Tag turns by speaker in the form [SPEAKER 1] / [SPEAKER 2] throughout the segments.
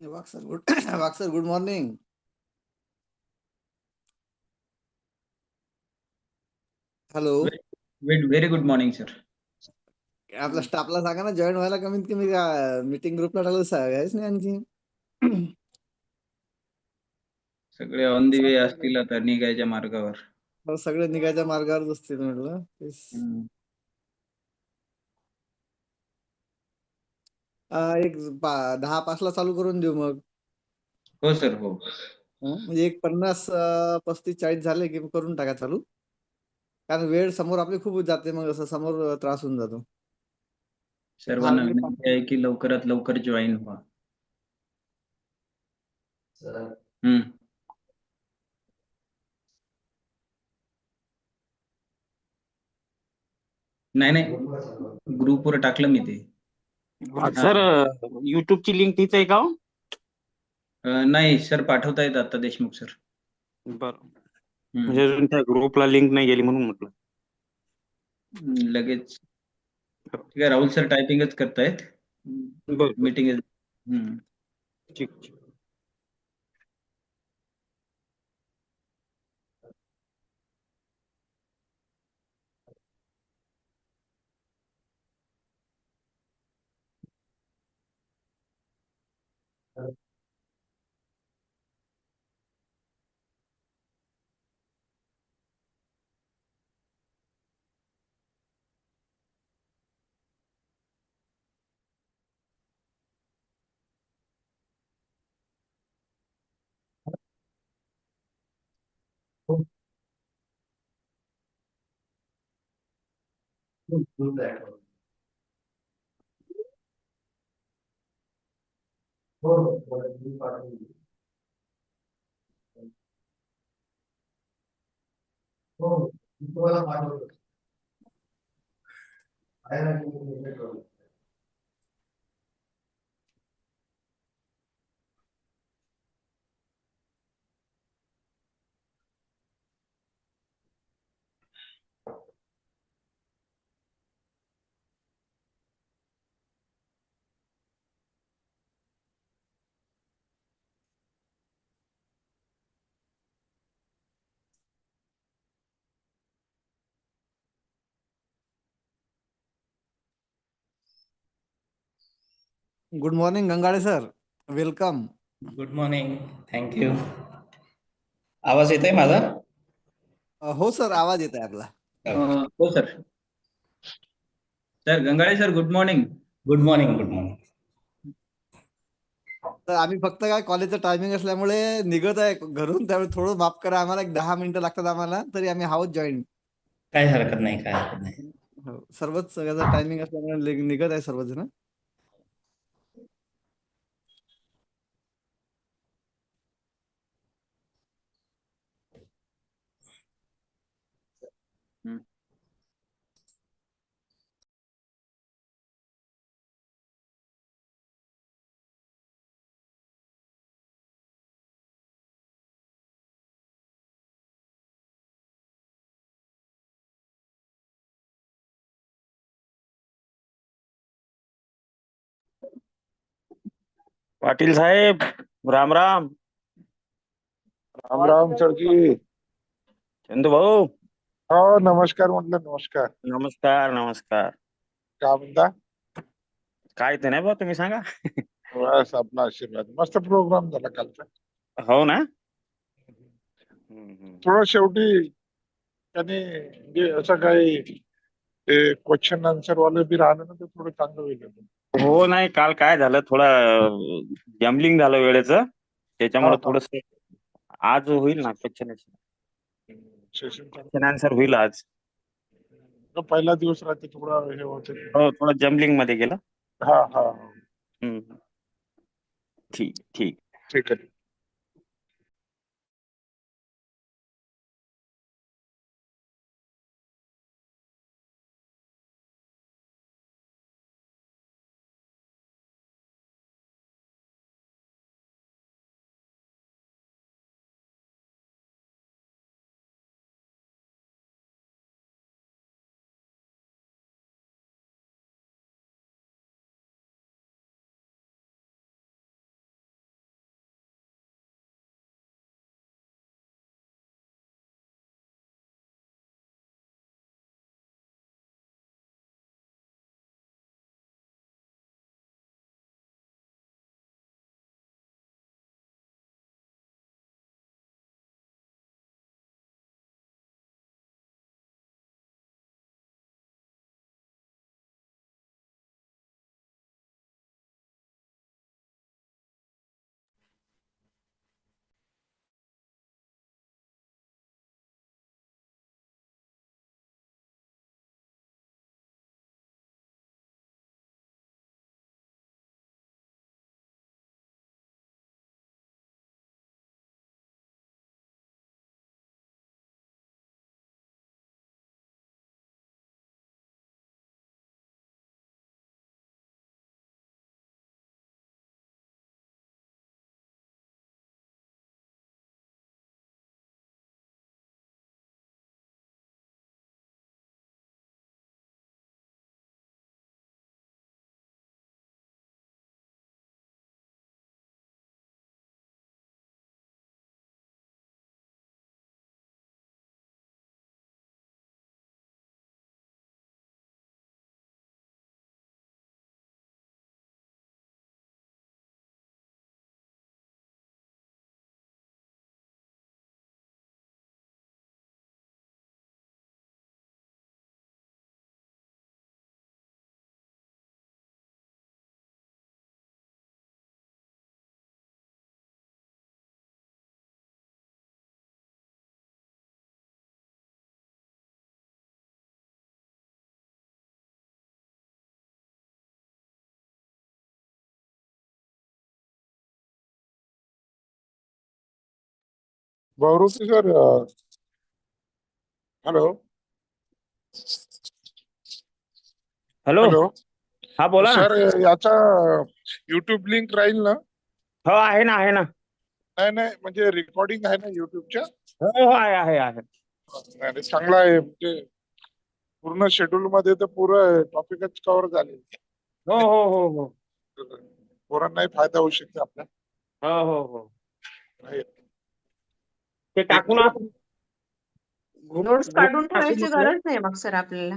[SPEAKER 1] वाघ sir good Wagh sir good morning. Hello.
[SPEAKER 2] Very good morning sir.
[SPEAKER 1] आपल्या स्टाफला सांगा ना join व्हायला, कमीत कमी मीटिंग ग्रुपला टाकलं सांगायच नाही आणखी.
[SPEAKER 2] सगळे ऑन दी वे असतील आता निघायच्या मार्गावर.
[SPEAKER 1] सगळे निघायच्या मार्गावरच असतील म्हटलं तेच.
[SPEAKER 2] हम्म.
[SPEAKER 1] एक 10-5 ला चालू करून देऊ मग.
[SPEAKER 2] हो सर हो.
[SPEAKER 1] म्हणजे एक 50 35 40 झाले की करून टाका चालू. कारण वेळ समोर आपली खूप जाते, मग असं समोर त्रास होऊन जातो.
[SPEAKER 2] सर्वांना
[SPEAKER 1] हार्डली
[SPEAKER 2] विनंती आहे की लवकरात लवकर जॉईन व्हा. हम्म. नाही नाही, ग्रुपवर टाकलं मी ते.
[SPEAKER 3] सर युट्यूबची लिंक तीच आहे का हो?
[SPEAKER 2] नाही सर, पाठवतायत आता देशमुख सर.
[SPEAKER 3] बरं.
[SPEAKER 2] हम्म.
[SPEAKER 3] म्हणजे अजून त्या ग्रुपला लिंक नाही गेली म्हणून म्हटलं.
[SPEAKER 2] लगेच. ठीक आहे, राहुल सर टायपिंगच करतायत.
[SPEAKER 3] बरं.
[SPEAKER 2] मीटिंग.
[SPEAKER 3] ठीक.
[SPEAKER 1] Good morning Gangade sir, welcome.
[SPEAKER 4] Good morning. Thank you. आवाज येत आहे माझा?
[SPEAKER 1] हो सर, आवाज येत आहे आपला.
[SPEAKER 2] हो sir. Sir Gangale sir good morning.
[SPEAKER 4] Good morning. Good morning.
[SPEAKER 1] तर आम्ही फक्त काय कॉलेजचं टायमिंग असल्यामुळे निघत आहे घरून, त्यामुळे थोडं माफ करा आम्हाला. एक 10 मिनिटं लागतात आम्हाला, तरी आम्ही आहोत जॉईन.
[SPEAKER 4] काही हरकत नाही, काय हरकत नाही.
[SPEAKER 1] हो, सर्वच सगळ्याचा टायमिंग असल्यामुळे निघत आहे सर्वजण.
[SPEAKER 3] पाटील साहेब, राम राम.
[SPEAKER 5] राम राम सर.
[SPEAKER 3] चंदू भाऊ,
[SPEAKER 5] हो नमस्कार म्हटलं. नमस्कार.
[SPEAKER 3] नमस्कार नमस्कार.
[SPEAKER 5] काय म्हणता?
[SPEAKER 3] काय ते नाही भाऊ, तुम्ही सांगा.
[SPEAKER 5] बस आपला आशीर्वाद. मस्त प्रोग्राम झाला कालचा.
[SPEAKER 3] हो ना.
[SPEAKER 5] थोडं शेवटी त्यांनी म्हणजे असं काही क्वेश्चन आन्सर वाले बी राहिलं ना, तर थोडं चांगलं होईल.
[SPEAKER 3] हो नाही, काल काय झालं, थोडं जम्बलिंग झालं वेळेचं,
[SPEAKER 5] हा
[SPEAKER 3] त्याच्यामुळे
[SPEAKER 5] हा.
[SPEAKER 3] थोडस. आज होईल ना क्वेश्चन
[SPEAKER 5] सेशन
[SPEAKER 3] आन्सर होईल आज.
[SPEAKER 5] पहिला दिवस राहते थोडा हे होते.
[SPEAKER 3] हो, थोडं जम्बलिंग मध्ये गेलं.
[SPEAKER 5] हा हा.
[SPEAKER 3] ठीक ठीक.
[SPEAKER 5] ठीक आहे. भावरुती सर, हॅलो
[SPEAKER 3] हॅलो.
[SPEAKER 5] हॅलो
[SPEAKER 3] हा बोला ना.
[SPEAKER 5] सर, याचा युट्यूब लिंक राहील ना?
[SPEAKER 3] हो आहे ना, आहे ना.
[SPEAKER 5] नाही नाही, म्हणजे रेकॉर्डिंग आहे ना युट्यूबच्या?
[SPEAKER 3] हो हो आहे आहे आहे.
[SPEAKER 5] नाही नाही, चांगला आहे. म्हणजे पूर्ण शेड्यूल मध्ये तर पुरं टॉपिकच कव्हर झाले.
[SPEAKER 3] हो हो हो हो
[SPEAKER 5] पोरांनाही फायदा होऊ शकते आपल्या.
[SPEAKER 3] हो हो हो.
[SPEAKER 5] नाही.
[SPEAKER 3] ते
[SPEAKER 5] ठीक
[SPEAKER 3] टाकून
[SPEAKER 5] आहे.
[SPEAKER 3] आपण
[SPEAKER 6] नोट्स
[SPEAKER 3] ग्रुप
[SPEAKER 6] काढून
[SPEAKER 3] टाकू
[SPEAKER 6] ठेवायची
[SPEAKER 3] म्हटलं.
[SPEAKER 6] गरज नाही मग सर आपल्याला.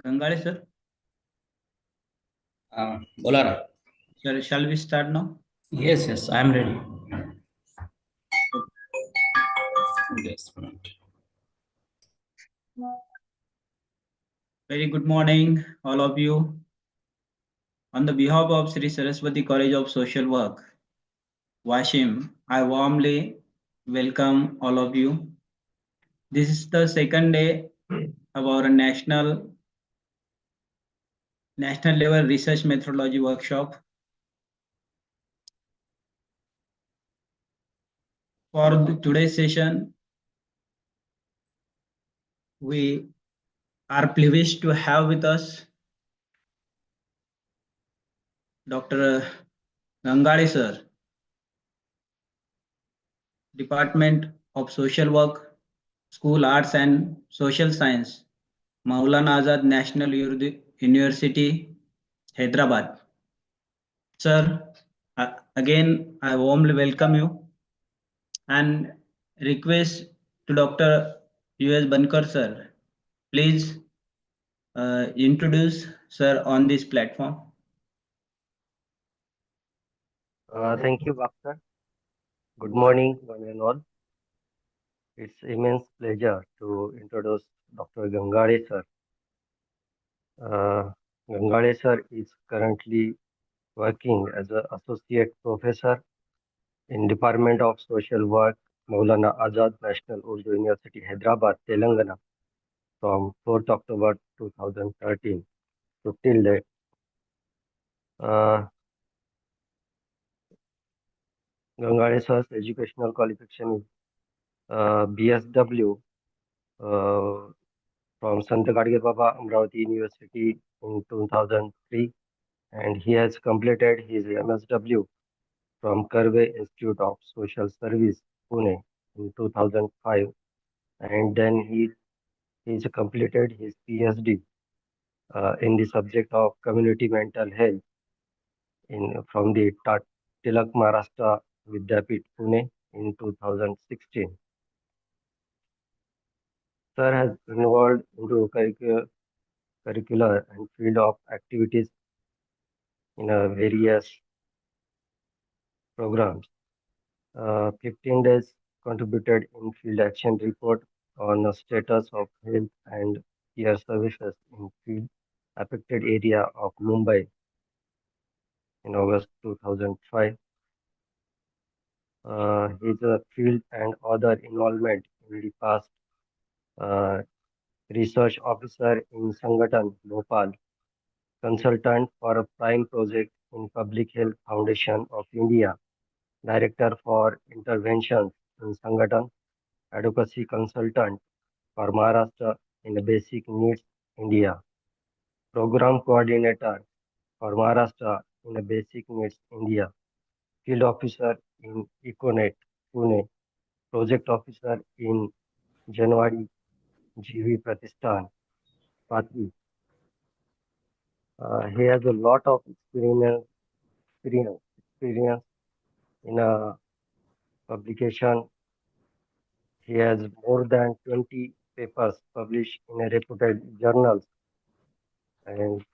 [SPEAKER 2] Gangale sir.
[SPEAKER 4] बोला ना.
[SPEAKER 2] Sir, shall we start now?
[SPEAKER 4] Yes, I am ready. Just a minute.
[SPEAKER 2] Very good morning, all of you. On the behalf of Sri Saraswati College of Social Work, Washim, I warmly welcome all of you. This is the second day of our national level research methodology workshop. For today's session, we are privileged to have with us Dr. Gangale sir, Department of Social Work, School Arts and Social Science, Maulana Azad National University, Hyderabad. Sir, again, I warmly welcome you and request to Dr. U.S. Bankar sir, please introduce sir on this platform.
[SPEAKER 7] Thank you, Bhaskar. Good morning, one and all. It's immense pleasure to introduce Dr. Gangare sir. Gangare sir is currently working as an associate professor in Department of Social Work, Maulana Azad National Urdu University, Hyderabad, Telangana, from 4th October 2013 to till date. Gangare sir's educational qualification is BSW from Sant Gadgir Baba Amravati University in 2003, and he has completed his MSW from Karve Institute of Social Service, Pune in 2005, and then he's completed his PhD in the subject of community mental health from the Tilak Maharashtra Vidyapit, Pune in 2016. Sir has involved into curricular and field of activities in various programs. 15 days contributed in field action report on the status of health and care services in field affected area of Mumbai in August 2005. His field and other involvement in the past, research officer in Sangathan, Bhopal, consultant for a prime project in Public Health Foundation of India, director for interventions in Sangathan, advocacy consultant for Maharashtra in Basic Needs India, program coordinator for Maharashtra in Basic Needs India, field officer in Econet, Pune, project officer in Janwadi GV Pratishthan, Patli. He has a lot of experience in a publication. He has more than 20 papers published in a reputed journals, and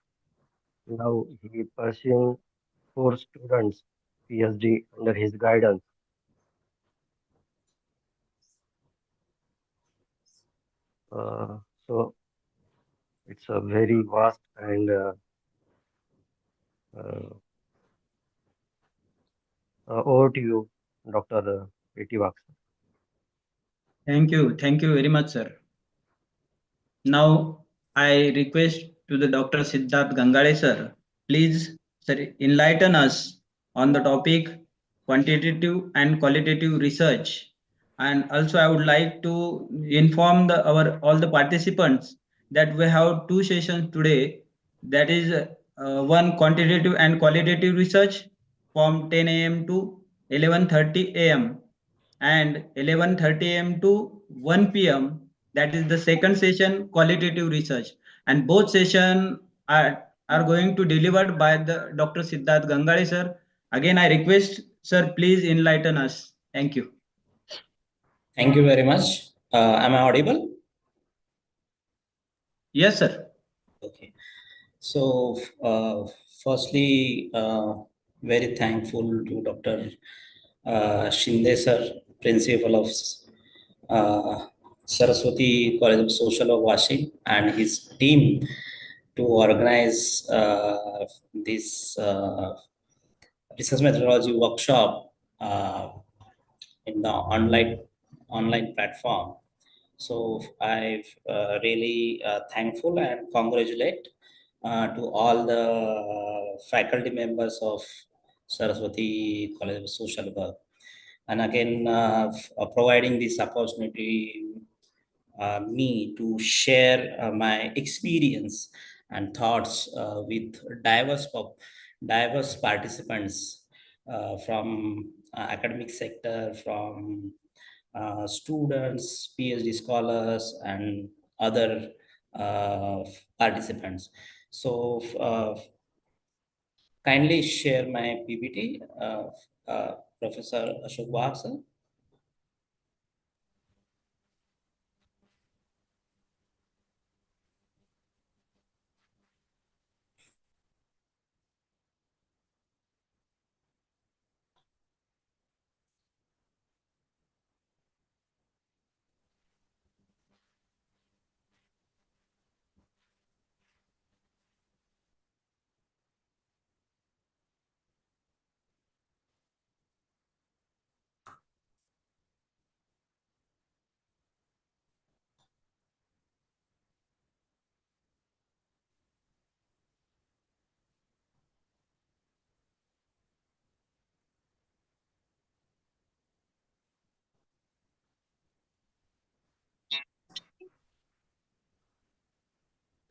[SPEAKER 7] now he pursuing 4 students PhD under his guidance. So it's a very vast and over to you, Dr. P.T. Vaxer.
[SPEAKER 2] Thank you very much, sir. Now I request to the Dr. Siddharth Gangale sir, please sir, enlighten us on the topic quantitative and qualitative research. And also I would like to inform all the participants that we have 2 sessions today. That is one quantitative and qualitative research from 10 a.m. to 11:30 a.m. and 11:30 a.m. to 1 p.m. That is the second session, qualitative research, and both sessions are going to delivered by the Dr. Siddharth Gangale sir. Again, I request sir, please enlighten us. Thank you.
[SPEAKER 4] Thank you very much. Am I audible?
[SPEAKER 2] Yes, sir.
[SPEAKER 4] Okay. So, firstly, very thankful to Dr. Shinde sir, Principal of Saraswati College of Social Work, Washington, and his team to organize this research methodology workshop in the online platform. So I really thankful and congratulate to all the faculty members of Saraswati College of Social Work, and again providing this opportunity me to share my experience and thoughts with diverse participants from academic sector, from students, PhD scholars, and other uh, participants. So, kindly share my PPT, Professor Ashok Wahab, sir.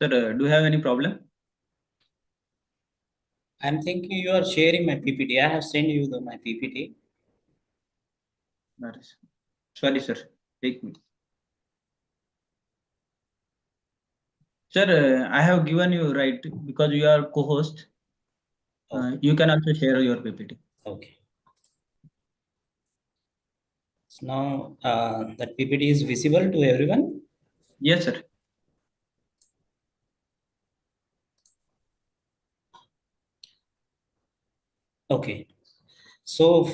[SPEAKER 2] Sir, do you have any problem?
[SPEAKER 4] I'm thinking you are sharing my PPT. I have sent you my PPT.
[SPEAKER 2] Sorry, sir. Take me. Sir, I have given you right because you are co-host.
[SPEAKER 4] Okay.
[SPEAKER 2] You can also share your PPT.
[SPEAKER 4] Okay. So now that PPT is visible to everyone.
[SPEAKER 2] Yes, sir.
[SPEAKER 4] Okay. So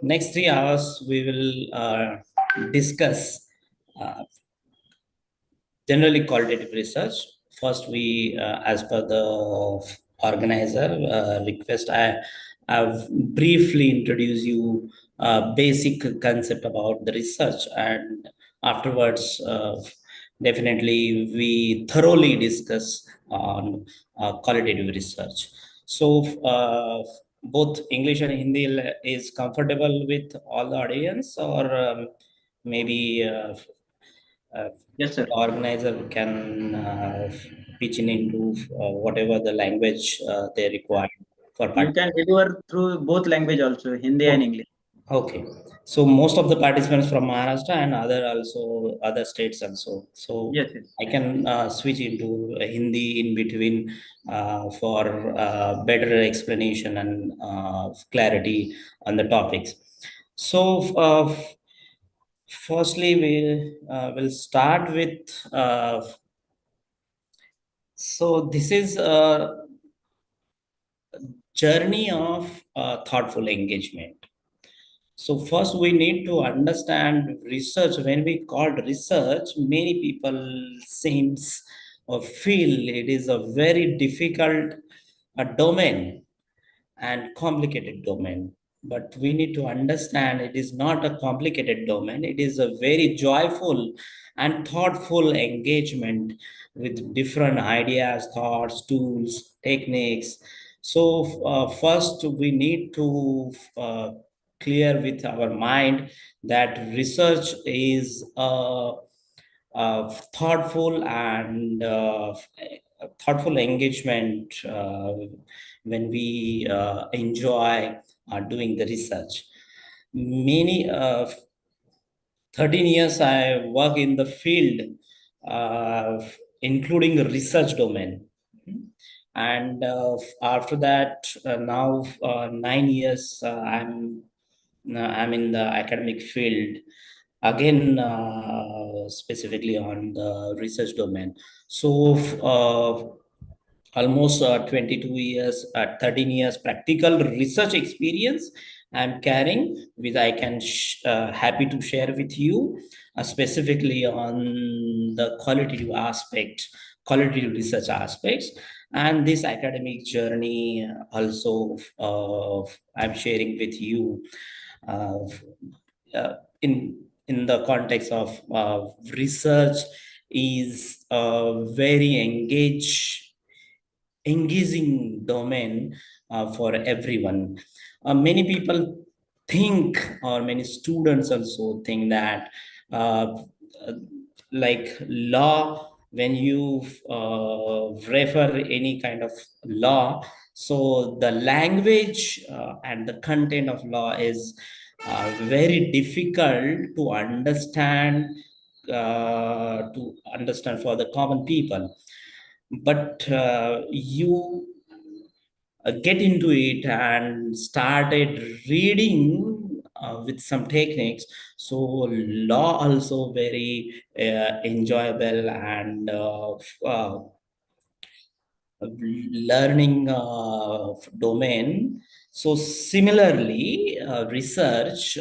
[SPEAKER 4] next 3 hours we will discuss uh, generally qualitative research. First, as per the organizer request, I've briefly introduced you basic concept about the research, and afterwards, definitely we thoroughly discuss on qualitative research. So, both English and Hindi is comfortable with all the audience, or maybe
[SPEAKER 2] Yes, sir.
[SPEAKER 4] the organizer can pitch in into whatever the language they require for
[SPEAKER 2] You can deliver through both language also, Hindi and
[SPEAKER 4] Okay.
[SPEAKER 2] English.
[SPEAKER 4] Okay. So most of the participants from Maharashtra and other states also. So
[SPEAKER 2] Yes, yes.
[SPEAKER 4] I can switch into Hindi in between for better explanation and clarity on the topics. So firstly, we will start with so this is a journey of thoughtful engagement. So first we need to understand research. When we call research, many people seems or feel it is a very difficult domain and complicated domain. But we need to understand it is not a complicated domain. It is a very joyful and thoughtful engagement with different ideas, thoughts, tools, techniques. So first we need to clear with our mind that research is thoughtful and thoughtful engagement when we enjoy doing the research. Many 13 years I work in the field, including the research domain. And after that, now 9 years, I'm in the academic field, again specifically on the research domain. So almost 22 years, 13 years practical research experience I'm carrying, which I can happy to share with you, specifically on the qualitative research aspects. And this academic journey also I'm sharing with you uh, in the context of research is a very engaging domain for everyone. Many people think, or many students also think that uh, uh, like law, when you refer any kind of law, so the language and the content of law is very difficult to understand for the common people. But you get into it and started reading with some techniques, so law also very enjoyable and learning domain. So similarly, research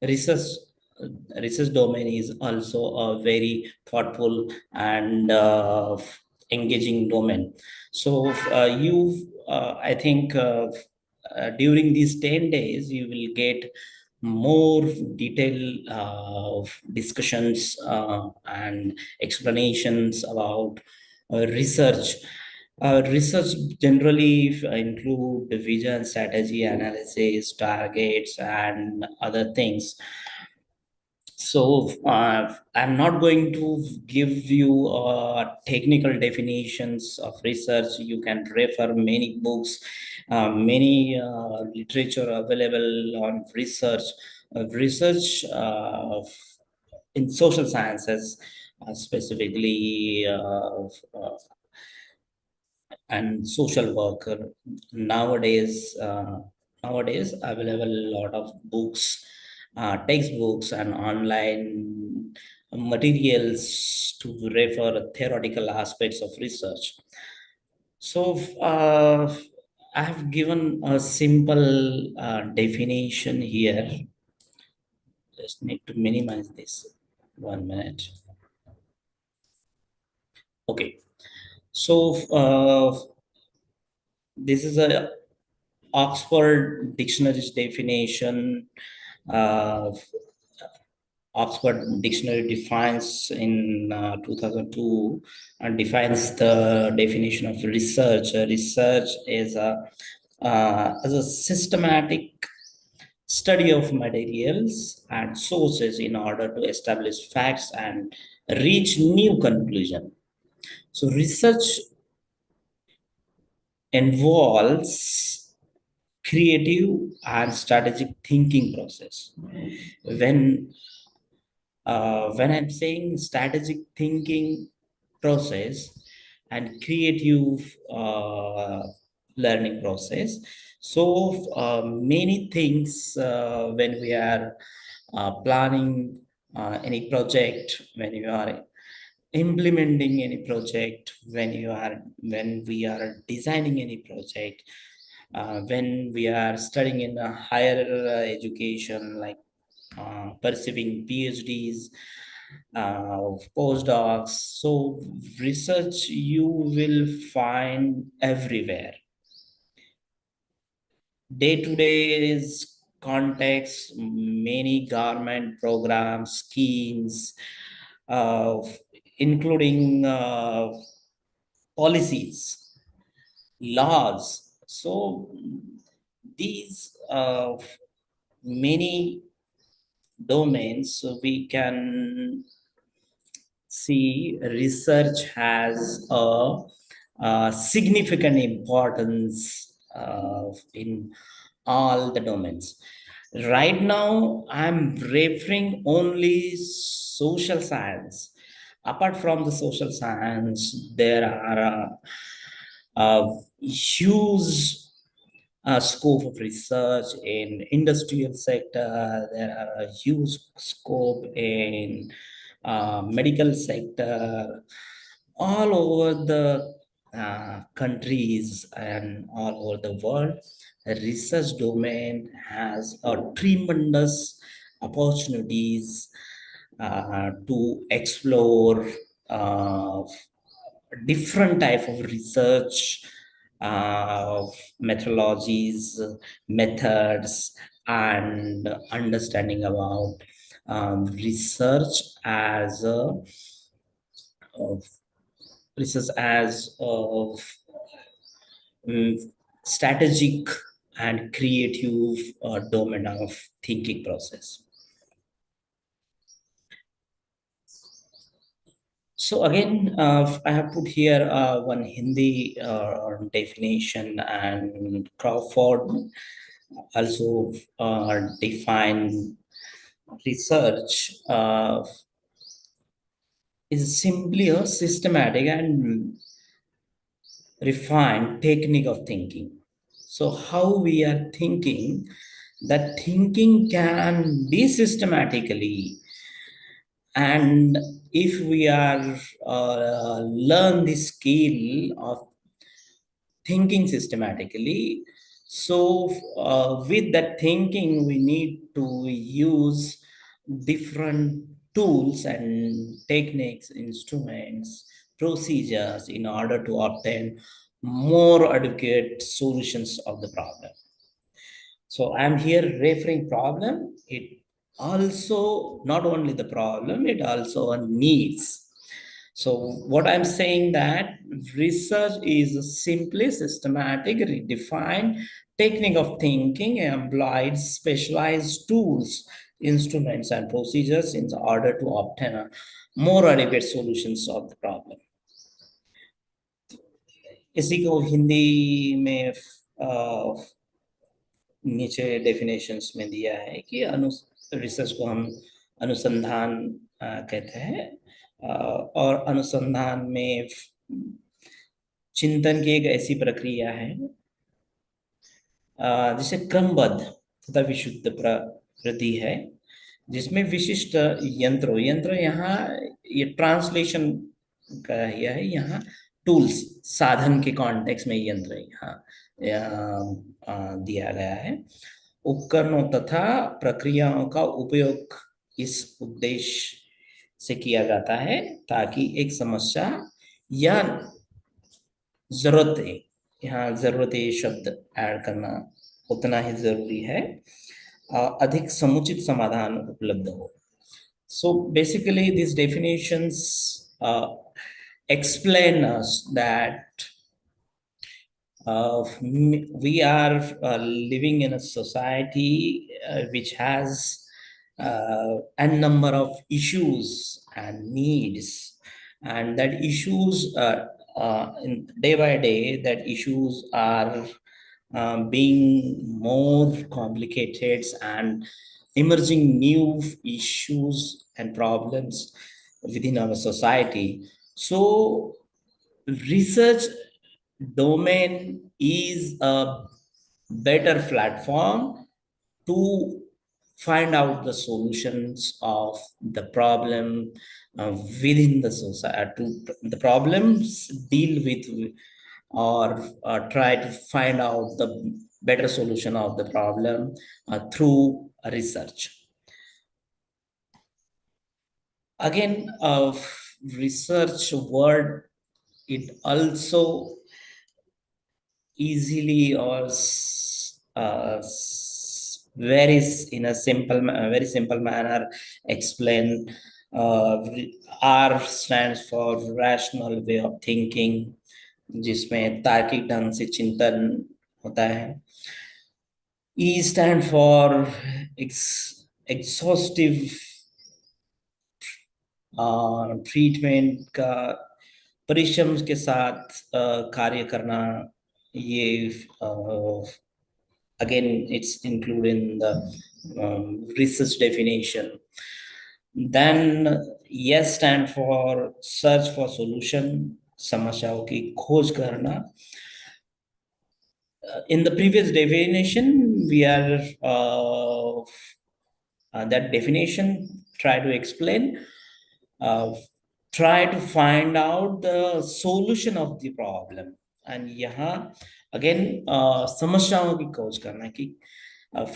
[SPEAKER 4] research domain is also a very thoughtful and engaging domain. So I think during these 10 days you will get more detailed discussions and explanations about research. Research generally include the vision, strategy, analysis, targets, and other things. So I'm not going to give you technical definitions of research. You can refer many books, many literature available on research. Research in social sciences, specifically and social worker. Nowadays available a lot of books, textbooks and online materials to refer theoretical aspects of research. So I have given a simple definition here. Just need to minimize this. 1 minute. Okay. So this is a Oxford Dictionary's definition. Oxford Dictionary defines in 2002 and defines the definition of research. Research is as a systematic study of materials and sources in order to establish facts and reach new conclusion. So research involves creative and strategic thinking process. When I'm saying strategic thinking process and creative learning process, so many things when we are planning any project, when you are implementing any project, when we are designing any project, when we are studying in a higher education, like pursuing PhDs, postdocs. So research you will find everywhere. Day-to-day context, many government programs, schemes, including policies, laws. So these many domains, so we can see research has a significant importance in all the domains. Right now, I'm referring only social science. Apart from the social science, there are huge scope of research in industrial sector. There are a huge scope in medical sector. All over the countries and all over the world, the research domain has a tremendous opportunities to explore uh, different type of research methodologies, methods, and understanding about research as a of research as of strategic and creative domain of thinking process. So again, I have put here one Hindi definition, and Crawford also define research is simply a systematic and refined technique of thinking. So how we are thinking, that thinking can be systematically, and if we are learn the skill of thinking systematically, so with that thinking we need to use different tools and techniques, instruments, procedures in order to obtain more adequate solutions of the problem. So I'm here referring problem. It also not only the problem, it also a needs. So what I'm saying that research is simply systematic, redefined technique of thinking, employed specialized tools, instruments, and procedures in order to obtain a more adequate solutions of the problem. इसी को हिंदी में नीचे definitions में दिया है कि research को हम अनुसंधान कहते हैं और अनुसंधान में चिंतन की एक ऐसी प्रक्रिया है जिसे क्रमबद्ध तथा विशुद्ध प्रवृत्ति है, जिसमें विशिष्ट यंत्र यहाँ ये ट्रांसलेशन का है, यहाँ टूल्स साधन के कॉन्टेक्स्ट में यंत्र यहाँ दिया गया है, उपकरणों तथा प्रक्रियाओं का उपयोग इस उद्देश्य से किया जाता है ताकि एक समस्या या जरूरत है, यहाँ जरूरत है शब्द ऐड करना उतना ही जरूरी है, अधिक समुचित समाधान उपलब्ध हो. So basically these definitions explain us that we are living in a society which has a number of issues and needs, and that issues in day by day, that issues are being more complicated and emerging new issues and problems within our society. So research domain is a better platform to find out the solutions of the problem within the society, the problems deal with, or try to find out the better solution of the problem through research. Again, research word, it also easily or very in a very simple manner explain. R stands for rational way of thinking, जिसमें तार्किक ढंग से चिंतन होता है. E stand for exhaustive treatment का परिश्रम के साथ कार्य करना, ये again it's included in the research definition. Then S stand for search for solution, समस्याओं की खोज करना. In the previous definition, we are that definition try to explain try to find out the solution of the problem. And यहाँ again समस्याओं की खोज करना कि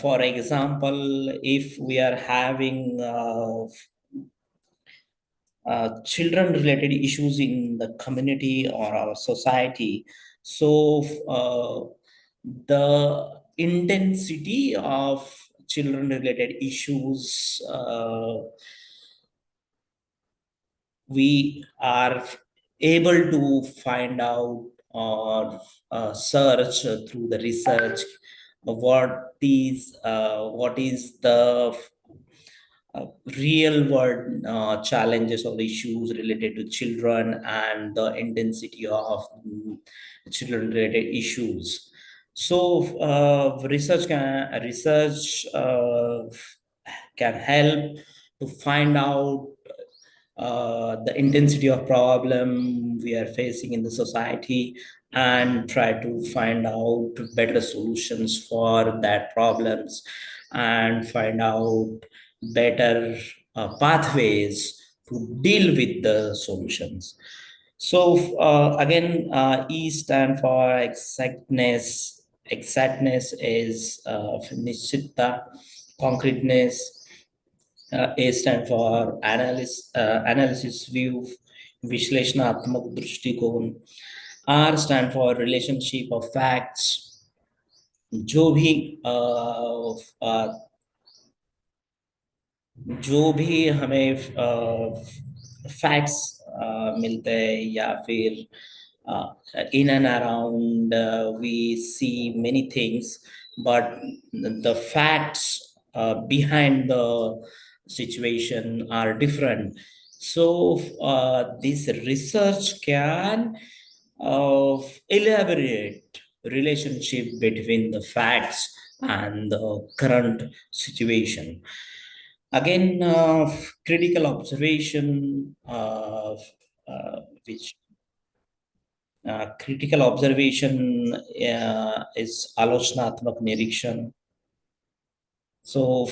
[SPEAKER 4] for example, if we are having children related issues in the community or our society, so the intensity of children related issues we are able to find out or search through the research what is the real world challenges or issues related to children and the intensity of children related issues. So research can help to find out the intensity of problem we are facing in the society and try to find out better solutions for that problems and find out better pathways to deal with the solutions. So again, E stand for exactness. Exactness is nishchita, concreteness. A stand for analysis view, विश्लेषणात्मक दृष्टिकोण. R stand for relationship of facts. जो भी हमें facts मिलते हैं या फिर in and around we see many things, but the facts behind the situation are different. So this research can elaborate relationship between the facts and the current situation. Again, critical observation, which critical observation is आलोचनात्मक निरीक्षण. So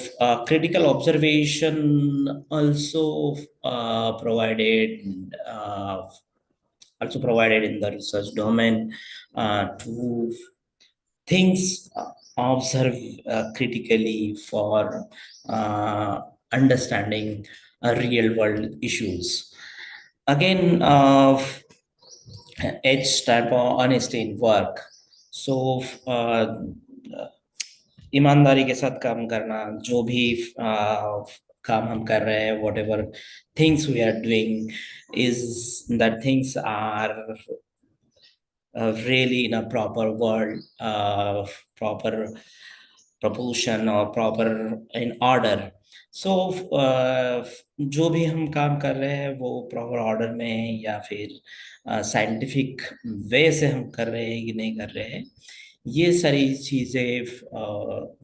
[SPEAKER 4] critical observation also provided in the research domain to things observe critically for understanding real world issues. Again, H type of honesty in work. So ईमानदारी के साथ काम करना, जो भी काम हम कर रहे हैं, whatever things we are doing, is that things are really in a proper world, proper proportion or proper in order. So जो भी हम काम कर रहे हैं वो प्रॉपर ऑर्डर में या फिर साइंटिफिक वे से हम कर रहे हैं कि नहीं कर रहे हैं, ये सारी चीज़ें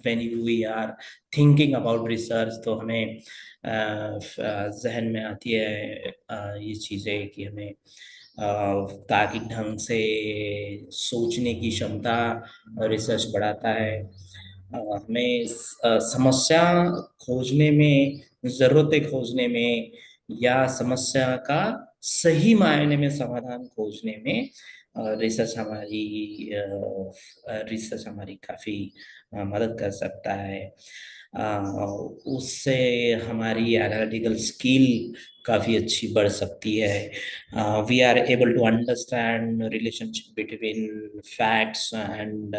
[SPEAKER 4] when we are thinking about research तो हमें जहन में आती है ये चीज़ें कि हमें ताकि ढंग से सोचने की क्षमता रिसर्च बढ़ाता है, हमें समस्या खोजने में, ज़रूरतें खोजने में या समस्या का सही मायने में समाधान खोजने में रिसर्च हमारी काफ़ी मदद कर सकता है. उससे हमारी एनालिटिकल स्किल काफ़ी अच्छी बढ़ सकती है. We are able to understand relationship between facts and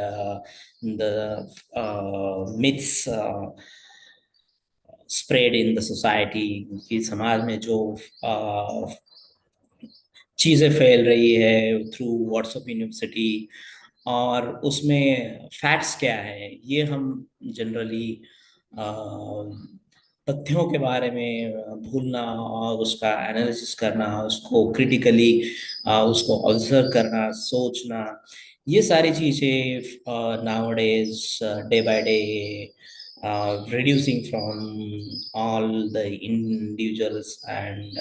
[SPEAKER 4] the myths spread in the society. कि समाज में जो चीज़ें फैल रही है थ्रू व्हाट्सएप यूनिवर्सिटी और उसमें फैक्ट्स क्या है, ये हम जनरली तथ्यों के बारे में भूलना और उसका एनालिसिस करना, उसको क्रिटिकली उसको ऑब्जर्व करना, सोचना, ये सारी चीज़ें nowadays day by day reducing from all the individuals and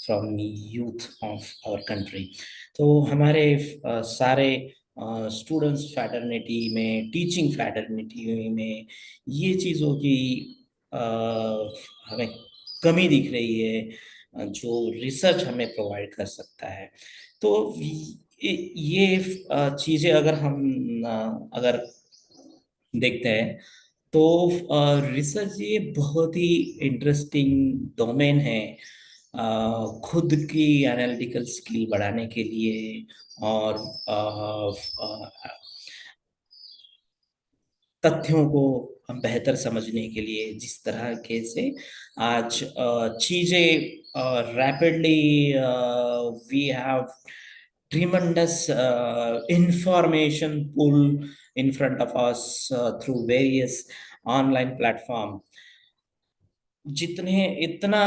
[SPEAKER 4] from youth of our country. तो हमारे सारे स्टूडेंट्स फैटर्निटी में, टीचिंग फैटर्निटी में ये चीज़ों की हमें कमी दिख रही है. जो रिसर्च हमें प्रोवाइड कर सकता है। तो ये चीजें अगर हम अगर देखते हैं तो रिसर्च ये बहुत ही इंटरेस्टिंग डोमेन है खुद की एनालिटिकल स्किल बढ़ाने के लिए और तथ्यों को हम बेहतर समझने के लिए। जिस तरह के से आज चीजें rapidly we have tremendous information pool in front of us through various online platform। जितने इतना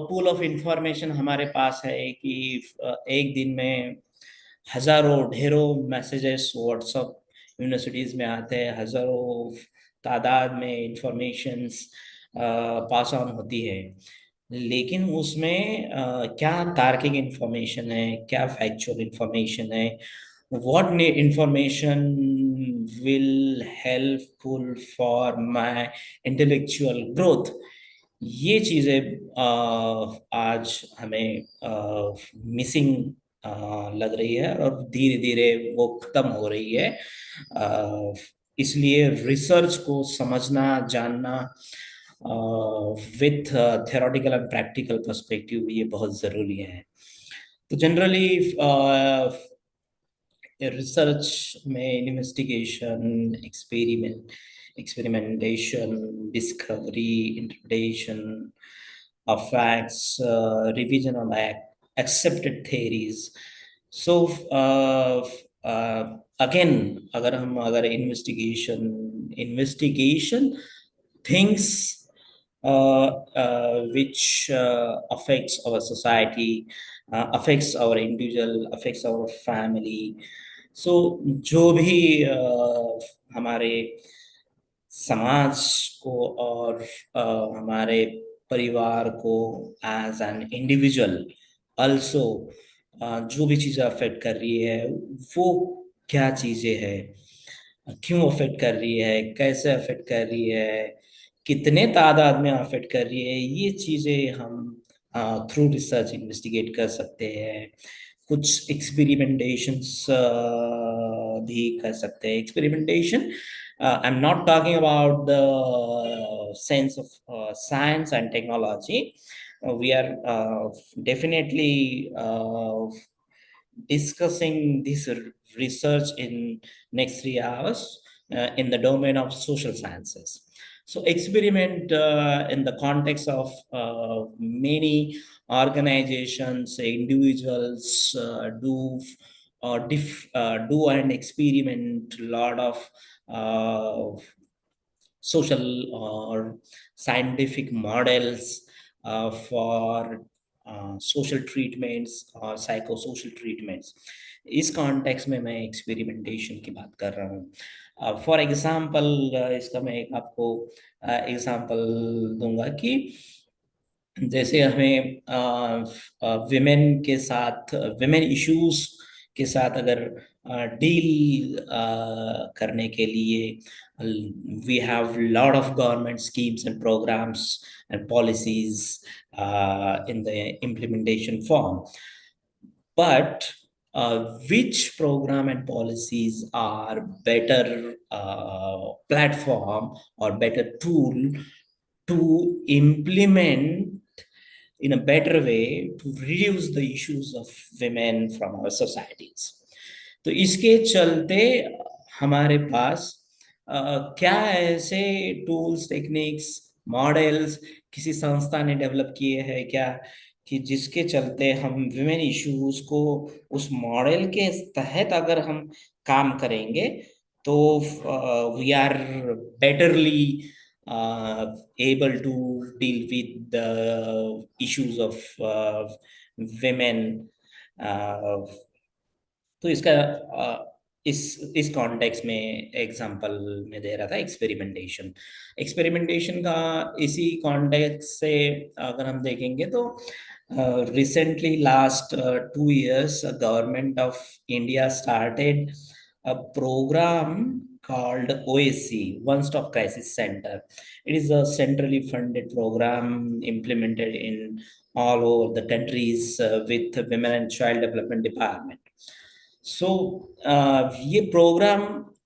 [SPEAKER 4] पूल ऑफ इंफॉर्मेशन हमारे पास है कि एक दिन में हजारों ढेरों मैसेजेस व्हाट्सएप यूनिवर्सिटीज में आते हैं, हजारों तादाद में इंफॉर्मेशंस पास ऑन होती है। लेकिन उसमें क्या तार्किक इंफॉर्मेशन है, क्या फैक्चुअल इंफॉर्मेशन है, what information will helpful for my intellectual growth, ये चीजें आज हमें मिसिंग लग रही है और धीरे धीरे वो खत्म हो रही है। इसलिए रिसर्च को समझना, जानना with theoretical and practical perspective ये बहुत जरूरी है। तो जनरली रिसर्च में investigation, experimentation, discovery, interpretation of facts, revision of accepted theories. So again, अगर investigation things which affects our society, affects our individual, affects our family. So जो भी हमारे समाज को और हमारे परिवार को एज एन इंडिविजुअल अल्सो जो भी चीजें अफेक्ट कर रही है, वो क्या चीजें है, क्यों अफेक्ट कर रही है, कैसे अफेक्ट कर रही है, कितने तादाद में अफेक्ट कर रही है, ये चीजें हम थ्रू रिसर्च इन्वेस्टिगेट कर सकते हैं। कुछ एक्सपेरिमेंटेशंस भी कर सकते हैं। Experimentation, I'm not talking about the sense of science and technology. We are definitely discussing this research in next 3 hours in the domain of social sciences. So experiment in the context of many organizations, individuals do and experiment a lot of social or scientific models for social treatments or psychosocial treatments। इस context में मैं experimentation की बात कर रहा हूँ। For example इसका मैं एक आपको एग्जांपल दूंगा कि जैसे हमें विमेन के साथ, विमेन इश्यूज के साथ अगर डील करने के लिए we have lot of government schemes and programmes and policies in the implementation form, but which program and policies are better platform or better tool to implement in a better way to reduce the issues of women from our societies। तो इसके चलते हमारे पास क्या ऐसे tools, techniques, models किसी संस्था ने develop किए हैं क्या कि जिसके चलते हम विमेन इश्यूज को उस मॉडल के तहत अगर हम काम करेंगे तो we are betterly able to deal with the issues of women। तो इसका इस कॉन्टेक्स्ट में एग्जांपल में दे रहा था एक्सपेरिमेंटेशन। एक्सपेरिमेंटेशन का इसी कॉन्टेक्स्ट से अगर हम देखेंगे तो recently last 2 years government of India started a program called OSC, One Stop Crisis Center. It is a centrally funded program implemented in all over the countries with Women and Child Development Department. So ये programme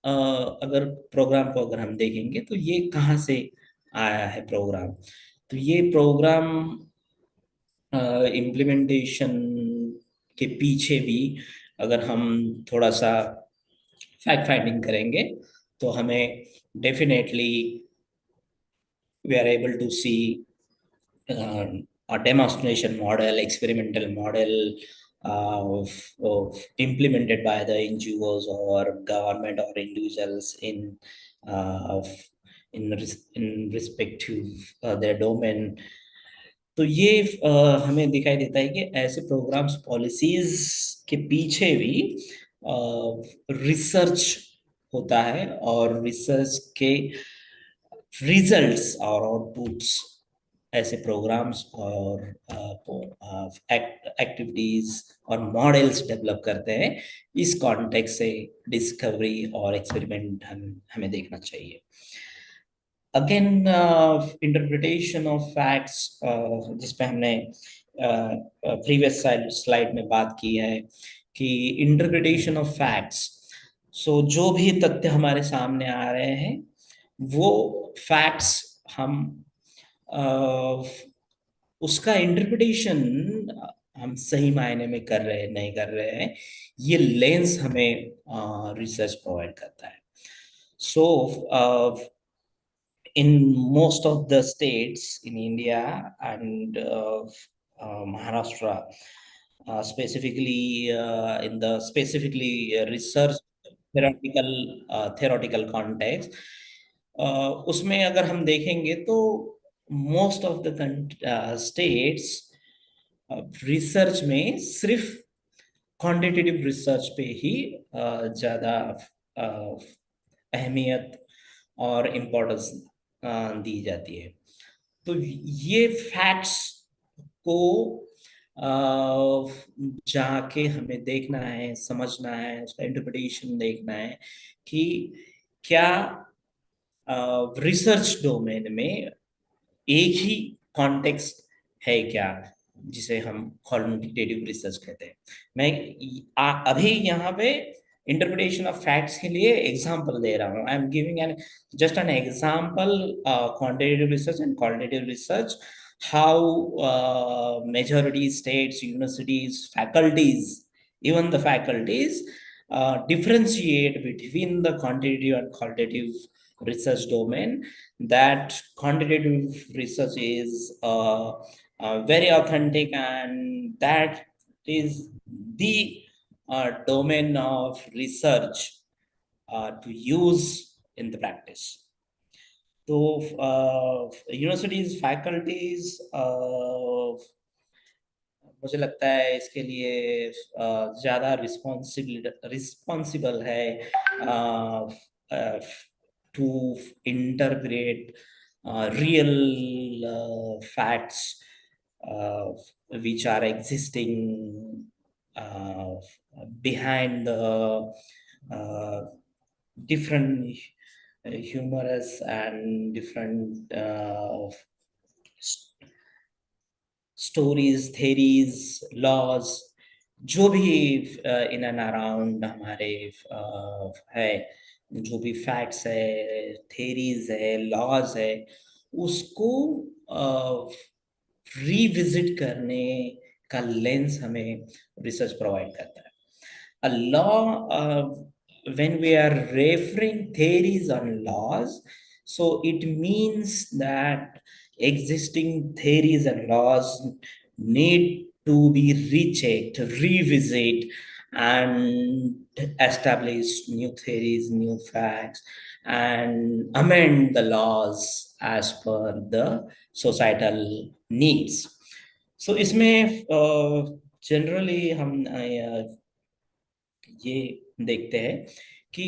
[SPEAKER 4] अगर programme को अगर हम देखेंगे तो ये कहाँ से आया है प्रोग्राम, तो ये प्रोग्राम इम्प्लीमेंटेशन के पीछे भी अगर हम थोड़ा सा फैक्ट फाइंडिंग करेंगे तो हमें definitely we are able to see a demonstration model, experimental model implemented by the NGOs or government or individuals in respect to their domain. तो ये हमें दिखाई देता है कि ऐसे प्रोग्राम्स पॉलिसीज के पीछे भी रिसर्च होता है और रिसर्च के रिजल्ट्स और आउटपुट्स ऐसे प्रोग्राम्स और एक्टिविटीज और मॉडल्स डेवलप करते हैं। इस कॉन्टेक्स्ट से डिस्कवरी और एक्सपेरिमेंट हमें देखना चाहिए। अगेन इंटरप्रिटेशन ऑफ फैक्ट्स, जिस पे हमने प्रीवियस स्लाइड में बात की है कि इंटरप्रिटेशन ऑफ फैक्ट्स, सो जो भी तथ्य हमारे सामने आ रहे हैं वो फैक्ट्स हम उसका इंटरप्रिटेशन हम सही मायने में कर रहे हैं नहीं कर रहे हैं, ये लेंस हमें रिसर्च प्रोवाइड करता है। सो in most of the states in India and Maharashtra, specifically in the research theoretical context, उसमें अगर हम देखेंगे तो most of the states research में सिर्फ क्वांटिटेटिव रिसर्च पे ही ज़्यादा अहमियत और इम्पोर्टेंस दी जाती है। तो ये फैक्ट्स को जाके हमें देखना है, समझना है, उसका इंटरप्रिटेशन देखना है कि क्या रिसर्च डोमेन में एक ही कॉन्टेक्स्ट है क्या, जिसे हम क्वालिटेटिव रिसर्च कहते हैं। मैं अभी यहाँ पे इंटरप्रिटेशन ऑफ फैक्ट्स के लिए एग्जांपल दे रहा हूँ। I am giving an just an example quantitative research and qualitative research, how majority states, universities, faculties, even the faculties differentiate between the quantitative and qualitative research domain. That quantitative research is very authentic and that is the domain of research to use in the practice. तो universities faculties मुझे लगता है इसके लिए ज़्यादा responsible है to interpret real facts which are existing behind the different humorous and different stories, theories, laws, जो भी इन एंड अराउंड हमारे है, जो भी फैक्ट्स है, थेरीज है, लॉज है, उसको रिविजिट करने का लेंस हमें रिसर्च प्रोवाइड करता है। A law, when we are referring theories on laws, so it means that existing theories and laws need to be rechecked, revisit, and establish new theories, new facts, and amend the laws as per the societal needs. So इसमें generally हम ये देखते हैं कि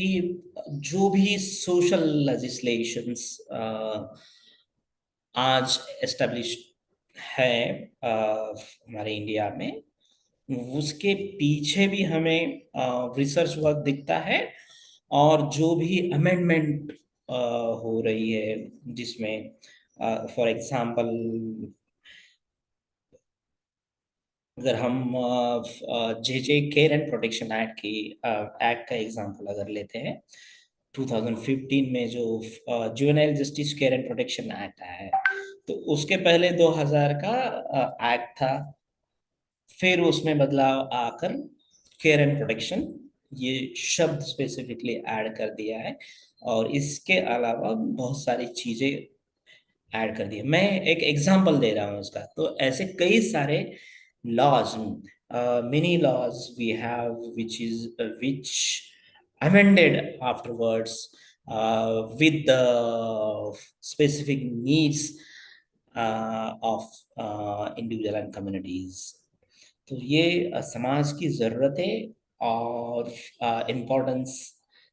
[SPEAKER 4] जो भी social legislations आज establish है हमारे इंडिया में, उसके पीछे भी हमें रिसर्च वर्क दिखता है और जो भी अमेंडमेंट हो रही है जिसमें फॉर एग्जांपल अगर हम जे केयर एंड प्रोटेक्शन एक्ट की एक्ट का एग्जांपल अगर लेते हैं 2015 में जो juvenile justice care and protection act आया है, तो उसके पहले 2000 का एक्ट था, फिर उसमें बदलाव आकर केयर एंड प्रोटेक्शन ये शब्द स्पेसिफिकली ऐड कर दिया है, और इसके अलावा बहुत सारी चीजें ऐड कर दी है। मैं एक एग्जांपल दे रहा हूँ उसका। तो ऐसे कई सारे laws, many laws we have which amended afterwards with the specific needs of individual and communities. तो ये समाज की जरूरतें और इम्पोर्टेंस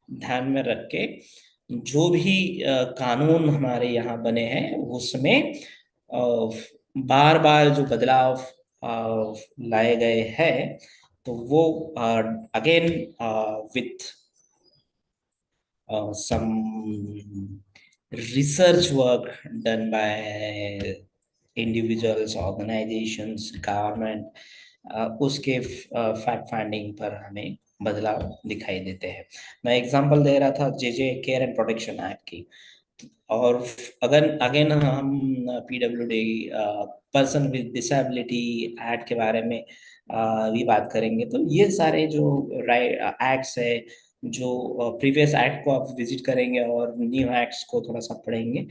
[SPEAKER 4] ध्यान में रख के जो भी कानून हमारे यहाँ बने हैं उसमें बार बार जो बदलाव लाए गए हैं, तो वो again with some research work done by individuals, organizations, government, उसके फैक्ट फाइंडिंग पर हमें बदलाव दिखाई देते हैं। मैं एग्जांपल दे रहा था जे केयर एंड प्रोटेक्शन एक्ट की, और अगर अगेन हम PWD person with disability act के बारे में भी बात करेंगे, तो ये सारे जो एक्ट्स है, जो प्रीवियस एक्ट को आप विजिट करेंगे और न्यू एक्ट्स को थोड़ा सा पढ़ेंगे,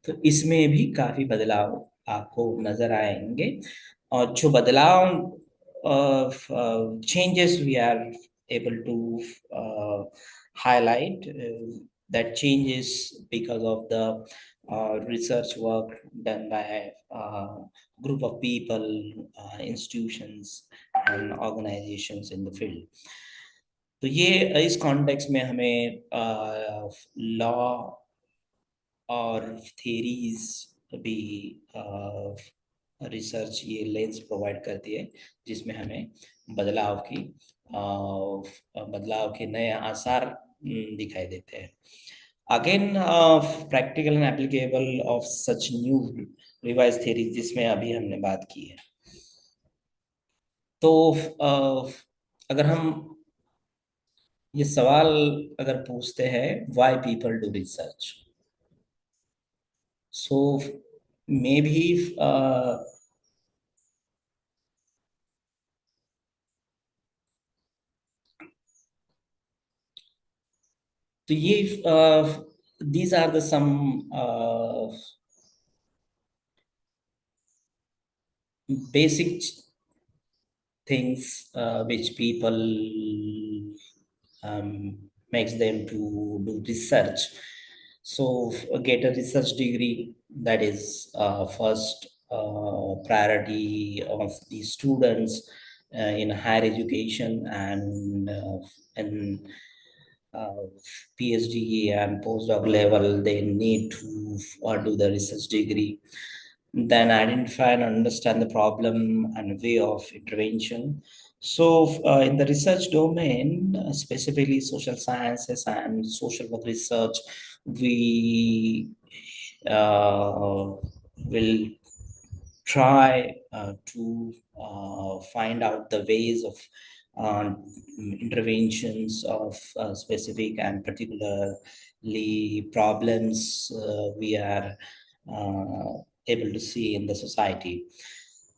[SPEAKER 4] तो इसमें भी काफी बदलाव आपको नजर आएंगे। और जो बदलाव changes we are able to highlight, that changes because of the research work done by a group of people, institutions and organizations in the field. तो ये इस कॉन्टेक्स्ट में हमें लॉ और थेरीज भी रिसर्च ये लेंस प्रोवाइड करती है, जिसमें हमें बदलाव के नए आसार दिखाई देते हैं। Again practical and applicable of such new revise theory, जिसमें अभी हमने बात की है। तो अगर हम ये सवाल अगर पूछते हैं, why people do research, so may be तो ये these are the some basic things which people makes them to do research. So get a research degree, that is first priority of the students in higher education, and PhD and postdoc level, they need to do the research degree. Then identify and understand the problem and way of intervention. So in the research domain, specifically social sciences and social work research, we will try to find out the ways of interventions of specific and particularly problems we are able to see in the society.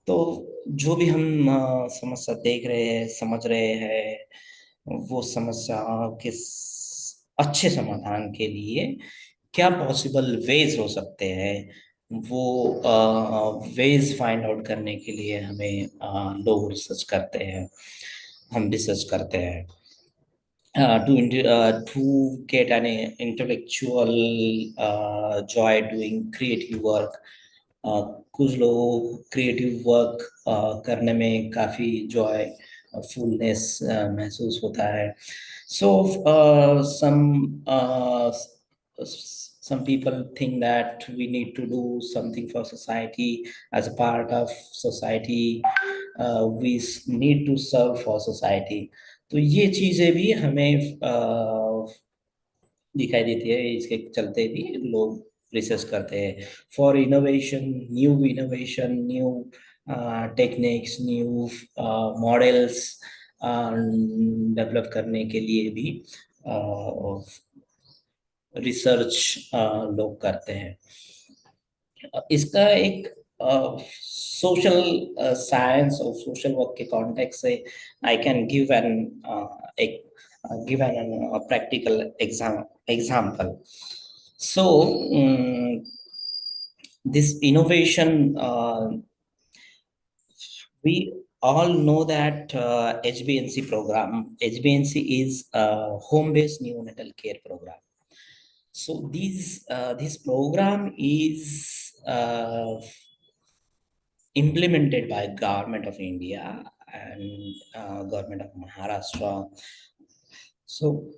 [SPEAKER 4] तो जो भी हम समस्या देख रहे हैं, समझ रहे हैं, वो समस्या के अच्छे समाधान के लिए क्या पॉसिबल वेज हो सकते हैं, वो वेज फाइंड आउट करने के लिए हमें लोग रिसर्च करते हैं, हम रिसर्च करते हैं to get an intellectual joy doing creative work. कुछ लोग क्रिएटिव वर्क करने में काफी जॉय फुलनेस महसूस होता है. So some people think that we need to do something for society. As a part of society, we need to serve for society. तो ये चीजें भी हमें दिखाई देती है, इसके चलते भी लोग रिसर्च करते हैं for innovation, new techniques, new models develop करने के लिए भी रिसर्च लोग करते हैं। इसका एक सोशल साइंस और सोशल वर्क के कॉन्टेक्स्ट से आई कैन गिव एन एक given a practical example. So this innovation, we all know that HBNC program. HBNC is a home-based neonatal care program. So this program is implemented by Government of India and Government of Maharashtra. So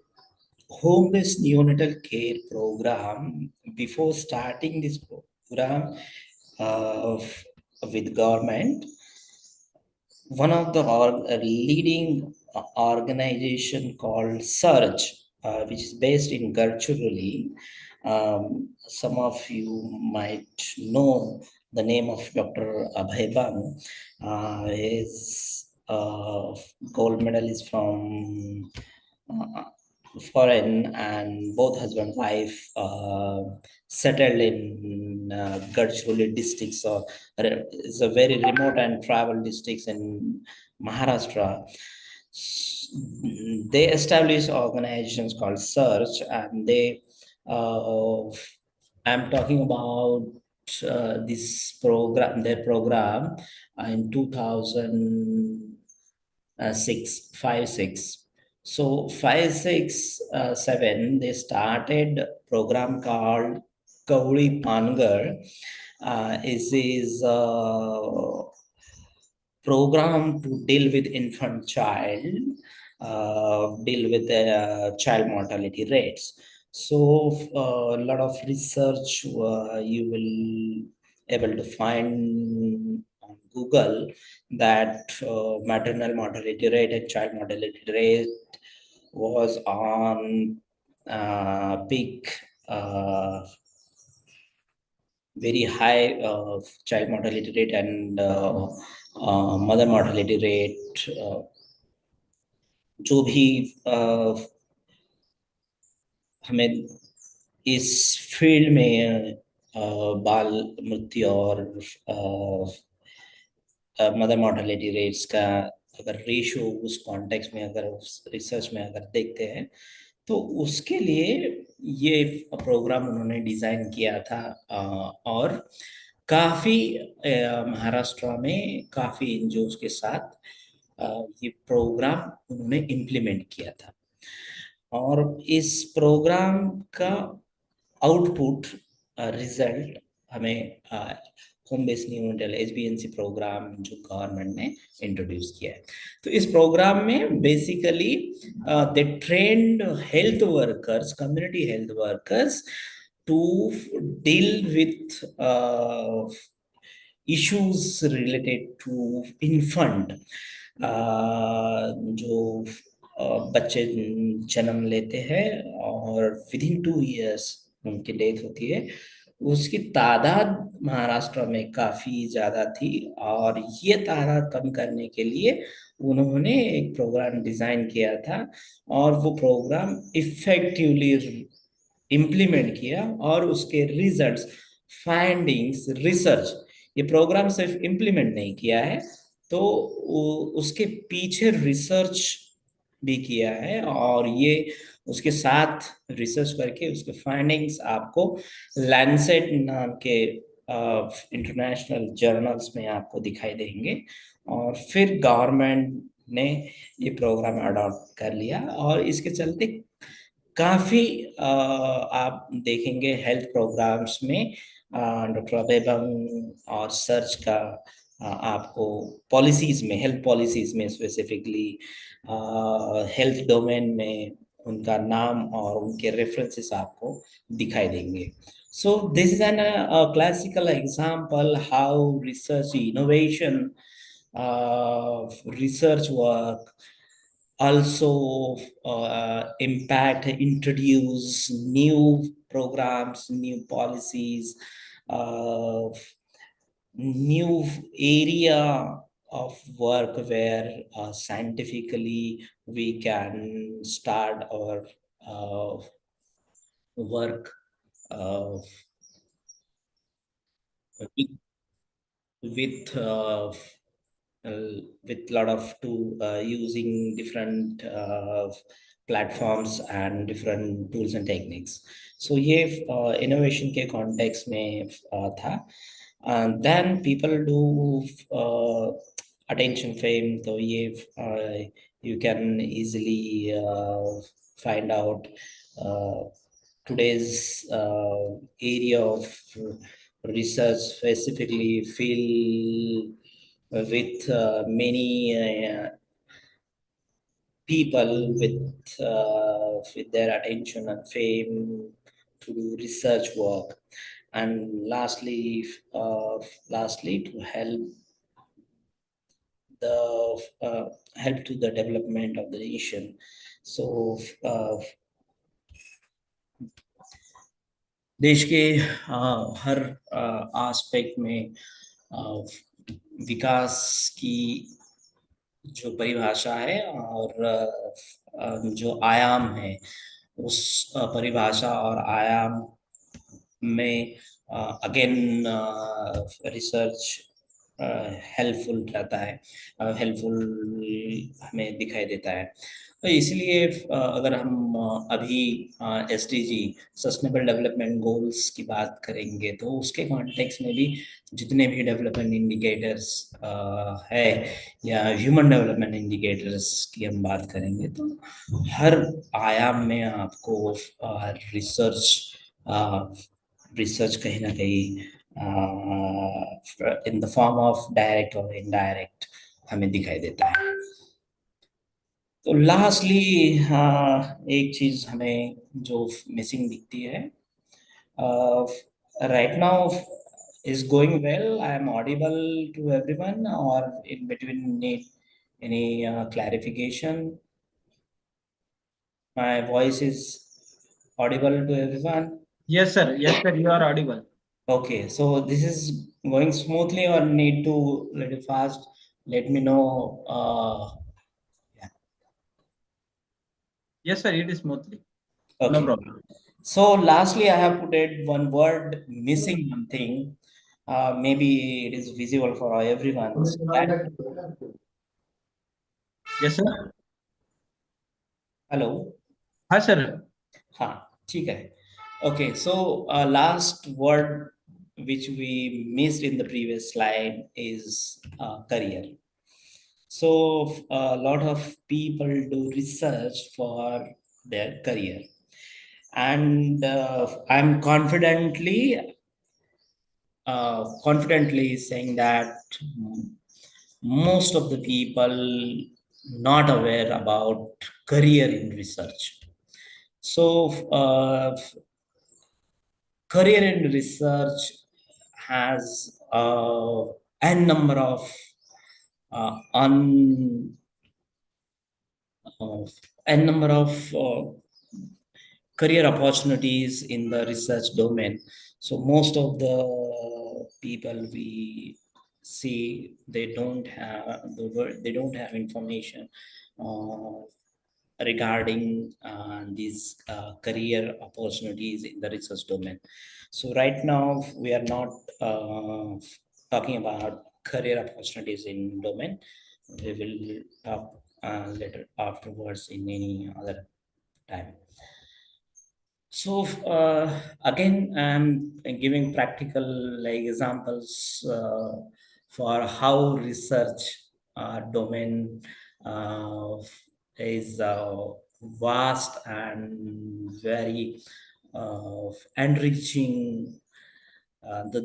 [SPEAKER 4] home-based neonatal care program, before starting this program with government, one of the leading organization called Surge, which is based in Gadchiroli. Some of you might know the name of Dr. Abhay Banu. Is gold medalist from foreign, and both husband and wife settled in Gadchiroli districts. So it's a very remote and travel districts in Maharashtra. They established organizations called Search, and they I'm talking about this program, their program in 2006. So 5, 6, 7, they started a program called Kauri Pangar. Is program to deal with infant child, deal with child mortality rates. So a lot of research you will able to find on Google that maternal mortality rate and child mortality rate was on peak, very high child mortality rate and mother mortality rate. जो भी हमें इस field में बाल मृत्यु और mother mortality rates का अगर रेशियो उस कॉन्टेक्स्ट में, अगर उस रिसर्च में अगर देखते हैं, तो उसके लिए ये प्रोग्राम उन्होंने डिजाइन किया था। और काफी महाराष्ट्र में काफी एनजीओ के साथ ये प्रोग्राम उन्होंने इम्प्लीमेंट किया था। और इस प्रोग्राम का आउटपुट रिजल्ट हमें home based neonatal HBNC programme जो गवर्नमेंट ने इंट्रोड्यूस किया है। तो इस प्रोग्राम में basically they trained health workers, community health workers to deal with issues related to infant, जो बच्चे जन्म लेते हैं और विद इन 2 years उनकी डेथ होती है, उसकी तादाद महाराष्ट्र में काफी ज्यादा थी। और ये तादाद कम करने के लिए उन्होंने एक प्रोग्राम डिजाइन किया था, और वो प्रोग्राम इफेक्टिवली इम्प्लीमेंट किया, और उसके रिजल्ट्स, फाइंडिंग्स, रिसर्च, ये प्रोग्राम सिर्फ इम्प्लीमेंट नहीं किया है, तो उसके पीछे रिसर्च भी किया है, और ये उसके साथ रिसर्च करके उसके फाइंडिंग्स आपको लैंसेट नाम के इंटरनेशनल जर्नल्स में आपको दिखाई देंगे। और फिर गवर्नमेंट ने ये प्रोग्राम अडॉप्ट कर लिया, और इसके चलते काफी आप देखेंगे हेल्थ प्रोग्राम्स में डॉक्टर अभय और सर्च का आपको पॉलिसीज में, हेल्थ पॉलिसीज में स्पेसिफिकली हेल्थ डोमेन में उनका नाम और उनके रेफरेंसेस आपको दिखाई देंगे। So this is an classical example how research innovation, research work also introduce new programs, new policies, uh, new area of work where scientifically we can start our work uh, with with uh, with lot of using different platforms and different tools and techniques. So ये innovation के context में था. And then people do attention fame, तो ये you can easily find out today's area of research specifically fill with many people with their attention and fame to do research work, and lastly to help to the development of the nation. So देश के हर aspect में विकास की जो परिभाषा है और जो आयाम है उस परिभाषा और आयाम में अगेन रिसर्च हेल्पफुल रहता है, हेल्पफुल हमें दिखाई देता है. तो इसलिए अगर हम अभी एसडीजी सस्टेनेबल डेवलपमेंट गोल्स की बात करेंगे तो उसके कॉन्टेक्स्ट में भी जितने भी डेवलपमेंट इंडिकेटर्स है या ह्यूमन डेवलपमेंट इंडिकेटर्स की हम बात करेंगे तो हर आयाम में आपको रिसर्च कहीं ना कहीं in the form of direct और इनडायरेक्ट हमें दिखाई देता है. तो लास्टली एक चीज हमें जो मिसिंग दिखती है, right now is going well. I am audible to everyone, or in between need any clarification? My voice is audible to everyone?
[SPEAKER 2] Yes, sir. Yes, sir. You are audible.
[SPEAKER 4] Okay, so this is going smoothly or need to little fast? Let me know. Yeah.
[SPEAKER 2] Yes, sir. It is smoothly.
[SPEAKER 4] Okay.
[SPEAKER 2] No problem.
[SPEAKER 4] So lastly, I have put it one word missing one thing. Maybe it is visible for everyone. So
[SPEAKER 2] Yes, sir.
[SPEAKER 4] hello.
[SPEAKER 2] हाँ sir.
[SPEAKER 4] हाँ, ठीक है. Okay, so last word which we missed in the previous slide is career. So a lot of people do research for their career, and I'm confidently saying that most of the people not aware about career in research. So career in research has n number of n number of career opportunities in the research domain. So most of the people we see, they don't have information regarding these career opportunities in the research domain. So right now we are not talking about career opportunities in domain. We will talk later afterwards in any other time. So again, I'm giving practical examples for how research domain is vast and very enriching.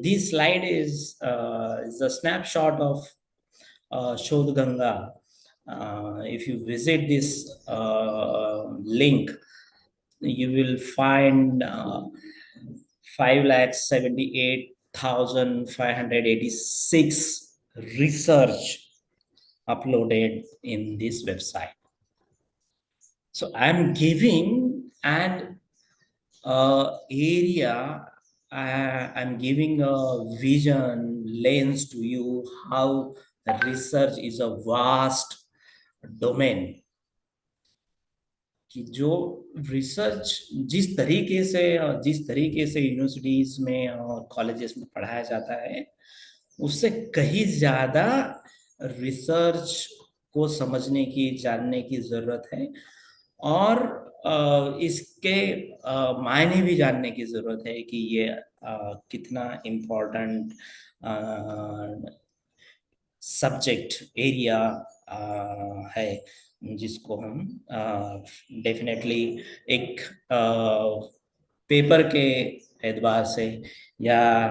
[SPEAKER 4] This slide is a snapshot of Shodh Ganga. If you visit this link, you will find 578,586 research uploaded in this website. So I'm giving an area, I'm giving a vision lens to you how research is a vast domain. कि जो research जिस तरीके से universities में और colleges में पढ़ाया जाता है, उससे कहीं ज्यादा रिसर्च को समझने की, जानने की जरूरत है। और इसके मायने भी जानने की जरूरत है कि ये कितना इम्पोर्टेंट सब्जेक्ट एरिया है, जिसको हम डेफिनेटली एक पेपर के एतबार से या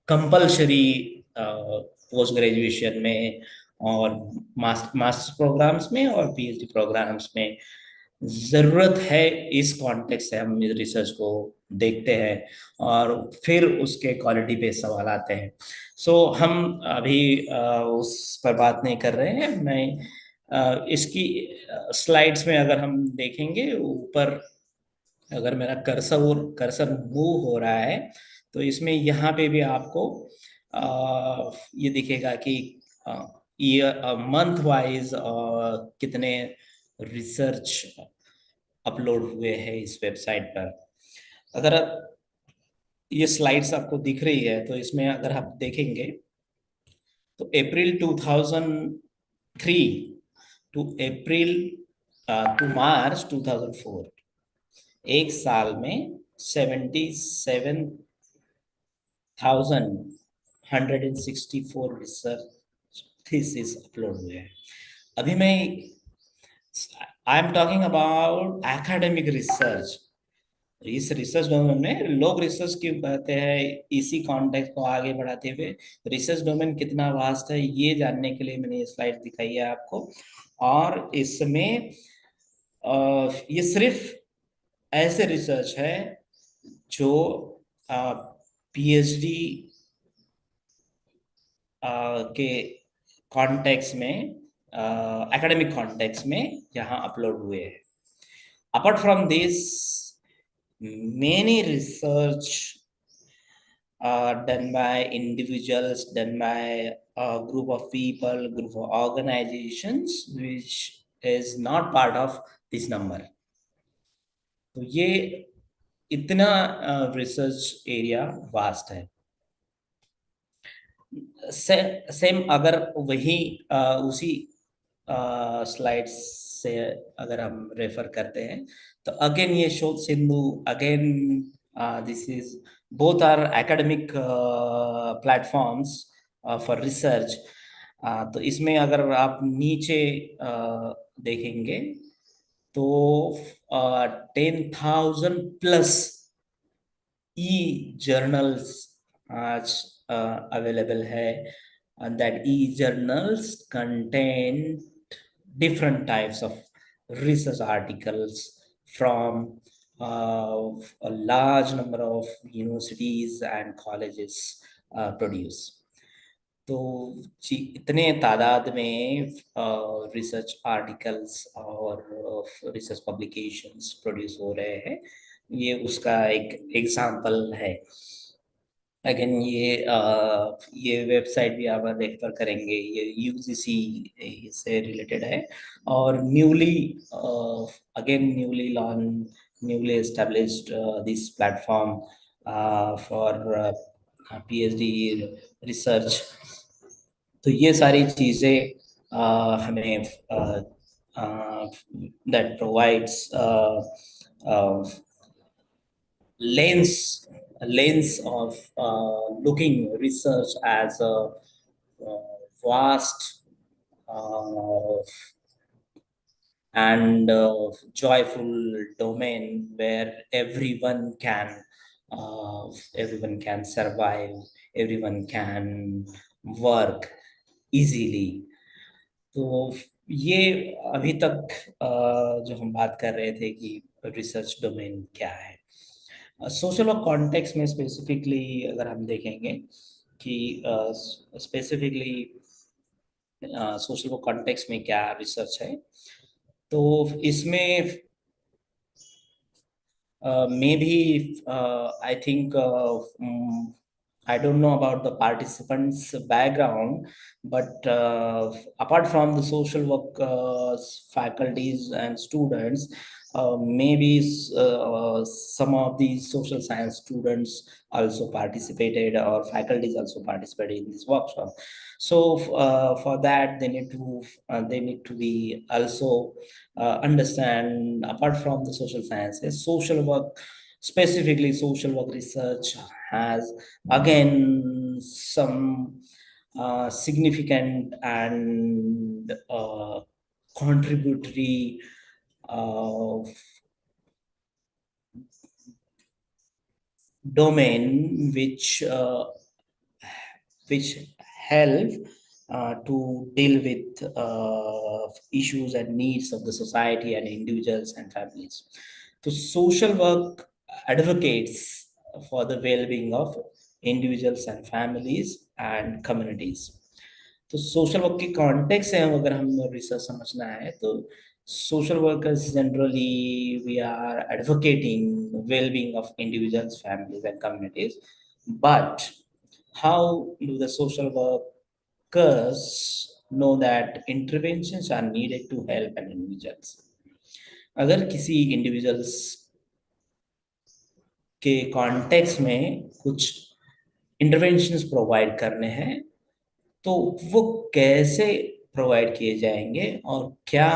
[SPEAKER 4] कंपल्सरी पोस्ट ग्रेजुएशन में और मास्टर प्रोग्राम्स में और पीएचडी प्रोग्राम्स में जरूरत है। इस कॉन्टेक्स्ट से हम रिसर्च को देखते हैं और फिर उसके क्वालिटी पे सवाल आते हैं। सो हम अभी उस पर बात नहीं कर रहे हैं। मैं इसकी स्लाइड्स में अगर हम देखेंगे, ऊपर अगर मेरा कर्सर मूव हो रहा है तो इसमें यहाँ पे भी आपको ये दिखेगा कि ईयर मंथ वाइज कितने रिसर्च अपलोड हुए हैं इस वेबसाइट पर। अगर ये स्लाइड्स आपको दिख रही है तो इसमें अगर आप देखेंगे तो अप्रैल 2003 टू मार्च 2004, एक साल में 77,164 रिसर्च थीसिस अपलोड हुए हैं। अभी मैं I am talking about academic research. इस रिसर्च डोमेन में लोग रिसर्च क्यों कहते हैं, इसी कॉन्टेक्स्ट को आगे बढ़ाते हुए रिसर्च डोमेन कितना वास्ट है ये जानने के लिए मैंने ये स्लाइड दिखाई है आपको। और इसमें ये सिर्फ ऐसे रिसर्च है जो पीएचडी के कॉन्टेक्स्ट में, एकेडमिक कॉन्टेक्स्ट में यहाँ अपलोड हुए हैं। Apart from this, many research done by individuals, done by a group of people, group of organizations, which is not part of this number. तो ये इतना रिसर्च एरिया वास्ट है। Same अगर वही उसी स्लाइड्स से अगर हम रेफर करते हैं तो अगेन ये Shodh Sindhu, again this is both are academic platforms for research. तो इसमें अगर आप नीचे देखेंगे तो 10,000 प्लस e-journals आज available है, and that e-journals contain different types of research articles from a large number of universities and colleges produce. तो इतने तादाद में रिसर्च आर्टिकल्स और रिसर्च पब्लिकेशंस प्रोड्यूस हो रहे हैं, ये उसका एक एग्जाम्पल है। अगेन ये वेबसाइट भी आप रेफर करेंगे, ये यूजीसी से रिलेटेड है और newly established this platform for PhD research. तो ये सारी चीजें हमें that provides lens of looking research as a vast and joyful domain where everyone can survive, everyone can work easily. तो ये अभी तक जो हम बात कर रहे थे कि रिसर्च डोमेन क्या है। सोशल वर्क कॉन्टेक्स्ट में स्पेसिफिकली अगर हम देखेंगे कि स्पेसिफिकली सोशल वर्क कॉन्टेक्स्ट में क्या रिसर्च है, तो इसमें maybe I think I don't know about the participants' background, but apart from the social work faculties and students, maybe some of these social science students also participated, or faculties also participated in this workshop. So for that, they need to be also understand, apart from the social sciences, social work, specifically social work research, has again some significant and contributory domain which help to deal with issues and needs of the society and individuals and families. So social work advocates for the well-being of individuals and families and communities. तो social work के context है, अगर हम research समझना है तो social workers generally we are advocating well-being of individuals, families and communities, but how do the social workers know that interventions are needed to help an individuals? अगर किसी individuals के कॉन्टेक्स्ट में कुछ इंटरवेंशंस प्रोवाइड करने हैं, तो वो कैसे प्रोवाइड किए जाएंगे और क्या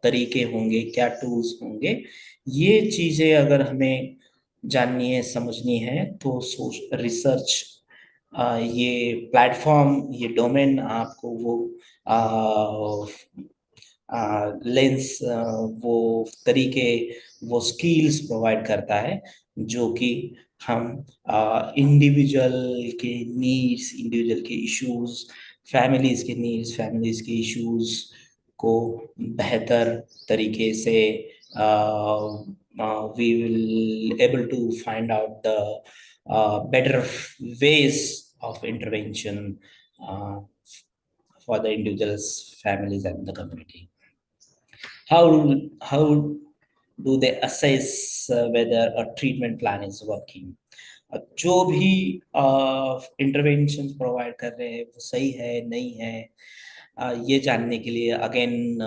[SPEAKER 4] तरीके होंगे, क्या टूल्स होंगे, ये चीजें अगर हमें जाननी है, समझनी है, तो रिसर्च ये प्लेटफॉर्म, ये डोमेन आपको वो लेंस, वो तरीके, वो स्किल्स प्रोवाइड करता है जो कि हम इंडिविजुअल के नीड्स, इंडिविजुअल के इश्यूज, फैमिलीज के नीड्स, फैमिलीज के इश्यूज को बेहतर तरीके से we will able to find out the better ways of intervention for the individuals, families and the community. How do they assess whether a treatment plan is working? जो भी intervention provide कर रहे हैं वो सही है, नहीं है, ये जानने के लिए अगेन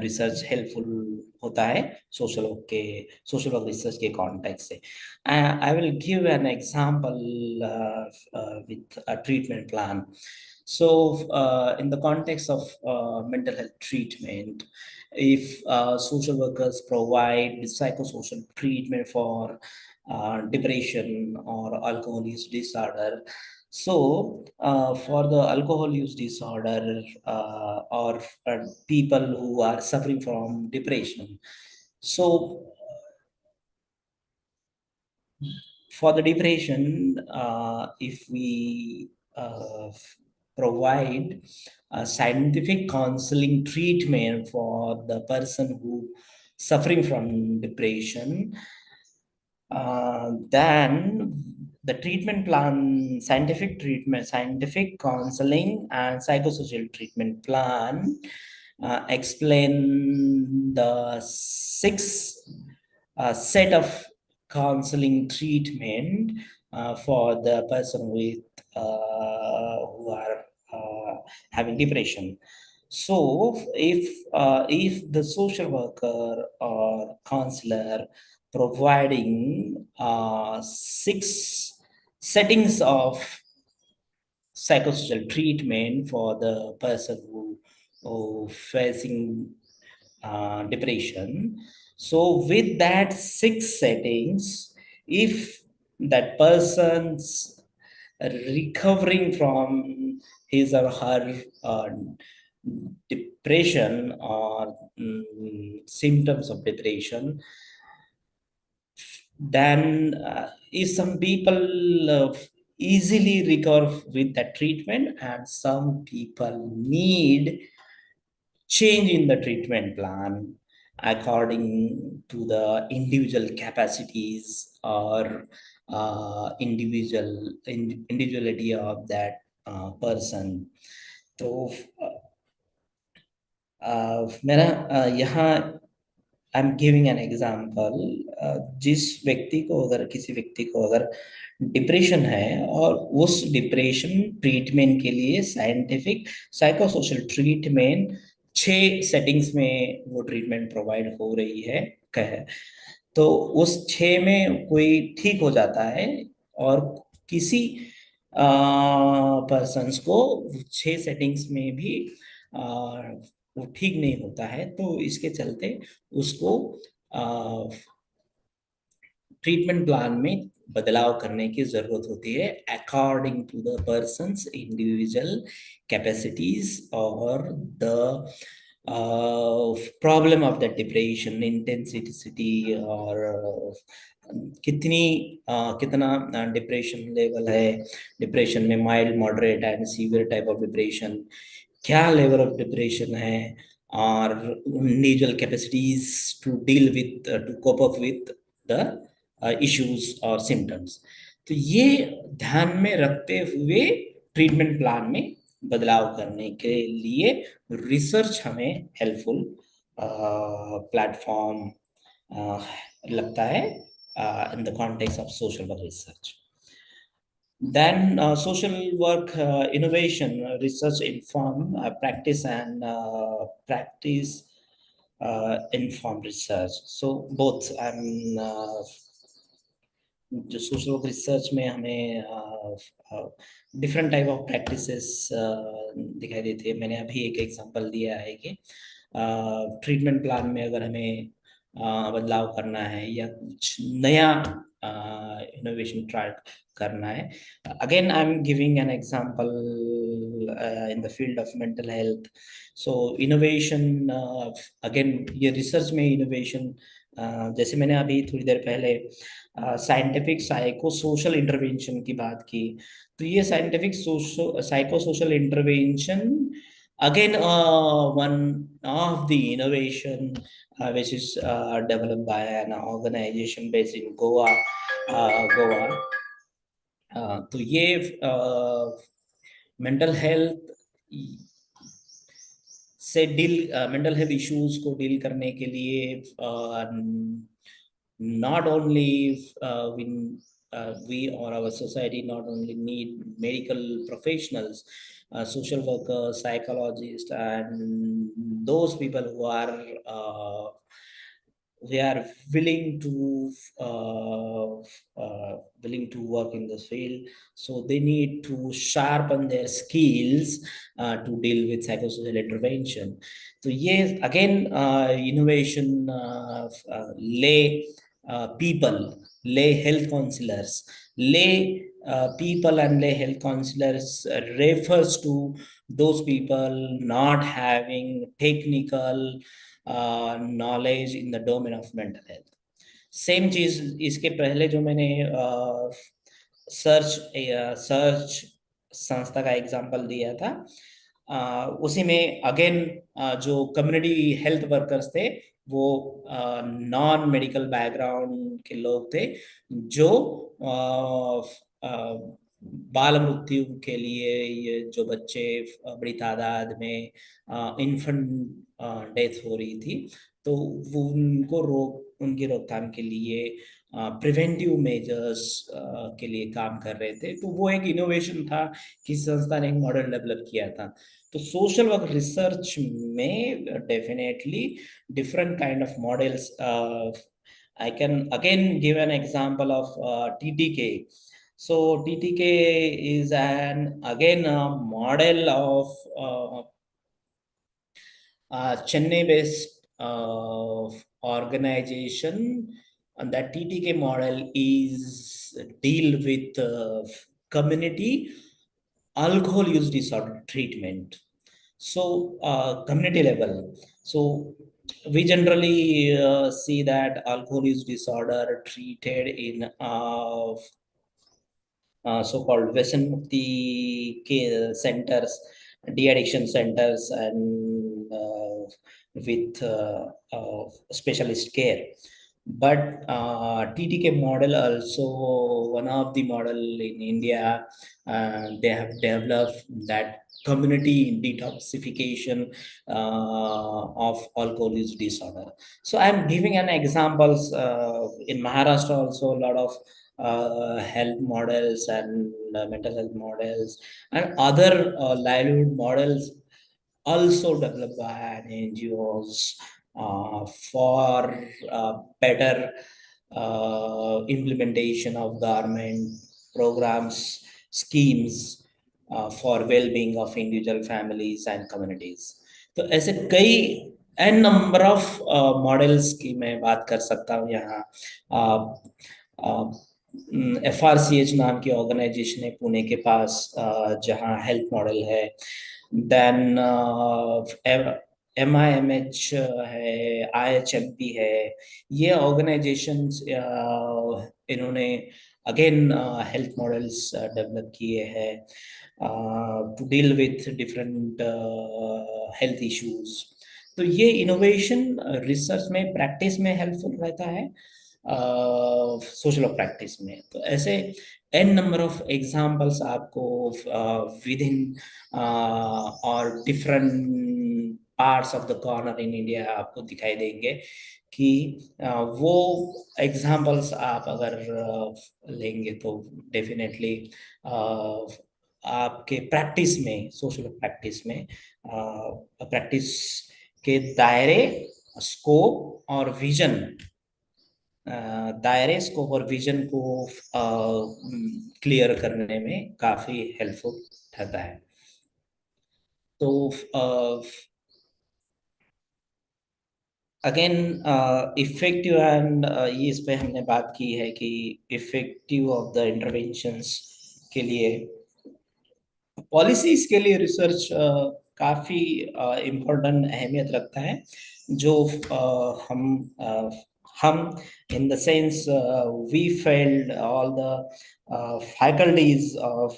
[SPEAKER 4] रिसर्च हेल्पफुल होता है सोशल वर्क रिसर्च के कॉन्टेक्स्ट से. I will give an example with a treatment plan. So, in the context of mental health treatment, if social workers provide psychosocial treatment for depression or alcohol use disorder, so for the alcohol use disorder or people who are suffering from depression, so for the depression, if we provide scientific counseling treatment for the person who suffering from depression, then the treatment plan, scientific counseling and psychosocial treatment plan explain the 6 set of counseling treatment for the person with who are having depression. So if the social worker or counselor providing 6 settings of psychosocial treatment for the person who facing depression, so with that 6 settings, if that person's recovering from his or her depression or symptoms of depression, then if some people easily recover with that treatment and some people need change in the treatment plan according to the individual capacities or individuality of that person. So मेरा यहाँ I am giving an example. जिस व्यक्ति को अगर किसी व्यक्ति को अगर डिप्रेशन है और उस डिप्रेशन ट्रीटमेंट के लिए साइंटिफिक साइकोसोशल ट्रीटमेंट 6 सेटिंग्स में वो ट्रीटमेंट प्रोवाइड हो रही है कह, तो उस 6 में कोई ठीक हो जाता है और किसी पर्सन्स को 6 सेटिंग्स में भी वो ठीक नहीं होता है, तो इसके चलते उसको ट्रीटमेंट प्लान में बदलाव करने की जरूरत होती है according to the persons individual capacities और the problem of the depression intensity और कितना डिप्रेशन लेवल है, डिप्रेशन में mild moderate and severe type of depression, क्या लेवल ऑफ डिप्रेशन है और individual capacities to deal with to cope up with the issues और symptoms. तो ये ध्यान में रखते हुए ट्रीटमेंट प्लान में बदलाव करने के लिए रिसर्च हमें हेल्पफुल प्लेटफॉर्म लगता है in the context of social work research. Then social work innovation research inform practice and practice informed research. So both जो सोशल वर्क रिसर्च में हमें डिफरेंट टाइप ऑफ प्रैक्टिसेस दिखाई देती है। मैंने अभी एक एग्जांपल दिया है कि ट्रीटमेंट प्लान में अगर हमें बदलाव करना है या कुछ नया इनोवेशन ट्राई करना है। Again I am giving an example in the field of mental health. So innovation again ये रिसर्च में इनोवेशन जैसे मैंने अभी थोड़ी देर पहले साइंटिफिक साइको सोशल इंटरवेंशन की बात की, तो ये scientific psycho social intervention again one of the innovation which is developed by an organization based in Goa. तो ये मेंटल हेल्थ से मेंटल हेल्थ इश्यूज को डील करने के लिए not only we or our society not only need medical professionals, social workers, psychologists, and those people who are willing to work in this field. So they need to sharpen their skills to deal with psychosocial intervention. So yes, again, innovation lay people, lay health counselors, lay people and lay health counselors refers to those people not having technical knowledge in the domain of mental health. Same चीज इसके पहले जो मैंने search संस्था का example दिया था, उसी में अगेन जो कम्युनिटी हेल्थ वर्कर्स थे वो नॉन मेडिकल बैकग्राउंड के लोग थे जो बाल मृत्यु के लिए ये जो बच्चे बड़ी तादाद में इन्फेंट डेथ हो रही थी, तो वो उनकी रोकथाम के लिए प्रिवेंटिव मेजर्स के लिए काम कर रहे थे। तो वो एक इनोवेशन था कि संस्था ने एक मॉडल डेवलप किया था। तो सोशल वर्क रिसर्च में definitely different kind of models. I can again give an example of TTK. So TTK is again a model of Chennai-based organization, and that TTK model is deal with community alcohol use disorder treatment. So community level. So we generally see that alcohol use disorder treated in so-called व्यसन Mukti centers, de-addiction centers, and with specialist care. But TTK model also one of the model in India. They have developed that community detoxification of alcohol use disorder. So I'm giving an examples. In Maharashtra also a lot of health models and mental health models and other livelihood models also developed by NGOs for better implementation of government programs, schemes for well-being of individual families and communities. तो ऐसे कई N number of models की मैं बात कर सकता हूँ यहाँ. FRCH नाम की ऑर्गेनाइजेशन है पुणे के पास जहाँ हेल्थ मॉडल है. देन MIMH है, IHMP है. ये ऑर्गेनाइजेशंस इन्होंने अगेन हेल्थ मॉडल्स डेवलप किए हैं to deal with different health issues. तो ये इनोवेशन रिसर्च में प्रैक्टिस में हेल्पफुल रहता है, सोशल ऑफ प्रैक्टिस में. तो ऐसे n नंबर ऑफ एग्जांपल्स आपको विद इन और different parts of the corner in India आपको दिखाई देंगे कि वो एग्जांपल्स आप अगर लेंगे तो डेफिनेटली आपके प्रैक्टिस में, सोशल प्रैक्टिस में, प्रैक्टिस के दायरे, स्कोप और विजन, दायरे, स्कोप और विजन को क्लियर करने में काफी हेल्पफुल रहता है. तो अगेन इफेक्टिव एंड ये इस पे हमने बात की है कि इफेक्टिव ऑफ द इंटरवेंशंस के लिए, पॉलिसीज के लिए रिसर्च काफी इम्पोर्टेंट अहमियत रखता है. जो हम in the sense we failed all the faculties of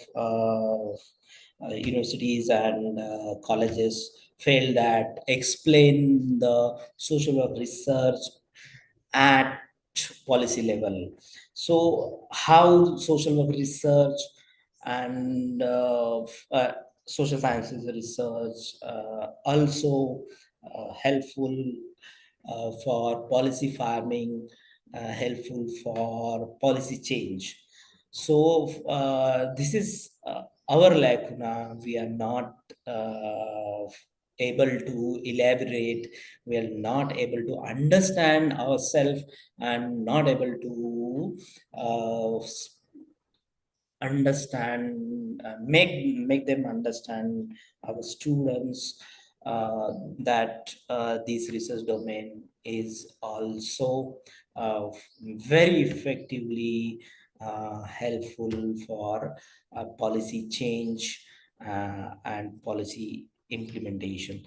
[SPEAKER 4] universities and colleges failed that explain the social work research at policy level. So how social work research and social sciences research also helpful for policy farming, helpful for policy change. So this is our lacuna. We are not able to elaborate, we are not able to understand ourselves and not able to understand, make them understand our students that this research domain is also very effectively helpful for policy change and policy implementation.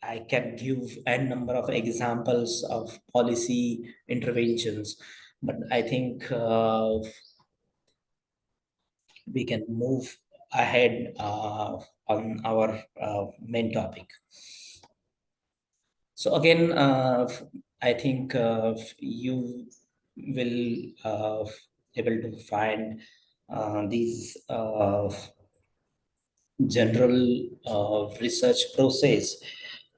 [SPEAKER 4] I can give a number of examples of policy interventions, but I think we can move ahead on our main topic. So again, I think you will able to find these general research process,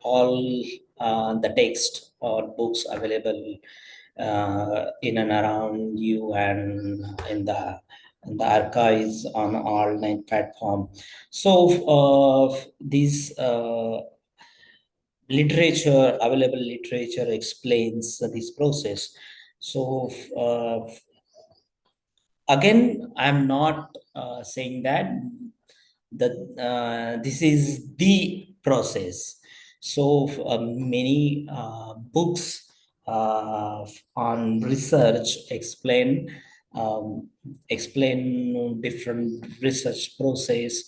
[SPEAKER 4] all the text or books available in and around you and in the archives on online platform. So these available literature explains this process. So again, I'm not saying that this is the process. So many books on research explain different research process,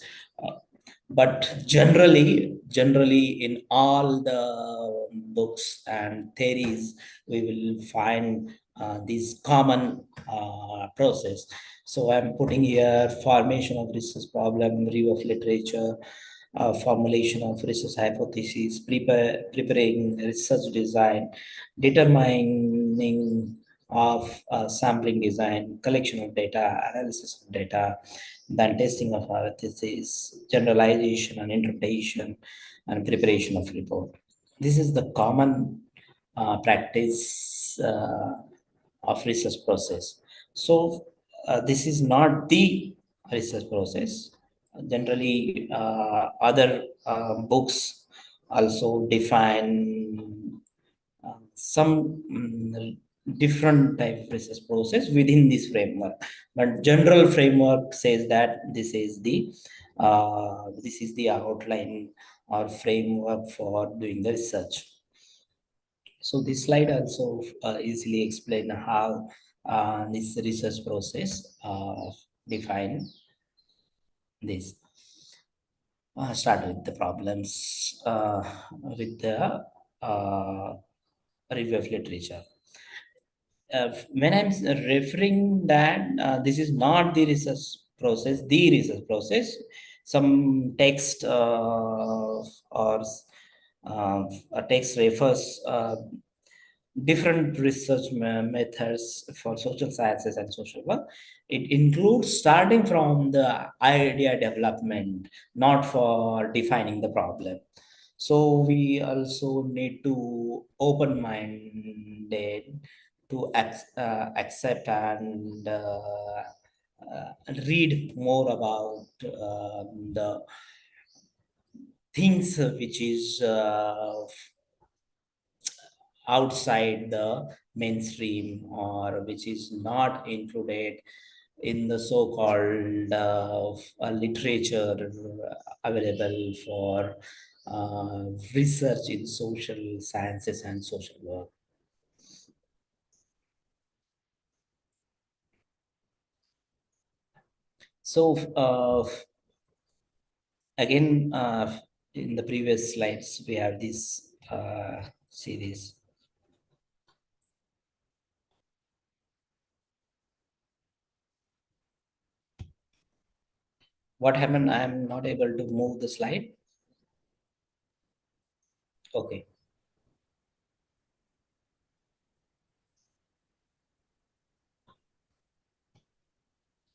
[SPEAKER 4] but generally in all the books and theories we will find this common process. So I'm putting here formation of research problem, review of literature, formulation of research hypotheses, preparing research design, determining of sampling design, collection of data, analysis of data, then testing of hypotheses, generalization and interpretation, and preparation of report. This is the common practice of research process. So this is not the research process. Generally, other books also define some different type of research process within this framework, but general framework says that this is the outline or framework for doing the research. So this slide also easily explain how this research process define this. Start with the problems with the review of literature. When I'm referring that this is not the research process, some text or a text refers different research methods for social sciences and social work. It includes starting from the idea development, not for defining the problem. So we also need to open-minded to accept and read more about the things which is outside the mainstream or which is not included in the so-called literature available for research in social sciences and social work. So again, in the previous slides, we have this series. What happened? I am not able to move the slide. Okay.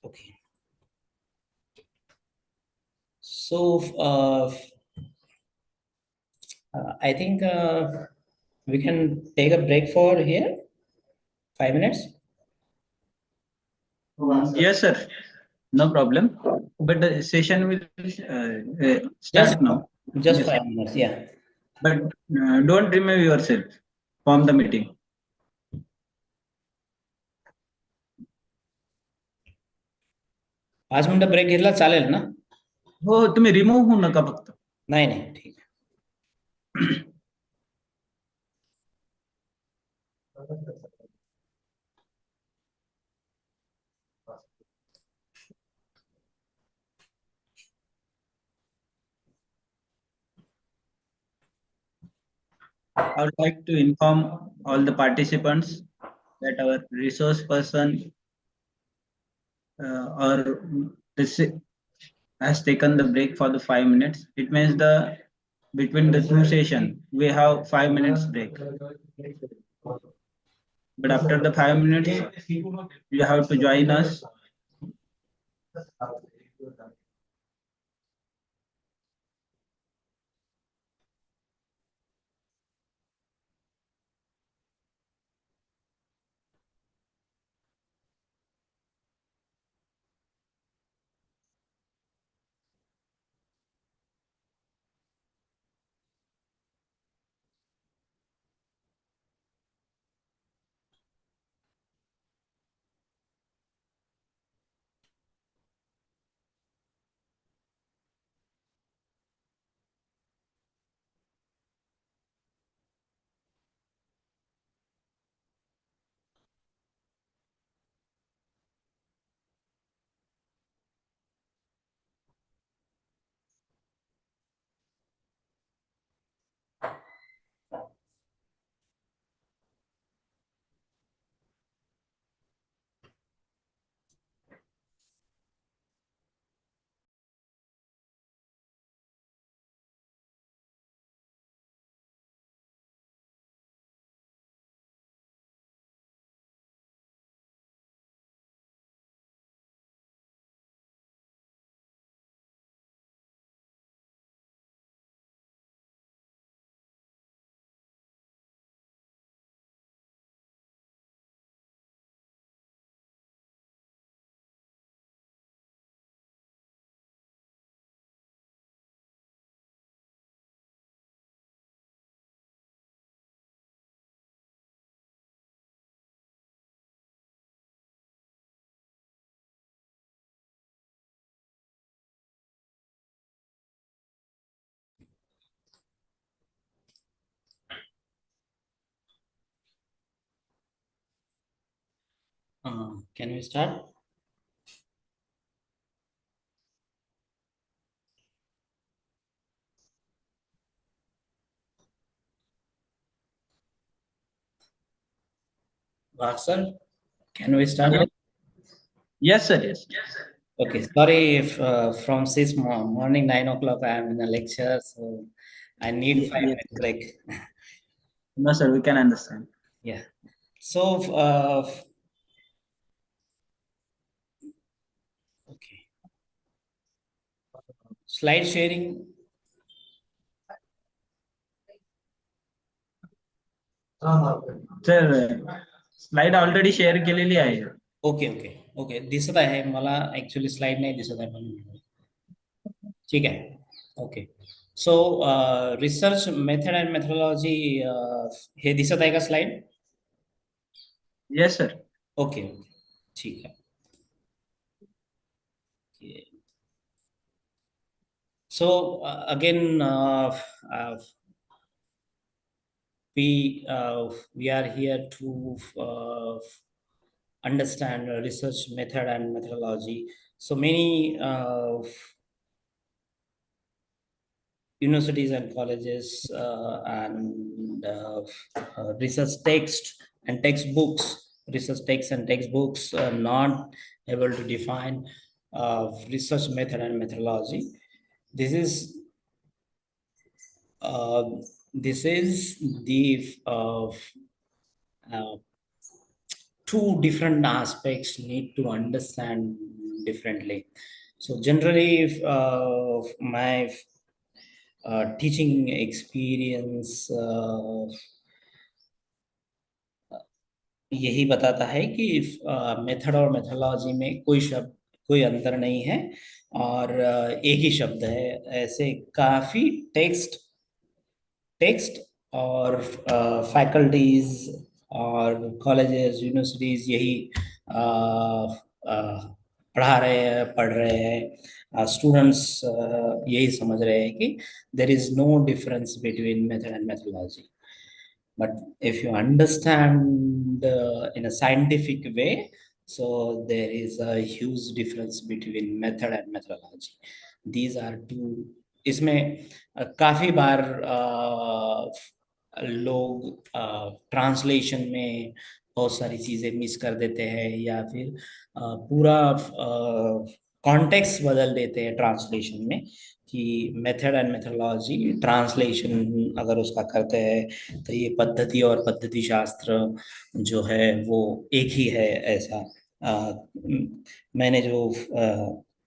[SPEAKER 4] Okay. So I think we can take a break for here. 5 minutes.
[SPEAKER 2] Yes, sir. No problem. But the session will start now.
[SPEAKER 4] Just
[SPEAKER 2] Yes,
[SPEAKER 4] 5 minutes. Yeah.
[SPEAKER 2] but don't remove yourself from the meeting.
[SPEAKER 4] 5 मिनिटं break घेतला चालेल ना?
[SPEAKER 2] हो, तुम्ही remove होऊ नका फक्त.
[SPEAKER 4] नाही नाही ठीक आहे.
[SPEAKER 2] I would like to inform all the participants that our resource person or has taken the break for the 5 minutes. It means the between the two session we have 5 minutes break. But after the 5 minutes, you have to join us.
[SPEAKER 4] Can we start? Sir, can we start?
[SPEAKER 2] Yes, sir. Yes.
[SPEAKER 4] Okay, sorry if from since morning 9 o'clock I am in a lecture, so I need 5 minutes break.
[SPEAKER 2] No, sir. We can understand.
[SPEAKER 4] Yeah. So, okay. Slide sharing.
[SPEAKER 2] Sir slide already share केलेली आहे.
[SPEAKER 4] Okay दिसत आहे मला actually slide नाही दिसत आहे पण ठीक आहे. Okay so research method and methodology हे दिसत आहे का स्लाइड?
[SPEAKER 2] Yes sir.
[SPEAKER 4] ओके ठीक आहे. So again we are here to understand research method and methodology. So many universities and colleges and research text and textbooks, research texts and textbooks are not able to define research method and methodology. This is the two different aspects need to understand differently. So generally, if, my teaching experience यही बताता है कि method और methodology में कोई अंतर नहीं है और एक ही शब्द है. ऐसे काफी टेक्स्ट और फैकल्टीज और कॉलेजेस यूनिवर्सिटीज यही पढ़ रहे हैं. स्टूडेंट्स यही समझ रहे हैं कि there is no difference between method and methodology. But if you understand in a scientific way, so there is a huge difference between method and methodology. These are two. इसमें काफी बार लोग ट्रांसलेशन में बहुत सारी चीजें मिस कर देते हैं या फिर पूरा कॉन्टेक्स्ट बदल देते हैं ट्रांसलेशन में कि मेथड एंड मेथोलॉजी ट्रांसलेशन अगर उसका करते हैं तो ये पद्धति और पद्धति शास्त्र जो है वो एक ही है. ऐसा मैंने जो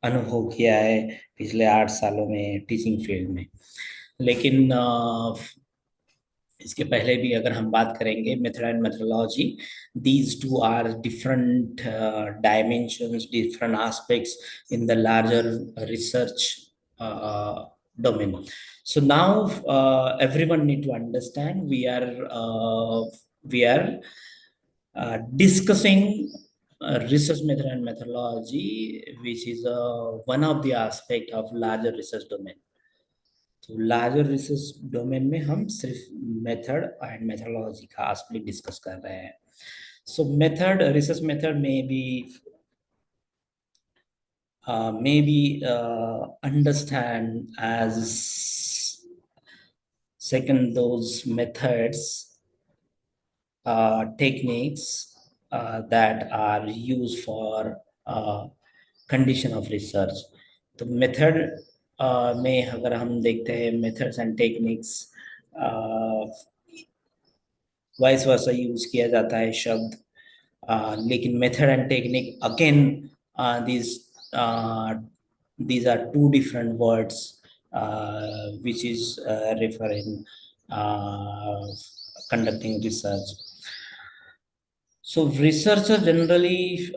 [SPEAKER 4] अनुभव किया है पिछले 8 सालों में टीचिंग फील्ड में. लेकिन इसके पहले भी अगर हम बात करेंगे method and methodology, these two are different dimensions, different aspects in the larger research domain. So now everyone need to understand we are discussing research method and methodology, which is one of the aspect of larger research domain. तो larger research domain में हम सिर्फ method and methodology खासली discuss कर रहे हैं. सो method research method में भी understand as second those methods techniques that are used for condition of research. तो मेथड में अगर हम देखते हैं methods and techniques vice versa use किया जाता है शब्द, लेकिन method and technique again these are two different words which is referring conducting research. So researcher generally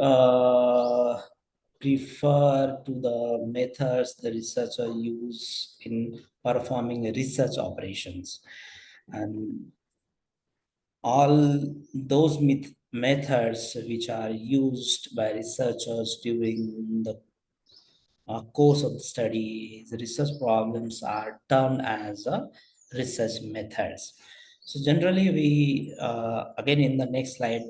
[SPEAKER 4] refer to the methods the researcher use in performing research operations, and all those methods which are used by researchers during the course of the study, the research problems are termed as research methods. So generally we again in the next slide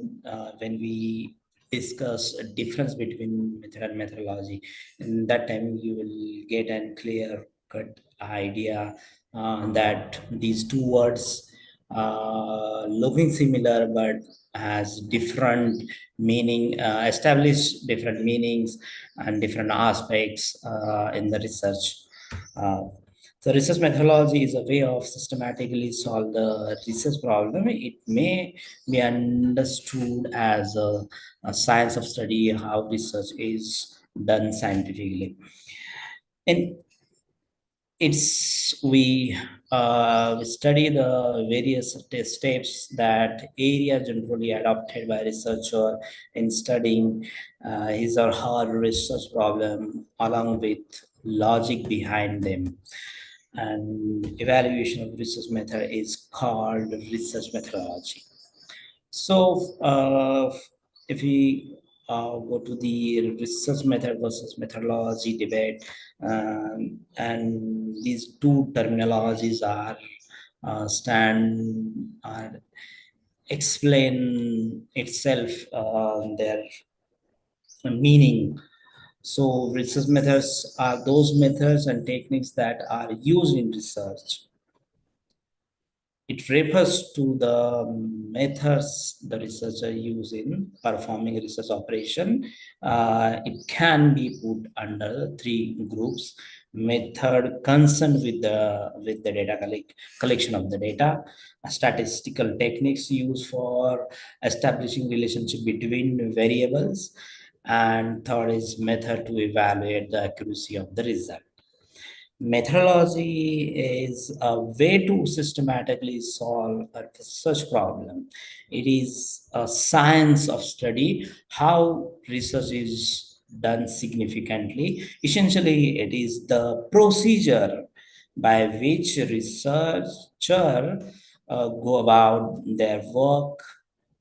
[SPEAKER 4] when we discuss a difference between method and methodology. In that time, you will get a clear-cut idea that these two words looking similar but has different meaning, establish different meanings and different aspects in the research. So research methodology is a way of systematically solve the research problem. It may be understood as a science of study how research is done scientifically. And we study the various steps that area generally adopted by researcher in studying his or her research problem along with logic behind them. And evaluation of research method is called research methodology. So if we go to the research method versus methodology debate, and these two terminologies are explain itself their meaning. So research methods are those methods and techniques that are used in research. It refers to the methods the researcher use in performing research operation. It can be put under three groups: method concerned with the data collection of the data, statistical techniques used for establishing relationship between variables, and third is method to evaluate the accuracy of the result. Methodology is a way to systematically solve a research problem. It is a science of study how research is done significantly. Essentially, it is the procedure by which researcher go about their work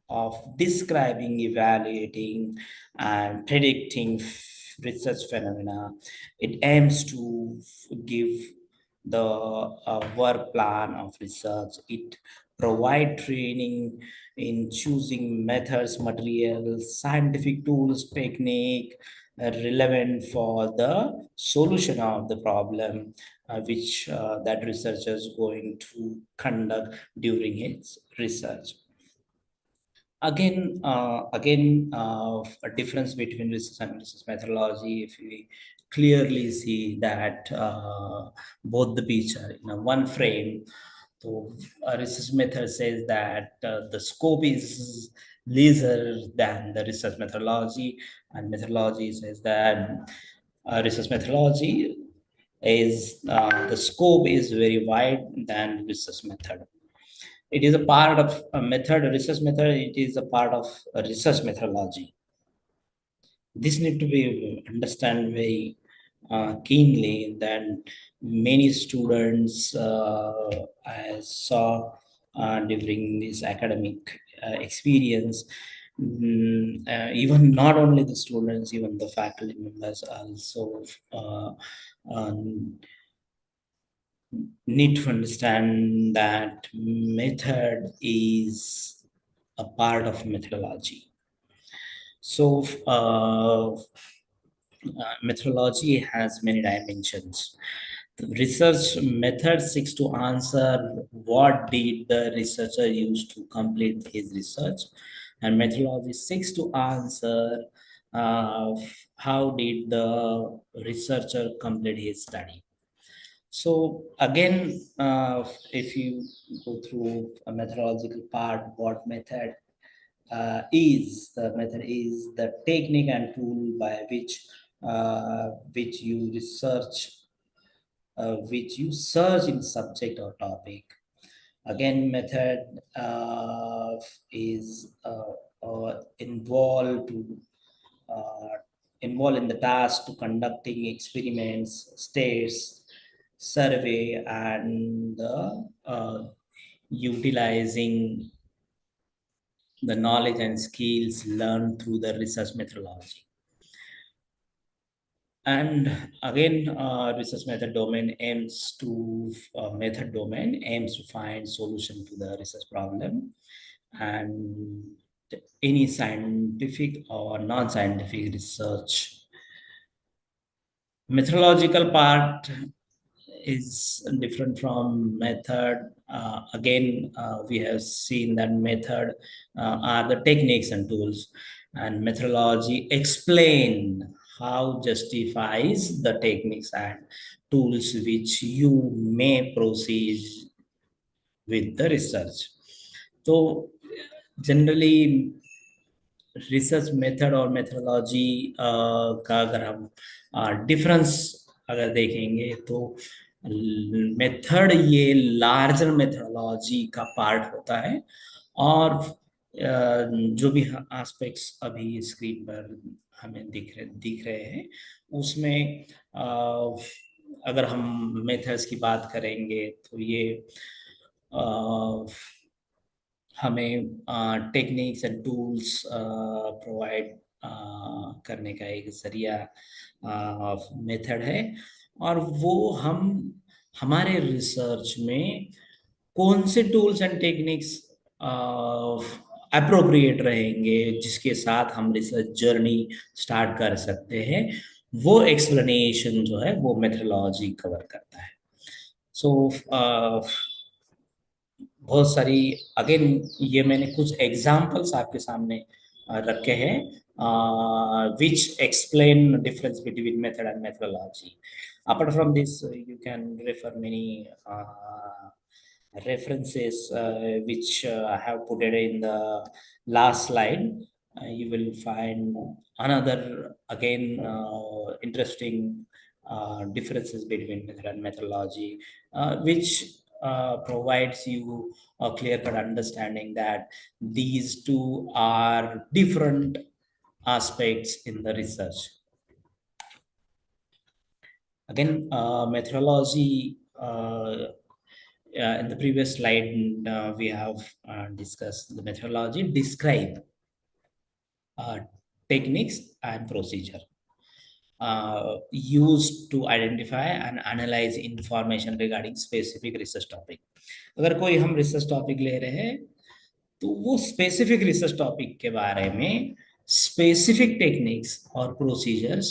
[SPEAKER 4] of describing, evaluating, and predicting research phenomena. It aims to give the work plan of research. It provide training in choosing methods, materials, scientific tools, technique relevant for the solution of the problem which that researcher is going to conduct during his research. Again, a difference between research and research methodology. If we clearly see that both the picture in one frame, so a research method says that the scope is lesser than the research methodology, and methodology says that research methodology is the scope is very wide than research method. It is a part of a method, a research method. It is a part of a research methodology. This need to be understand very keenly. That many students I saw during this academic experience, even not only the students, even the faculty members also need to understand that method is a part of methodology. So methodology has many dimensions. The research method seeks to answer what did the researcher use to complete his research, and methodology seeks to answer how did the researcher complete his study. So again, if you go through a methodological part, what method is? The method is the technique and tool by which you research, which you search in subject or topic. Again, method is involved to involved in the task to conducting experiments, states, survey, and utilizing the knowledge and skills learned through the research methodology. And again, research method domain aims to find solution to the research problem. And any scientific or non-scientific research. Methodological part is different from method. Again, we have seen that method are the techniques and tools, and methodology explain how justifies the techniques and tools which you may proceed with the research. So generally research method और methodology का अगर हम difference अगर देखेंगे तो method ये larger methodology का part होता है, और जो भी एस्पेक्ट्स अभी स्क्रीन पर हमें दिख रहे हैं उसमें अगर हम मेथड्स की बात करेंगे तो ये हमें टेक्निक्स एंड टूल्स प्रोवाइड करने का एक जरिया मेथड है, और वो हम हमारे रिसर्च में कौन से टूल्स एंड टेक्निक्स अप्रोप्रिएट रहेंगे जिसके साथ हम रिसर्च जर्नी स्टार्ट कर सकते हैं, वो एक्सप्लेनेशन जो है वो मेथोडोलॉजी कवर करता है. सो बहुत सारी अगेन ये मैंने कुछ एग्जांपल्स आपके सामने रखे हैं which explain difference between method and methodology. Apart from this, you can refer many references which I have put it in the last slide. You will find another again interesting differences between method and methodology, which provides you a clear-cut understanding that these two are different aspects in the research. Again, methodology, in the previous slide, we have discussed the methodology, describe techniques and procedure used to identify and analyze information regarding specific research topic. अगर कोई हम research topic ले रहे हैं तो वो specific research topic के बारे में specific techniques और procedures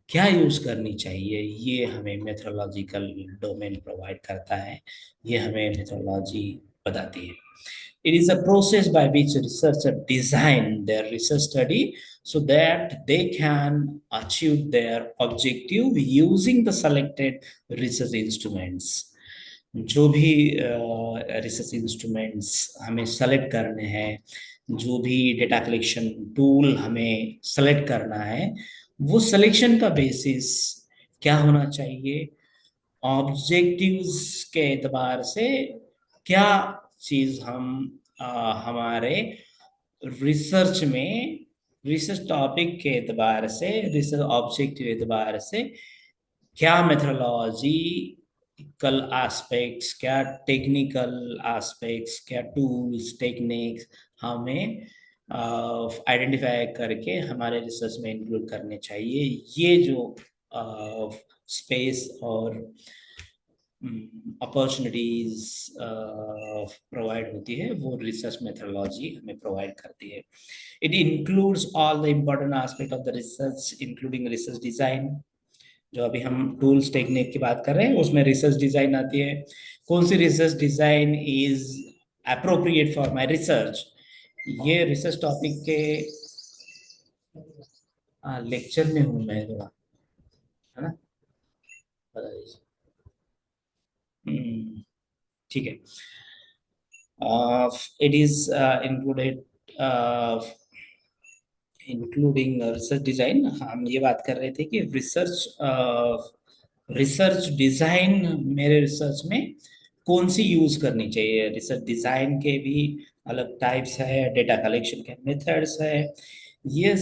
[SPEAKER 4] क्या यूज करनी चाहिए, ये हमें मेथोडोलॉजिकल डोमेन प्रोवाइड करता है, ये हमें मेथोडोलॉजी बताती है. It is a process by which researchers design their research study so that they can achieve their objective using the selected research instruments. जो भी रिसर्च इंस्ट्रूमेंट्स हमें सेलेक्ट करने हैं, जो भी डेटा कलेक्शन टूल हमें सेलेक्ट करना है, वो सिलेक्शन का बेसिस क्या होना चाहिए, ऑब्जेक्टिव्स के एतबार से क्या चीज हम हमारे रिसर्च में रिसर्च टॉपिक के एतबार से, रिसर्च ऑब्जेक्टिव एतबार से क्या मेथोडोलॉजिकल एस्पेक्ट्स, क्या टेक्निकल एस्पेक्ट्स, क्या टूल्स टेक्निक्स हमें आइडेंटिफाई करके हमारे रिसर्च में इंक्लूड करने चाहिए. ये जो स्पेस और अपॉर्चुनिटीज प्रोवाइड होती है वो रिसर्च मेथोडोलॉजी हमें प्रोवाइड करती है. It includes all the important aspect of the research including research design. जो अभी हम टूल्स टेक्निक की बात कर रहे हैं उसमें रिसर्च डिजाइन आती है. कौन सी research design is appropriate for my research, ये रिसर्च टॉपिक के लेक्चर में हूँ मैं थोड़ा, है ना, ठीक है. It is included including research design. हम ये बात कर रहे थे कि रिसर्च डिजाइन मेरे रिसर्च में कौन सी यूज करनी चाहिए. रिसर्च डिजाइन के भी अलग टाइप्स है, डेटा कलेक्शन के मेथड्स है, ये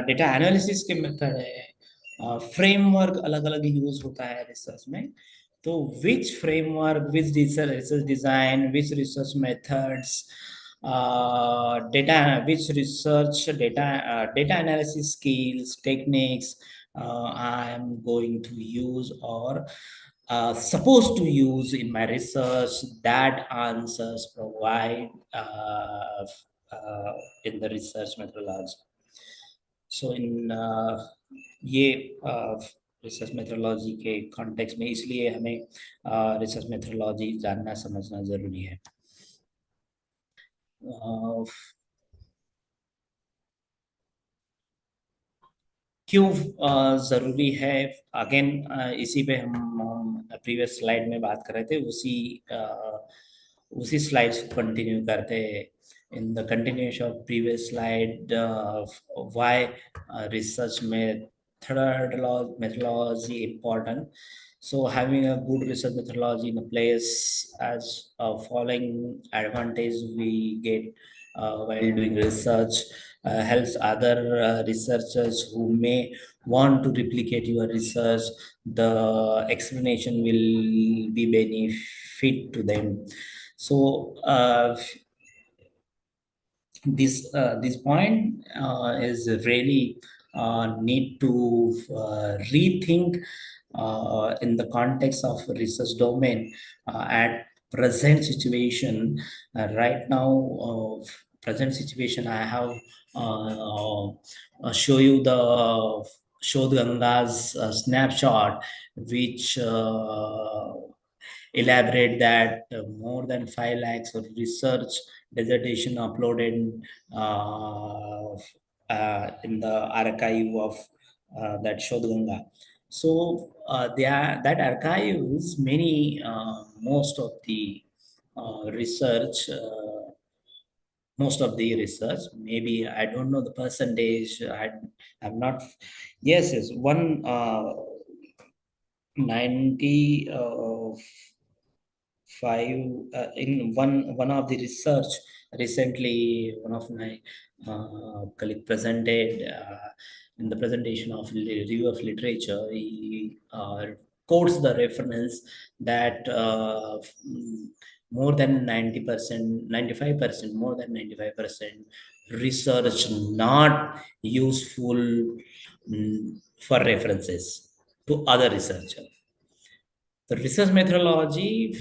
[SPEAKER 4] डेटा एनालिसिस के मेथड है, फ्रेमवर्क अलग अलग यूज होता है रिसर्च में. तो which framework, which research design, which research methods, which research data analysis skills, techniques I am going to use or supposed to use in my research, that answers provide in the research methodology. So in ये research methodology के context में इसलिए हमें research methodology जानना समझना जरूरी है. क्यों जरूरी है? अगेन इसी पे हम प्रीवियस स्लाइड में बात कर रहे थे, उसी स्लाइड्स को कंटिन्यू करते हैं. In the continuation of previous slide, why research methodology important. So having a good research methodology in a place as following advantage we get while doing research helps other researchers who may want to replicate your research. The explanation will be benefit to them. So this point is really need to rethink in the context of research domain at present situation. Right now, present situation, I have show you the Ganga's snapshot, which elaborate that more than 5 lakhs of research dissertation uploaded in the archive of that Shodhganga. So that archives many most of the research. Most of the research, maybe I don't know the percentage. I have not. Yes, one 90 five in one of the research recently, one of my colleague presented in the presentation of review of literature. He quotes the reference that more than 90%, 95%, more than 95% research not useful for references to other researchers. The research methodology,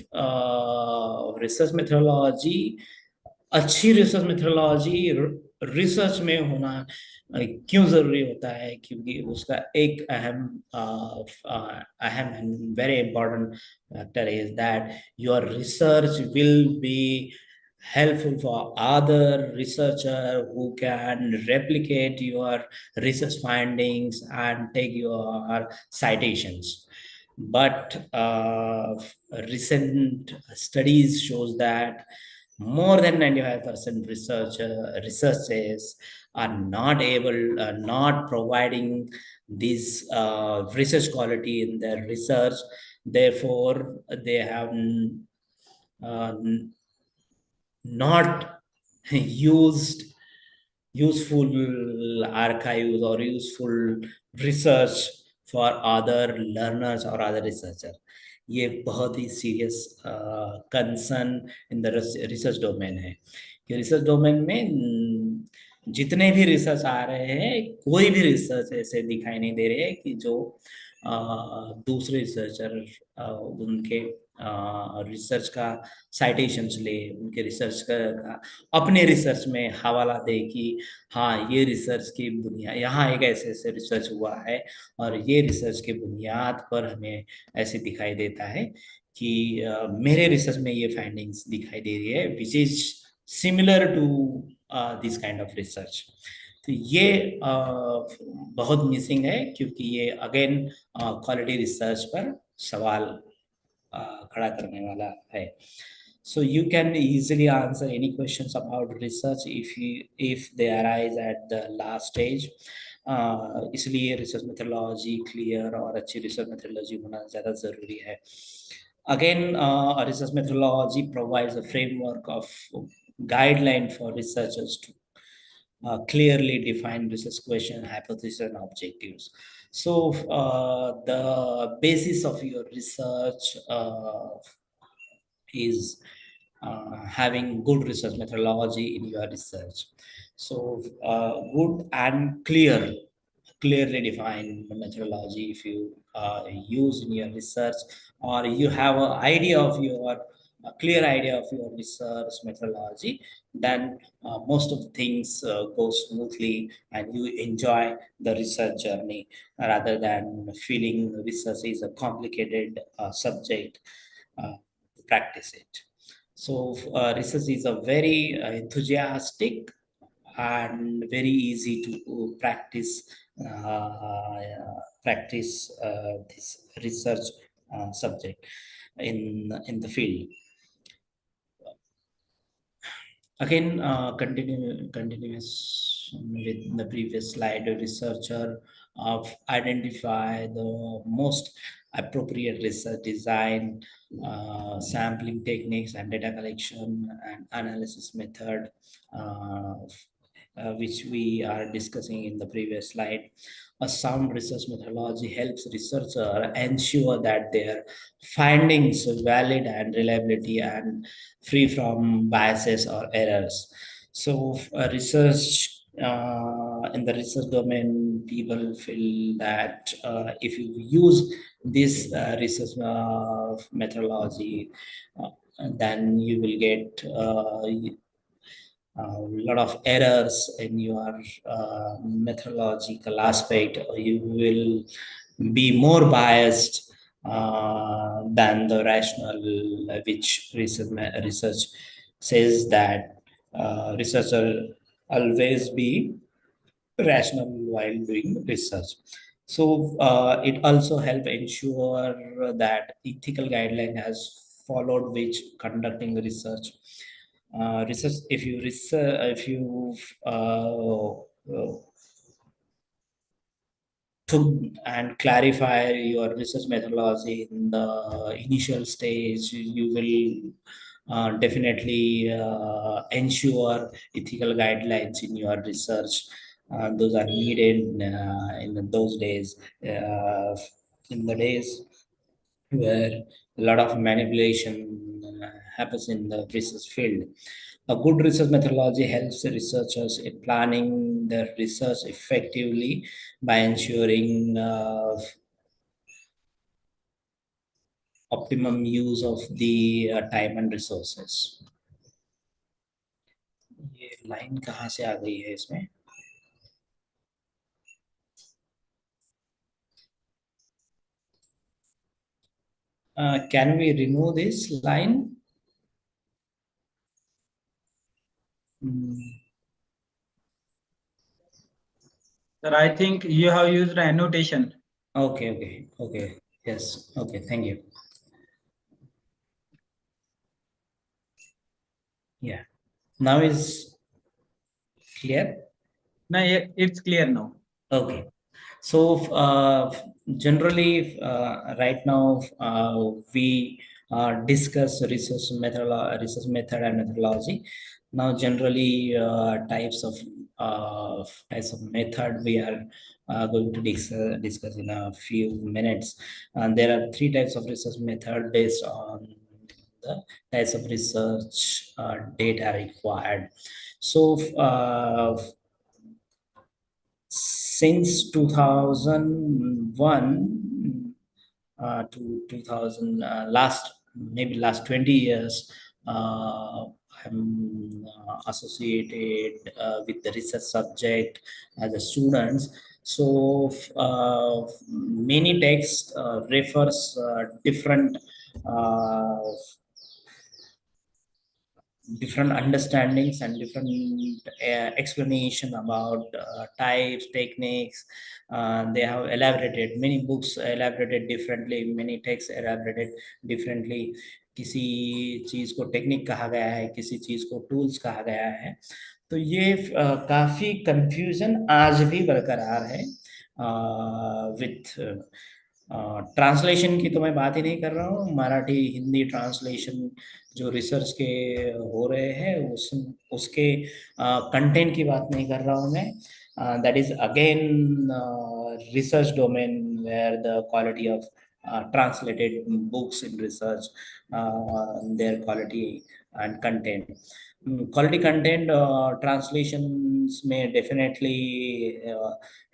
[SPEAKER 4] अच्छी research methodology research में होना क्यों जरूरी होता है? क्योंकि उसका एक अहम very important factor is that your research will be helpful for other researcher who can replicate your research findings and take your citations. But recent studies shows that more than 95% researchers are not providing this research quality in their research. Therefore, they have not used useful archives or useful research for other learners or other researchers. ये बहुत ही serious concern in the research domain है कि research domain में जितने भी research आ रहे हैं, कोई भी रिसर्च ऐसे दिखाई नहीं दे रहे हैं कि जो दूसरे रिसर्चर उनके रिसर्च का साइटेशंस ले, उनके रिसर्च का अपने रिसर्च में हवाला दे कि हाँ ये रिसर्च की बुनियाद, यहाँ एक ऐसे ऐसे रिसर्च हुआ है और ये रिसर्च के बुनियाद पर हमें ऐसे दिखाई देता है कि मेरे रिसर्च में ये फाइंडिंग्स दिखाई दे रही है which is similar to this kind of research. तो ये बहुत मिसिंग है क्योंकि ये अगेन क्वालिटी रिसर्च पर सवाल खड़ा करने वाला है. So you can easily answer any questions about research if they arise at the last stage. इसलिए रिसर्च मेथोडोलॉजी क्लियर और अच्छी रिसर्च मेथोडोलॉजी होना ज़्यादा ज़रूरी है. Again, research methodology provides a framework of guideline for researchers to clearly define research question, hypothesis, and objectives. So the basis of your research is having good research methodology in your research. So good and clearly defined methodology if you use in your research, or you have an idea of your a clear idea of your research methodology, then most of the things go smoothly and you enjoy the research journey rather than feeling research is a complicated subject to practice it. So research is a very enthusiastic and very easy to practice this research subject in the field. Again, continuous with the previous slide, a researcher identify the most appropriate research design, sampling techniques, and data collection and analysis method, which we are discussing in the previous slide. A sound research methodology helps researchers ensure that their findings are valid and reliability and free from biases or errors. So research in the research domain, people feel that if you use this research methodology, then you will get a lot of errors in your methodological aspect, or you will be more biased than the rational, which research says that researcher always be rational while doing research. So it also help ensure that ethical guideline has followed which conducting research. Research, if you took and clarify your research methodology in the initial stage, you will definitely ensure ethical guidelines in your research. Those are needed in those days. In the days where a lot of manipulation happens in the research field. A good research methodology helps researchers in planning their research effectively by ensuring optimum use of the time and resources. ये line कहाँ से आ गई है इसमें? Can we remove this line?
[SPEAKER 2] Sir, I think you have used annotation.
[SPEAKER 4] Okay. Yes. Okay. Thank you. Yeah. Now is clear?
[SPEAKER 2] No, it's clear now.
[SPEAKER 4] Okay. So generally, right now we discuss research method and methodology. Now, generally, types of method we are going to discuss in a few minutes. And there are three types of research method based on the types of research data required. So since 2001 to 2000, last 20 years, I'm associated with the research subject as a student. So many texts refers different understandings and different explanation about types, techniques. They have elaborated many books, elaborated differently, many texts elaborated differently. किसी चीज को technique कहा गया है, किसी चीज को tools कहा गया है. तो ये काफी कंफ्यूजन आज भी बरकरार है विथ ट्रांसलेशन की. तो मैं बात ही नहीं कर रहा हूँ, मराठी हिंदी ट्रांसलेशन जो रिसर्च के हो रहे हैं उसके कंटेंट की बात नहीं कर रहा हूँ मैं. That is again research domain where the quality of translated books in research, their quality and content. Quality content translations में definitely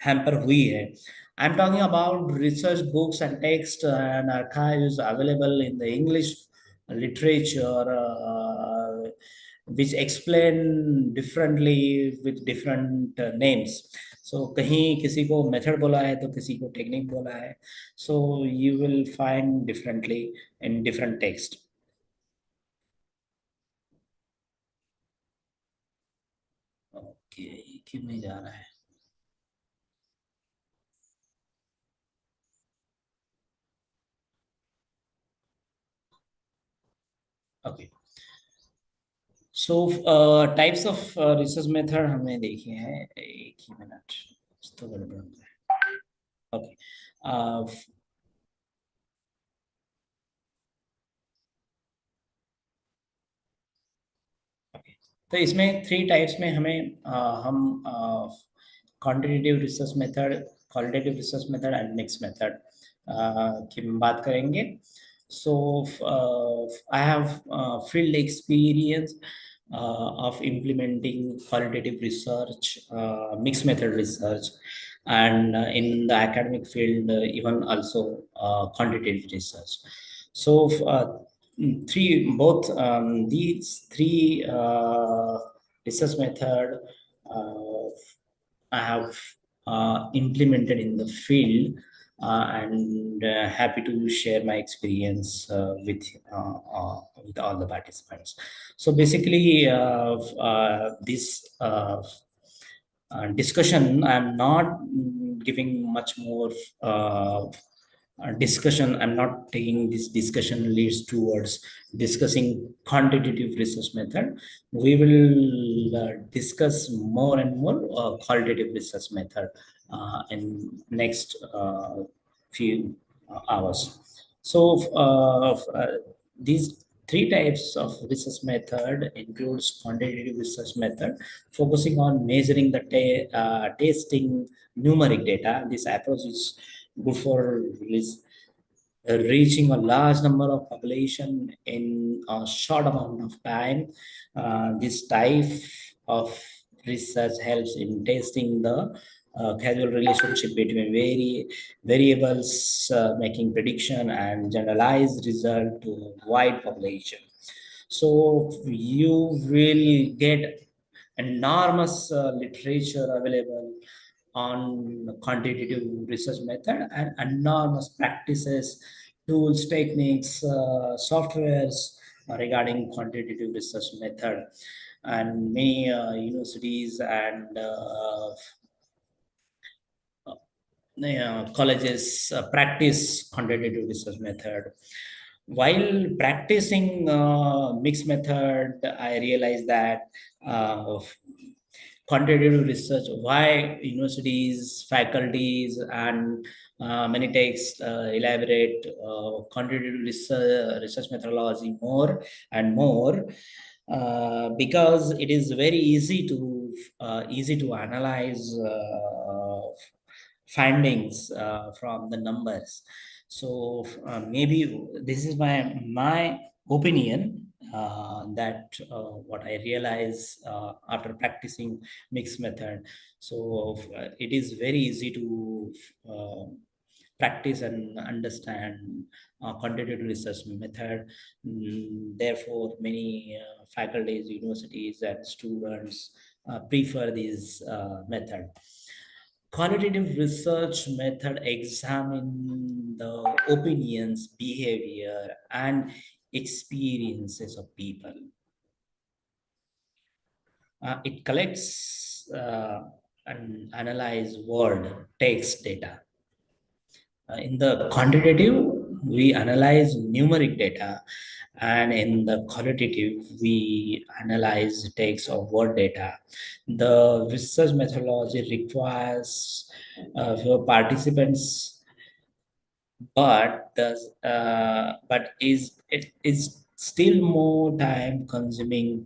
[SPEAKER 4] hamper हुई है. I'm talking about research books and text and archives available in the English literature which explain differently with different names. So कहीं किसी को method बोला है तो किसी को technique बोला है. So you will find differently in different text. Okay, क्यों नहीं जा रहा है? Okay. So types of research method हमने देखे हैं. एक ही मिनट, तो गड़बड़ हो गया. Okay. Okay. तो इसमें 3 टाइप्स में हम quantitative research method, qualitative research method and mix method की बात करेंगे. So I have field experience of implementing qualitative research, mixed method research, and in the academic field, even also quantitative research. So these three research method I have implemented in the field, and happy to share my experience with all the participants. So basically, this discussion, I'm not giving much more discussion. I'm not taking this discussion leads towards discussing quantitative research method. We will discuss more and more qualitative research method in next few hours. So these 3 types of research method includes quantitative research method, focusing on measuring the testing numeric data. This approach is good for reaching a large number of population in a short amount of time. This type of research helps in testing the causal relationship between variables, making prediction and generalized result to wide population. So you will get enormous literature available on quantitative research method, and enormous practices, tools, techniques, softwares regarding quantitative research method, and many universities and colleges practice quantitative research method. While practicing mixed method, I realized that quantitative research, why universities, faculties, and many texts elaborate quantitative research methodology more and more, because it is very easy to analyze findings from the numbers. So maybe this is my opinion, that what I realize after practicing mixed method. So it is very easy to practice and understand quantitative research method. Therefore, many faculties, universities, and students prefer this method. Qualitative research method examine the opinions, behavior, and experiences of people. It collects and analyze word, text data. In the quantitative, we analyze numeric data, and in the qualitative, we analyze text or word data. The research methodology requires your participants, but it is still more time consuming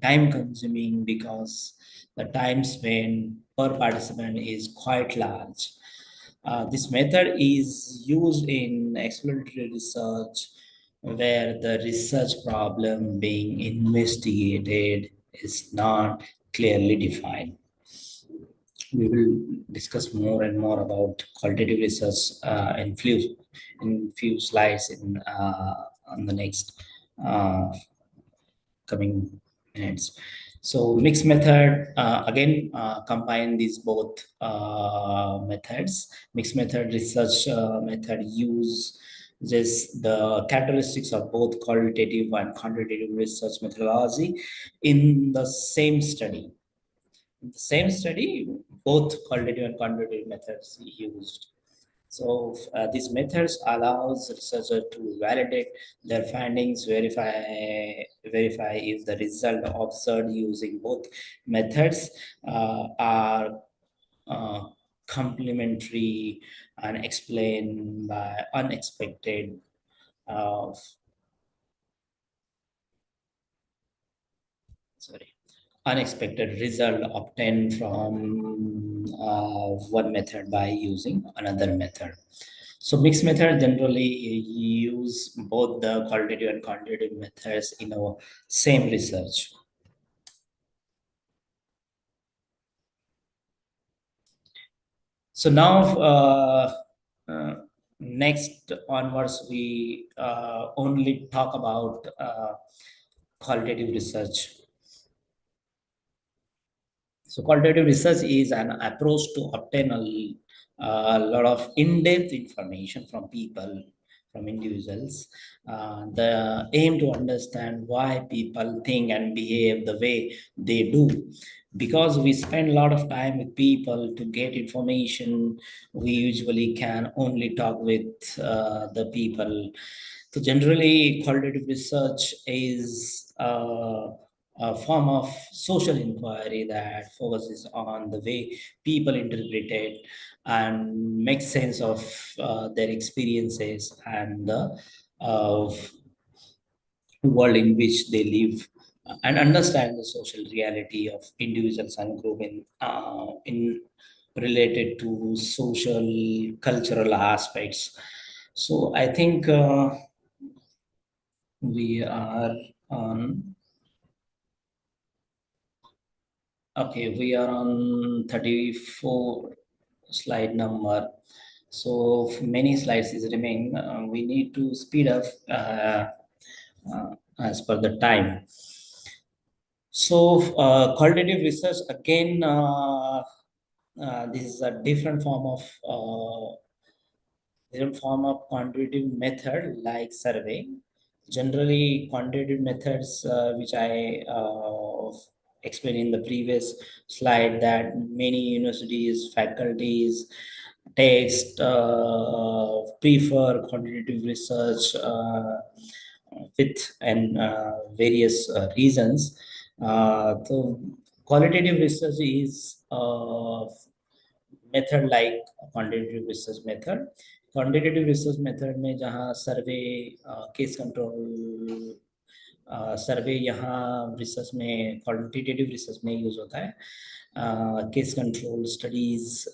[SPEAKER 4] because the time spent per participant is quite large. This method is used in exploratory research, where the research problem being investigated is not clearly defined. We will discuss more and more about qualitative research in few slides on the next coming minutes. So mixed method, again, combine these both methods. Mixed method research method use this the characteristics of both qualitative and quantitative research methodology in the same study. In the same study, both qualitative and quantitative methods used. So these methods allows researchers to validate their findings, verify if the result observed using both methods are uh, complementary and explained by unexpected uh, unexpected result obtained from one method by using another method. So mixed method generally use both the qualitative and quantitative methods in our same research. So now next onwards, we only talk about qualitative research. So qualitative research is an approach to obtain a lot of in-depth information from people, from individuals. The aim to understand why people think and behave the way they do. Because we spend a lot of time with people to get information, we usually can only talk with the people. So generally, qualitative research is a form of social inquiry that focuses on the way people interpret it and make sense of their experiences and the world in which they live and understand the social reality of individuals and group in related to social cultural aspects. So I think we are on okay, we are on 34 slide number. So many slides is remaining. We need to speed up as per the time. So qualitative research, again, this is a different form of quantitative method like survey. Generally, quantitative methods, which I explained in the previous slide, that many universities, faculties, text prefer quantitative research with and various reasons. So qualitative research is method like quantitative research method. Quantitative research method में जहाँ सर्वे case control सर्वे यहाँ research में quantitative research में use होता है case control studies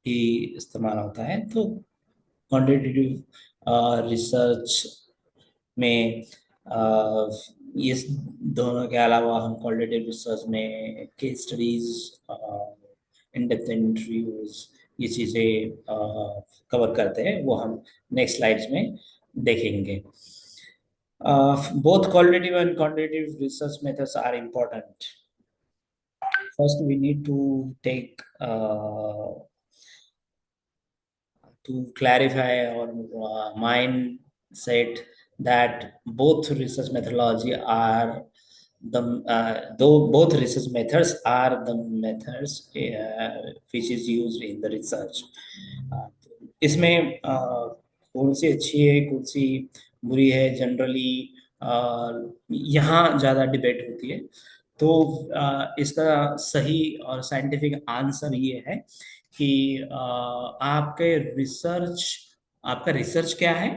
[SPEAKER 4] भी इस्तेमाल होता है तो क्वांटिटेटिव रिसर्च में इस दोनों के अलावा हम क्वालिटेटिव रिसर्च में case studies in depth interviews ये चीज़ें कवर करते हैं वो हम नेक्स्ट स्लाइड्स में देखेंगे both qualitative and quantitative research methods are important. First, we need to take to clarify our mindset that both research methodology are though both research methods are the methods which is used in the research. इसमें कौन सी अच्छी है कौन सी बुरी है generally यहाँ ज़्यादा debate होती है तो इसका सही और साइंटिफिक आंसर ये है कि आपका रिसर्च क्या है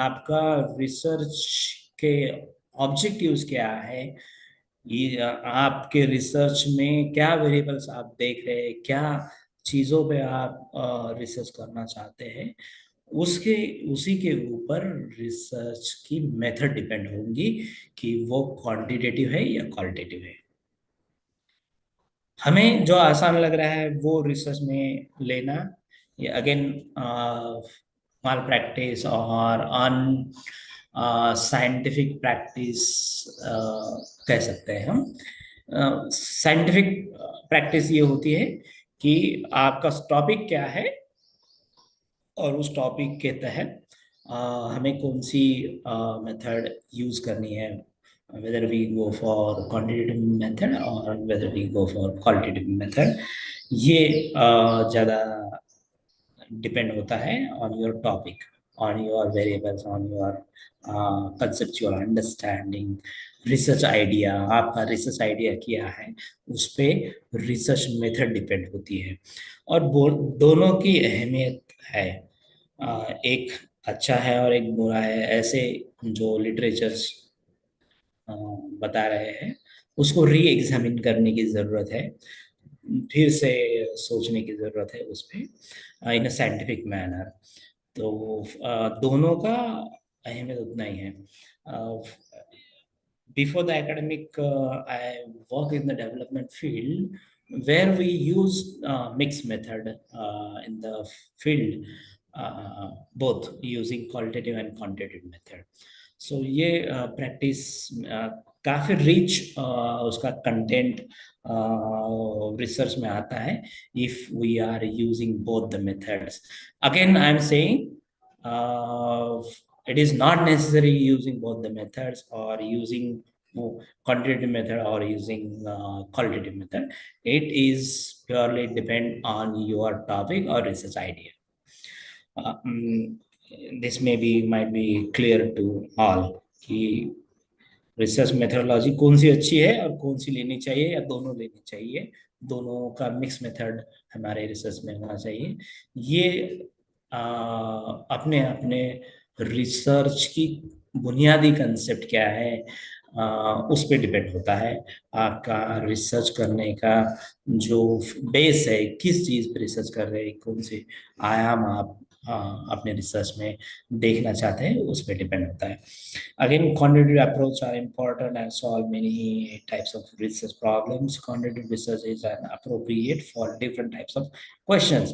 [SPEAKER 4] आपका रिसर्च के ऑब्जेक्टिव्स क्या है ये आपके रिसर्च में क्या वेरिएबल्स आप देख रहे हैं क्या चीज़ों पे आप रिसर्च करना चाहते हैं उसी के ऊपर रिसर्च की मेथड डिपेंड होंगी कि वो क्वांटिटेटिव है या क्वालिटेटिव है हमें जो आसान लग रहा है वो रिसर्च में लेना ये अगेन माल प्रैक्टिस और अन साइंटिफिक प्रैक्टिस कह सकते हैं हम। साइंटिफिक प्रैक्टिस ये होती है कि आपका टॉपिक क्या है और उस टॉपिक के तहत हमें कौन सी मेथड यूज करनी है, whether we go for quantitative method or whether we go for qualitative method, ये ज़्यादा डिपेंड होता है on your topic, on your variables, on your conceptual understanding, research idea. आपका रिसर्च आइडिया क्या है उस पर रिसर्च मेथड डिपेंड होती है। और दोनों की अहमियत है, एक अच्छा है और एक बुरा है, ऐसे जो लिटरेचर्स बता रहे हैं उसको री एग्जामिन करने की ज़रूरत है, फिर से सोचने की ज़रूरत है उस पर इन अ साइंटिफिक मैनर। तो दोनों का अहमियत उतना ही है। Before the academic, I work in the development field where we use mixed method in the field, both using qualitative and quantitative method. So ये practice काफी रिच उसका कंटेंट रिसर्च में आता है if we are using both the methods. Again, I am saying it is not necessary using both the methods or using quantitative method or using qualitative method. It is purely depend on your topic or research idea. This might be clear to all कि research methodology कौन सी अच्छी है और कौन सी लेनी चाहिए या दोनों लेनी चाहिए, दोनों का मिक्स मेथड हमारे रिसर्च में होना चाहिए। ये अपने अपने रिसर्च की बुनियादी कंसेप्ट क्या है उस पर डिपेंड होता है। आपका रिसर्च करने का जो बेस है, किस चीज़ पे रिसर्च कर रहे हैं, कौन से आयाम आप अपने रिसर्च में देखना चाहते हैं, उस पर डिपेंड होता है। Again, quantitative approach are important and solve many types of research problems. Quantitative research is an appropriate for different types of questions.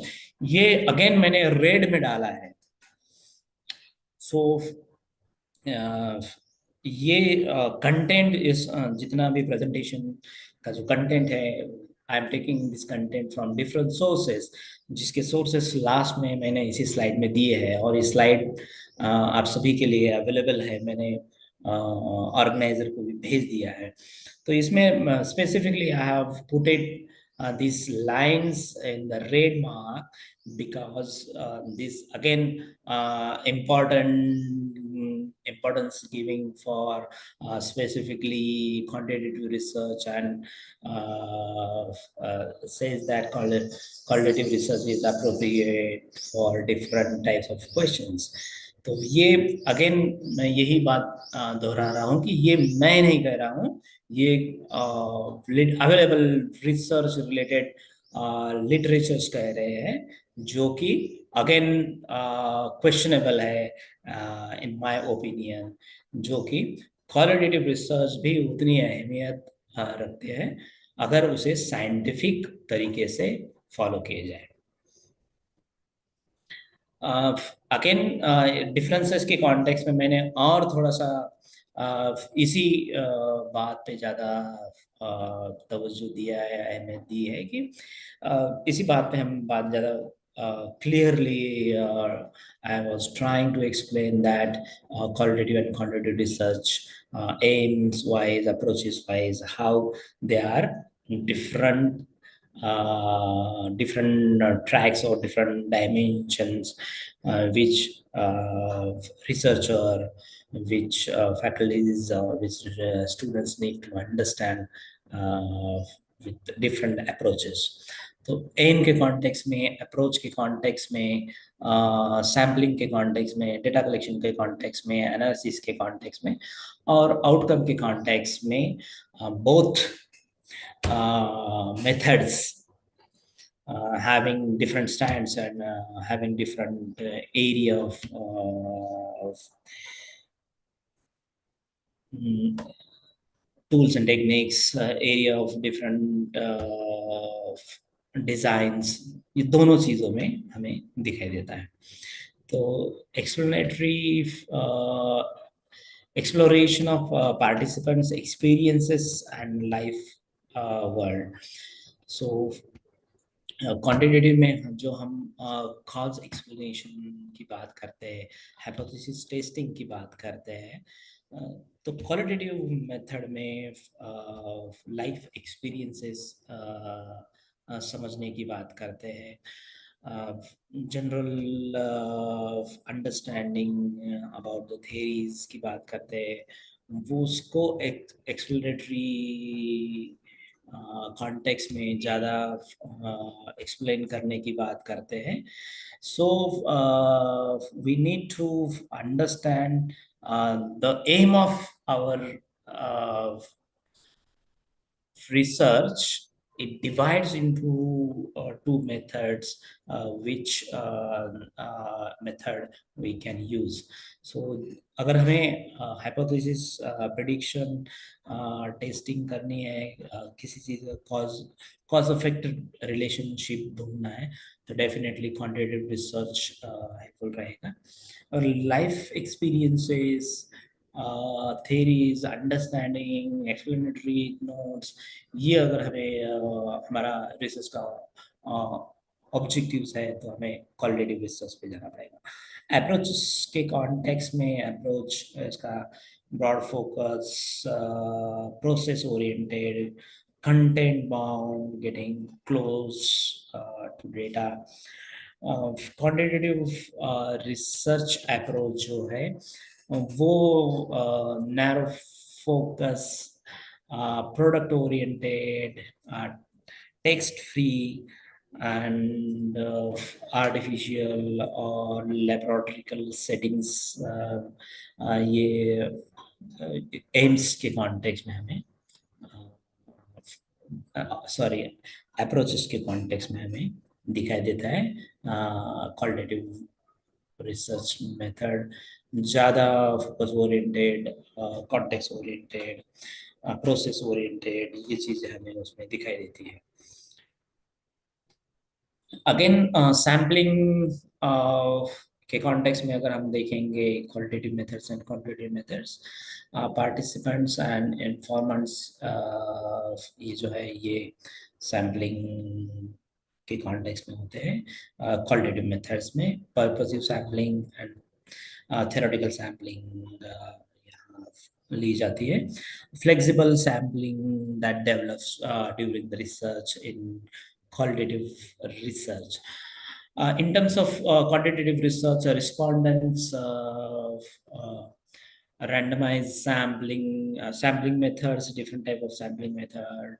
[SPEAKER 4] ये again मैंने रेड में डाला है। So ये कंटेंट इस जितना भी प्रेजेंटेशन का जो कंटेंट है, I am taking this content from different sources, जिसके सोर्सेस लास्ट में मैंने इसी स्लाइड में दिए हैं और ये स्लाइड आप सभी के लिए अवेलेबल है, मैंने ऑर्गेनाइजर को भी भेज दिया है। तो इसमें specifically I have put it these lines in the red mark because this again importance giving for specifically quantitative research and says that qualitative research is appropriate for different types of questions. तो ये again मैं यही बात दोहरा रहा हूँ कि ये मैं नहीं कह रहा हूँ, ये अवेलेबल रिसर्च रिलेटेड लिटरेचर्स कह रहे हैं, जो कि अगेन क्वेश्चनेबल है इन माय ओपिनियन, जो कि क्वालिटेटिव रिसर्च भी उतनी अहमियत रखते हैं अगर उसे साइंटिफिक तरीके से फॉलो किए जाए। अगेन डिफरेंसेस के कॉन्टेक्स्ट में मैंने और थोड़ा सा इसी बात पे ज़्यादा तवज्जो दिया है, अहमियत दी है कि इसी बात पे हम बात ज़्यादा clearly I was trying to explain that qualitative and quantitative research aims wise, approaches wise, how they are different tracks or different dimensions which researcher, which faculties or which students need to understand with different approaches. तो M के context में, approach के context में, sampling के context में, data collection के context में, analysis के कॉन्टेक्स्ट में और आउटकम के कॉन्टेक्स्ट में both methods having different stands and having different area of tools and techniques, area of different designs, ये दोनों चीजों में हमें दिखाई देता है। So explanatory exploration of participants' experiences and life world. So quantitative में जो हम कॉज एक्सप्लेनेशन की बात करते हैं, हाइपोथेसिस टेस्टिंग की बात करते हैं, तो क्वालिटेटिव मेथड में लाइफ एक्सपीरियंसेस समझने की बात करते हैं, general understanding about the theories की बात करते हैं, वो उसको एक्सप्लेनेटरी कॉन्टेक्स्ट में ज़्यादा एक्सप्लेन करने की बात करते हैं. So we need to understand the aim of our research. It divides into two methods, which method we can use. So अगर हमें hypothesis prediction टेस्टिंग करनी है, किसी चीज का कॉज इफेक्ट रिलेशनशिप ढूंढना है, तो डेफिनेटली क्वांटिटेटिव रिसर्च हेल्पफुल रहेगा. और life experiences, theories, understanding, explanatory notes, ये अगर हमें हमारा रिसर्च का ऑब्जेक्टिव्स है, तो हमें क्वालिटेटिव रिसर्च पे जाना पड़ेगा. अप्रोच के कॉन्टेक्स्ट में अप्रोच इसका broad focus, process oriented, content bound, getting close to data. Quantitative research approach जो है वो narrow focus, product oriented, text free, and artificial or laboratory settings, ये एम्स के कॉन्टेक्स्ट में हमें अप्रोचेस के कॉन्टेक्स्ट में हमें दिखाई देता है. क्वालिटेटिव रिसर्च मेथड ज़्यादा focus oriented, context oriented, process oriented, ये चीज़ें हमें उसमें दिखाई देती है. अगेन सैम्पलिंग के कॉन्टेक्स्ट में अगर हम देखेंगे qualitative methods and quantitative methods, participants and informants, ये जो है ये सैम्पलिंग के कॉन्टेक्स्ट में होते हैं. क्वालिटेटिव मेथड्स में purposive sampling and theoretical sampling ली जाती है. Flexible sampling that develops during the research in qualitative research. In terms of quantitative research, respondents randomized sampling methods, different type of sampling method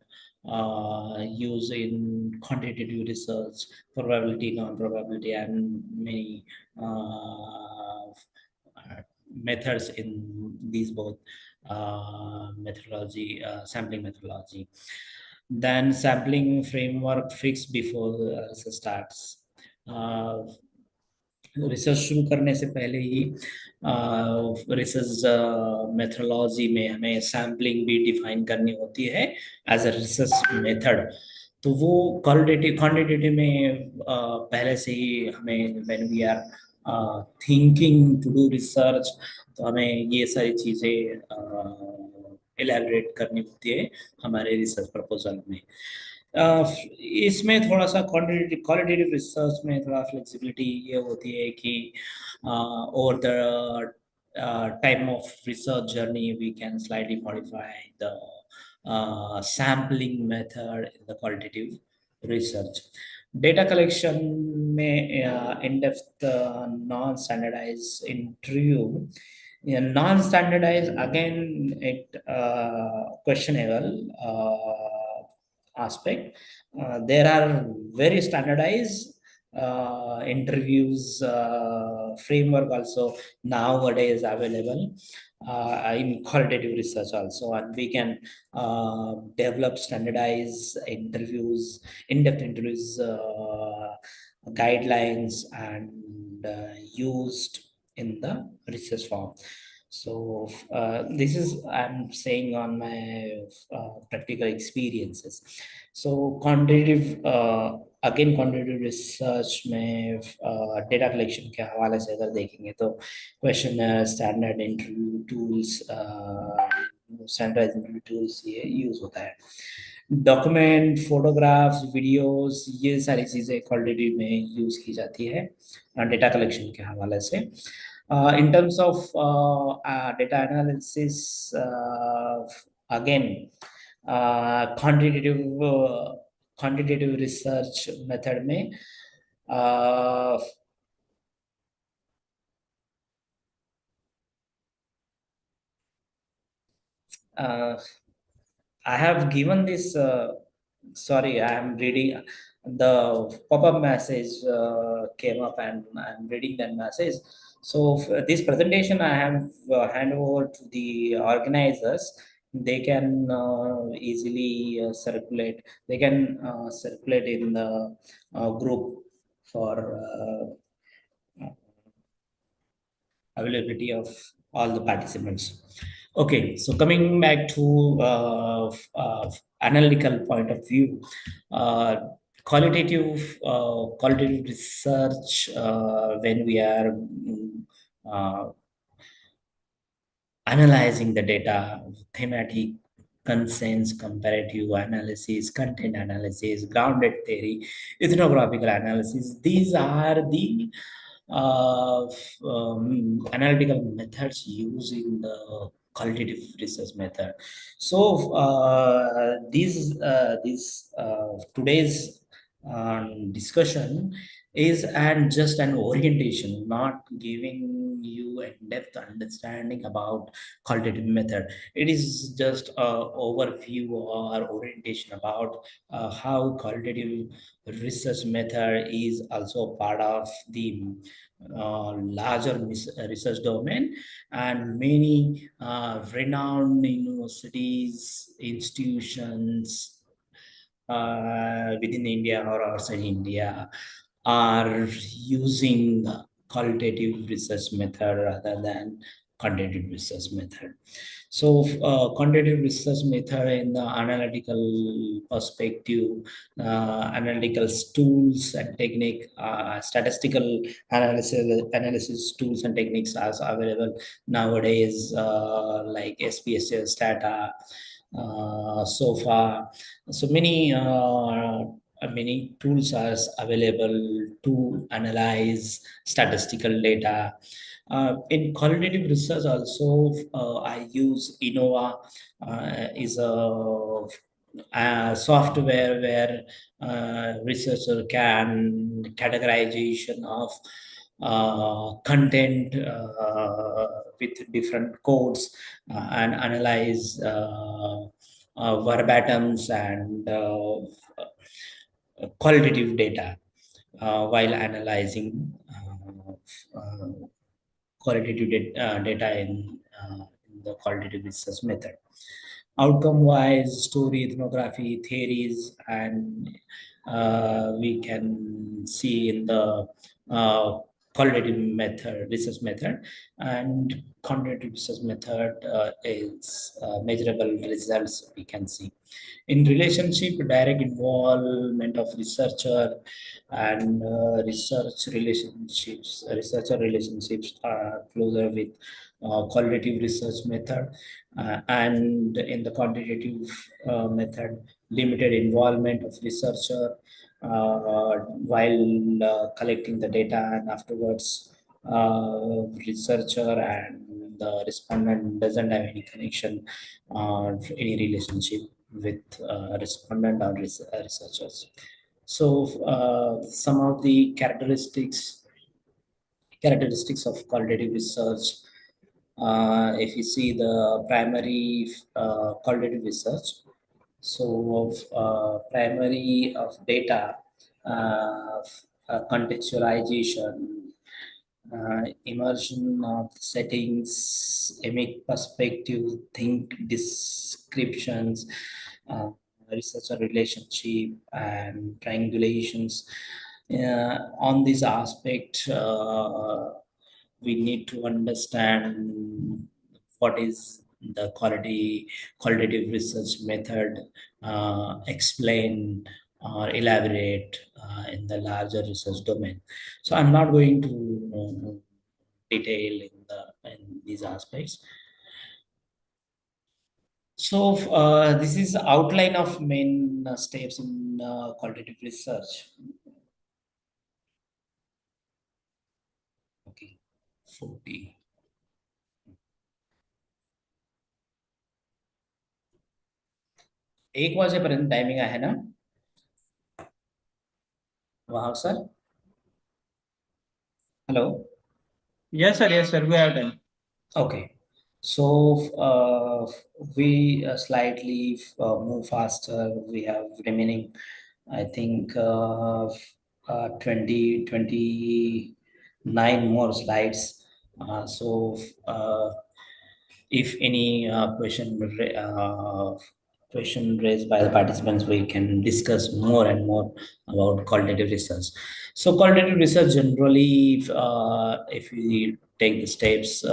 [SPEAKER 4] used in quantitative research, probability, non-probability, and many methods in these both methodology, sampling methodology. Then sampling framework fixed before research starts. Research शुरू करने से पहले ही research methodology में हमें sampling भी define करनी होती है एज अ रिसर्च मेथड. तो वो क्वांटिटेटिव में पहले से ही हमें when we are thinking to do research, तो हमें ये सारी चीज़ें एलैबोरेट करनी होती है हमारे रिसर्च प्रपोजल में. इसमें थोड़ा सा क्वालिटेटिव रिसर्च में थोड़ा फ्लेक्सिबिलिटी ये होती है कि over the time of research journey we can slightly modify the sampling method in the qualitative research. Data collection में in depth non standardized interview. Non-standardized, again, it questionable aspect. There are very standardized interviews framework also nowadays available in qualitative research also, and we can develop standardized interviews, in-depth interviews, guidelines, and used in the research form. So this is I'm saying on my practical experiences. So quantitative again quantitative research में data collection के हवाले से अगर देखेंगे तो question standard interview tools, standard interview tools ये use होता है। डॉक्यूमेंट, फोटोग्राफ्स, वीडियोस, ये सारी चीज़ें क्वालिटेटिव में यूज की जाती है डेटा कलेक्शन के हवाले से। In terms of data analysis, again, quantitative research method में I have given this, sorry, I am reading the pop-up message came up and I'm reading that message. So this presentation I have hand over to the organizers. They can easily circulate. They can circulate in the group for availability of all the participants. Okay, so coming back to analytical point of view, qualitative research, when we are analyzing the data, thematic, consents, comparative analysis, content analysis, grounded theory, ethnographical analysis, these are the analytical methods used in the qualitative research method. So today's discussion is just an orientation, not giving you a depth understanding about qualitative method. It is just a overview or orientation about how qualitative research method is also part of the larger research domain, and many renowned universities, institutions within India or outside India are using qualitative research method rather than quantitative research method. So quantitative research method in the analytical perspective, analytical tools and technique, statistical analysis tools and techniques are available nowadays, like SPSS data, SOFA. So many tools are available to analyze statistical data. In qualitative research also, I use Innova, is a software where researcher can categorization of content with different codes and analyze verbatums and qualitative data while analyzing qualitative data in the qualitative research method. Outcome-wise, story, ethnography, theories, and we can see in the qualitative method, research method, and quantitative research method is measurable results we can see. In relationship, direct involvement of researcher and researcher relationships are closer with qualitative research method, and in the quantitative method, limited involvement of researcher while collecting the data, and afterwards researcher and the respondent doesn't have any connection or any relationship with respondent or researchers. So some of the characteristics of qualitative research, if you see the primary qualitative research, so primary of data, contextualization, immersion of settings, emit perspective, think descriptions, researcher relationship, and triangulations. On this aspect, we need to understand what is the qualitative research method, explain or elaborate in the larger research domain. So I'm not going to detail in these aspects. So this is the outline of main steps in qualitative research. Okay, 40. एक वाजेपर्यंत timing आहे ना वाहक sir? Hello.
[SPEAKER 2] Yes, sir. We have time.
[SPEAKER 4] Okay. So we slightly move faster. We have remaining, I think, 29 more slides. So if any question raised by the participants, we can discuss more and more about qualitative research. So qualitative research generally, if we take the steps,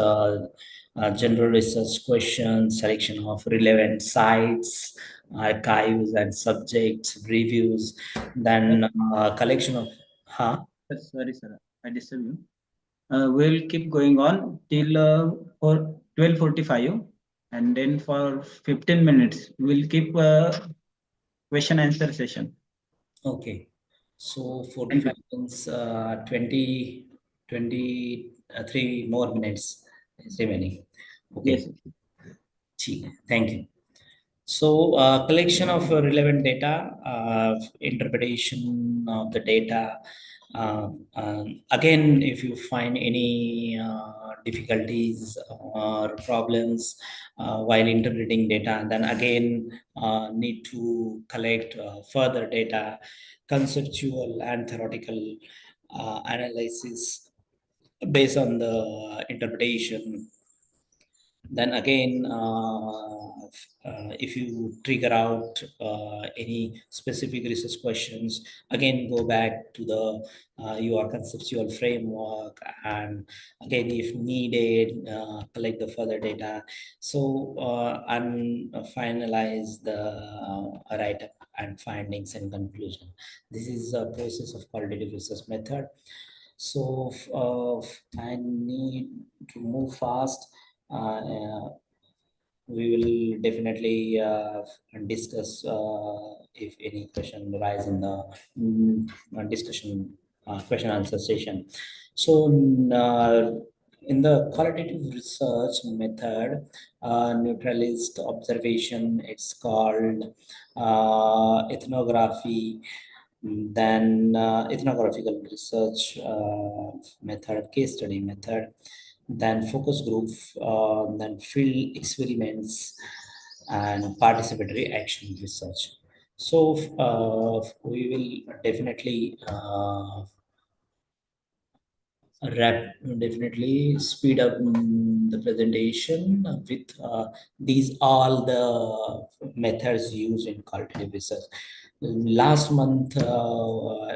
[SPEAKER 4] general research questions, selection of relevant sites, archives and subjects, reviews, then collection of,
[SPEAKER 2] Sorry, sir. I disturb you. We'll keep going on till for 12:45, and then for 15 minutes we'll keep question answer session.
[SPEAKER 4] okay. So
[SPEAKER 2] Thank you.
[SPEAKER 4] 45 minutes, 20, 23 more minutes is remaining. Okay.
[SPEAKER 2] Yes.
[SPEAKER 4] Thank you. So collection of relevant data, interpretation of the data. Again, if you find any difficulties or problems while interpreting data, then again need to collect further data, conceptual and theoretical analysis based on the interpretation. Then again, if you trigger out any specific research questions, again go back to the your conceptual framework, and again if needed collect the further data, so and finalize the write-up and findings and conclusion. This is a process of qualitative research method. So I need to move fast. We will definitely discuss if any question arise in the discussion question answer session. So in the qualitative research method, neutralist observation, it's called ethnography, then ethnographical research method, case study method, then focus group, then field experiments, and participatory action research. So we will definitely definitely speed up the presentation with these all the methods used in qualitative research. Last month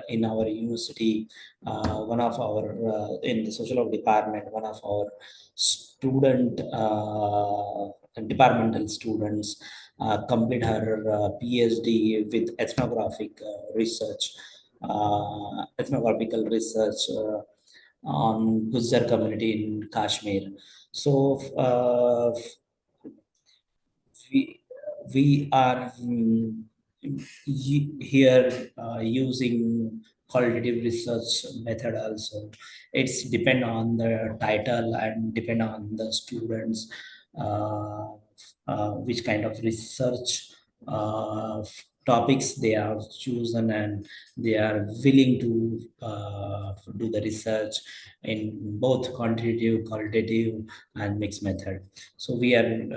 [SPEAKER 4] in our university, one of our in the social work department, one of our student departmental students complete her PhD with ethnographic research, ethnographical research on Guzar community in Kashmir. So we we are here using qualitative research method also. It's depend on the title and depend on the students uh, which kind of research topics they have chosen, and they are willing to do the research in both quantitative, qualitative, and mixed method. So we are in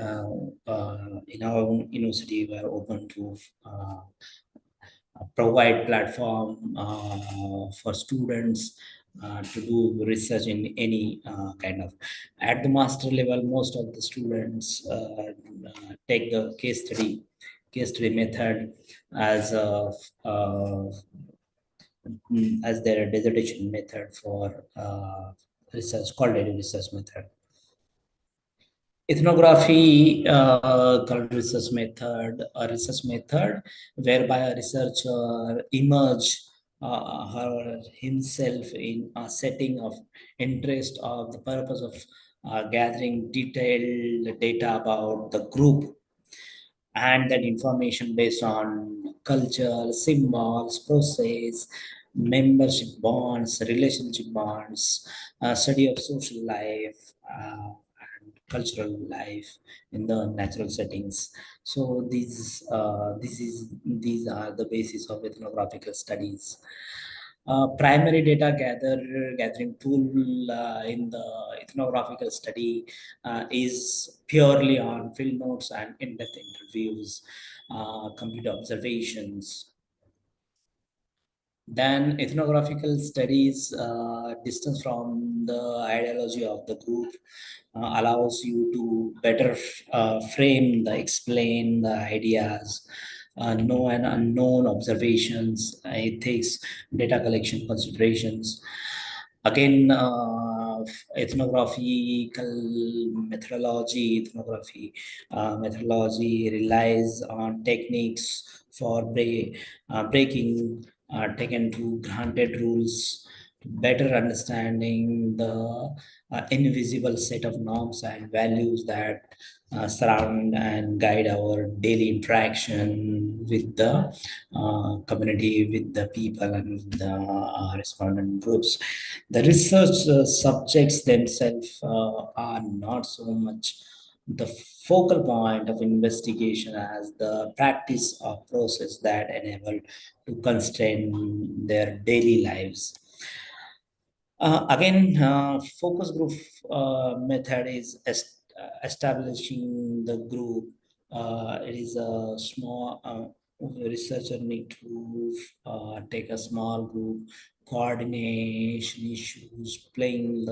[SPEAKER 4] our university, we are open to provide platform for students to do research in any kind of. At the master level, most of the students take the case study method as a as their dissertation method for research, qualitative research method. Ethnography called research method whereby a researcher immerse her himself in a setting of interest of the purpose of gathering detailed data about the group and that information based on culture, symbols, process, membership bonds, relationship bonds, study of social life, and cultural life in the natural settings. So these are the basis of ethnographical studies. Primary data gathering tool in the ethnographical study is purely on field notes and in-depth interviews, computer observations. Then ethnographical studies distance from the ideology of the group allows you to better frame explain the ideas, know and unknown observations, ethics, data collection considerations. Again, ethnography relies on techniques for breaking taken to granted rules, better understanding the invisible set of norms and values that surround and guide our daily interaction with the community, with the people, and the respondent groups. The research subjects themselves are not so much the focal point of investigation as the practice of process that enable to constrain their daily lives. Again, focus group method is establishing the group. It is a small researcher need to take a small group, coordination issues, playing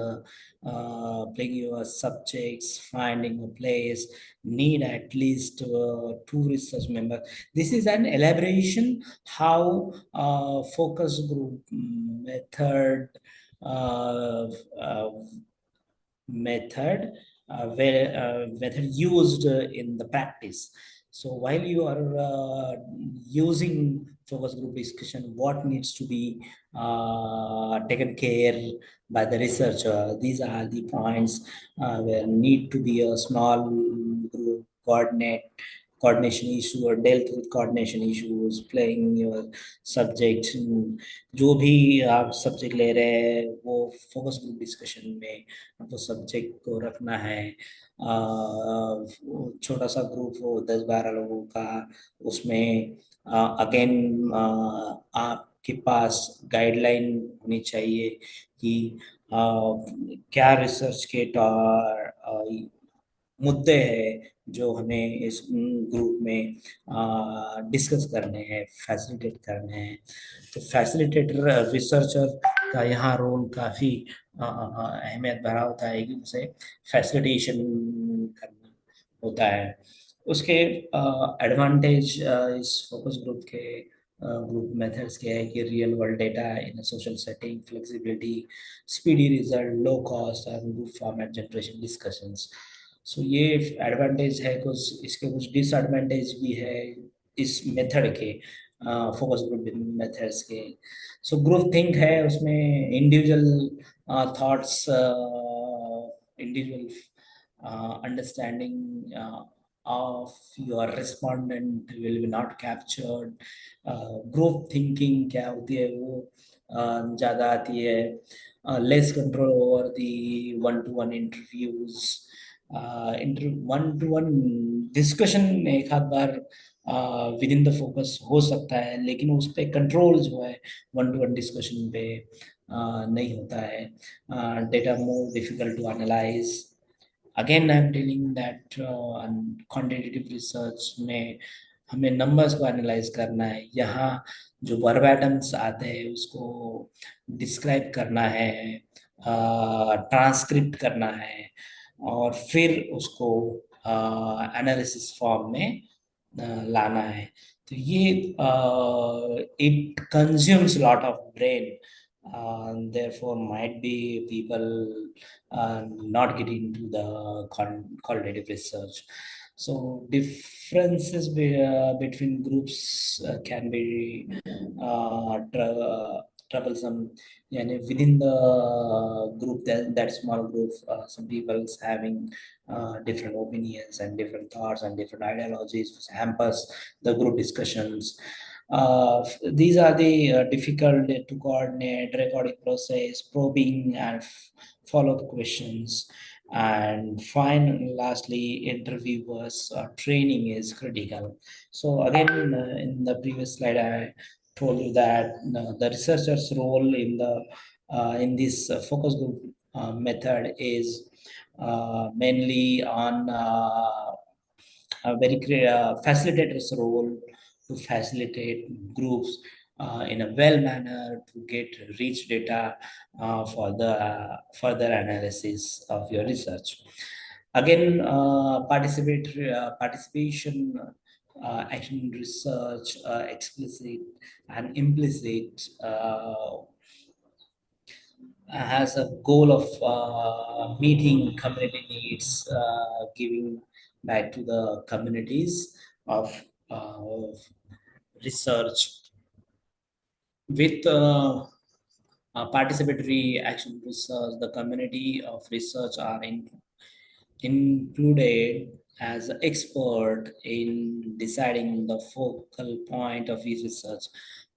[SPEAKER 4] your subjects, finding a place, need at least two research members. This is an elaboration how focus group method uh, uh, method method used in the practice. So while you are using focus group discussion, what needs to be taken care by the researcher? These are the points where need to be a small group coordination issue or dealt with coordination issues, playing your subject, जो भी आप subject ले रहे हैं वो focus group discussion में आपको subject को रखना है। छोटा सा ग्रुप हो 10-12 लोगों का, उसमें अगेन आपके पास गाइडलाइन होनी चाहिए कि क्या रिसर्च के मुद्दे हैं जो हमें इस ग्रुप में डिस्कस करने हैं, फैसिलिटेट करने हैं। तो फैसिलिटेटर रिसर्चर का यहाँ रोल काफ़ी अहमियत भरा होता है कि उसे फैसिलिटेशन करना होता है। उसके एडवांटेज इस फोकस ग्रुप के ग्रुप मेथड्स के है कि real world data in social setting, flexibility, speedy result, low cost and good format generation discussions. So ये एडवांटेज है, कुछ इसके कुछ डिसएडवांटेज भी है इस मेथड के, फोकस ग्रुप मेथड्स के। सो ग्रुप थिंक है, उसमें individual thoughts, individual understanding of your respondent will be not captured. Group thinking क्या होती है वो ज़्यादा आती है। Less control over the one-to-one interviews, one-to-one discussion एक आध बार विद इन द फोकस हो सकता है, लेकिन उस पर कंट्रोल जो है one-to-one डिस्कशन पे नहीं होता है। Data more difficult to analyse. Again I am telling that quantitative research में हमें नंबर्स को एनालाइज करना है, यहाँ जो वर्बैटम्स आते हैं उसको डिस्क्राइब करना है, ट्रांसक्रिप्ट करना है और फिर उसको एनालिसिस फॉर्म में लाना है। तो ये it consumes lot of brain Therefore, might be people not getting into the qualitative research. So differences between groups can be troublesome. And within the group, that small group, some people's having different opinions and different thoughts and different ideologies, which hampers the group discussions. These are the difficult to coordinate recording process, probing and follow-up questions. And finally, lastly, interviewers training is critical. So again, in the previous slide, I told you that the researcher's role in this focus group method is mainly on a very facilitator's role to facilitate groups in a well manner to get rich data for the further analysis of your research. Again, participation, action research, explicit and implicit, has a goal of meeting community needs, giving back to the communities of research. With participatory action research, the community of research are included as an expert in deciding the focal point of his research,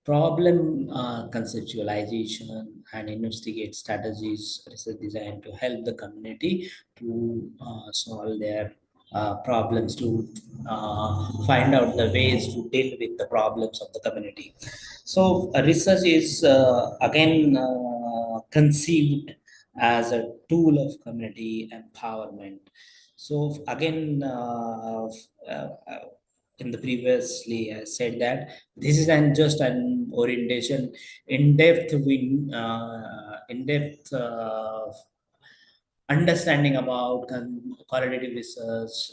[SPEAKER 4] problem conceptualization, and investigate strategies research designed to help the community to solve their problems, to find out the ways to deal with the problems of the community. So research is again conceived as a tool of community empowerment. So again, in the previously I said that this is just an orientation. In-depth understanding about qualitative research,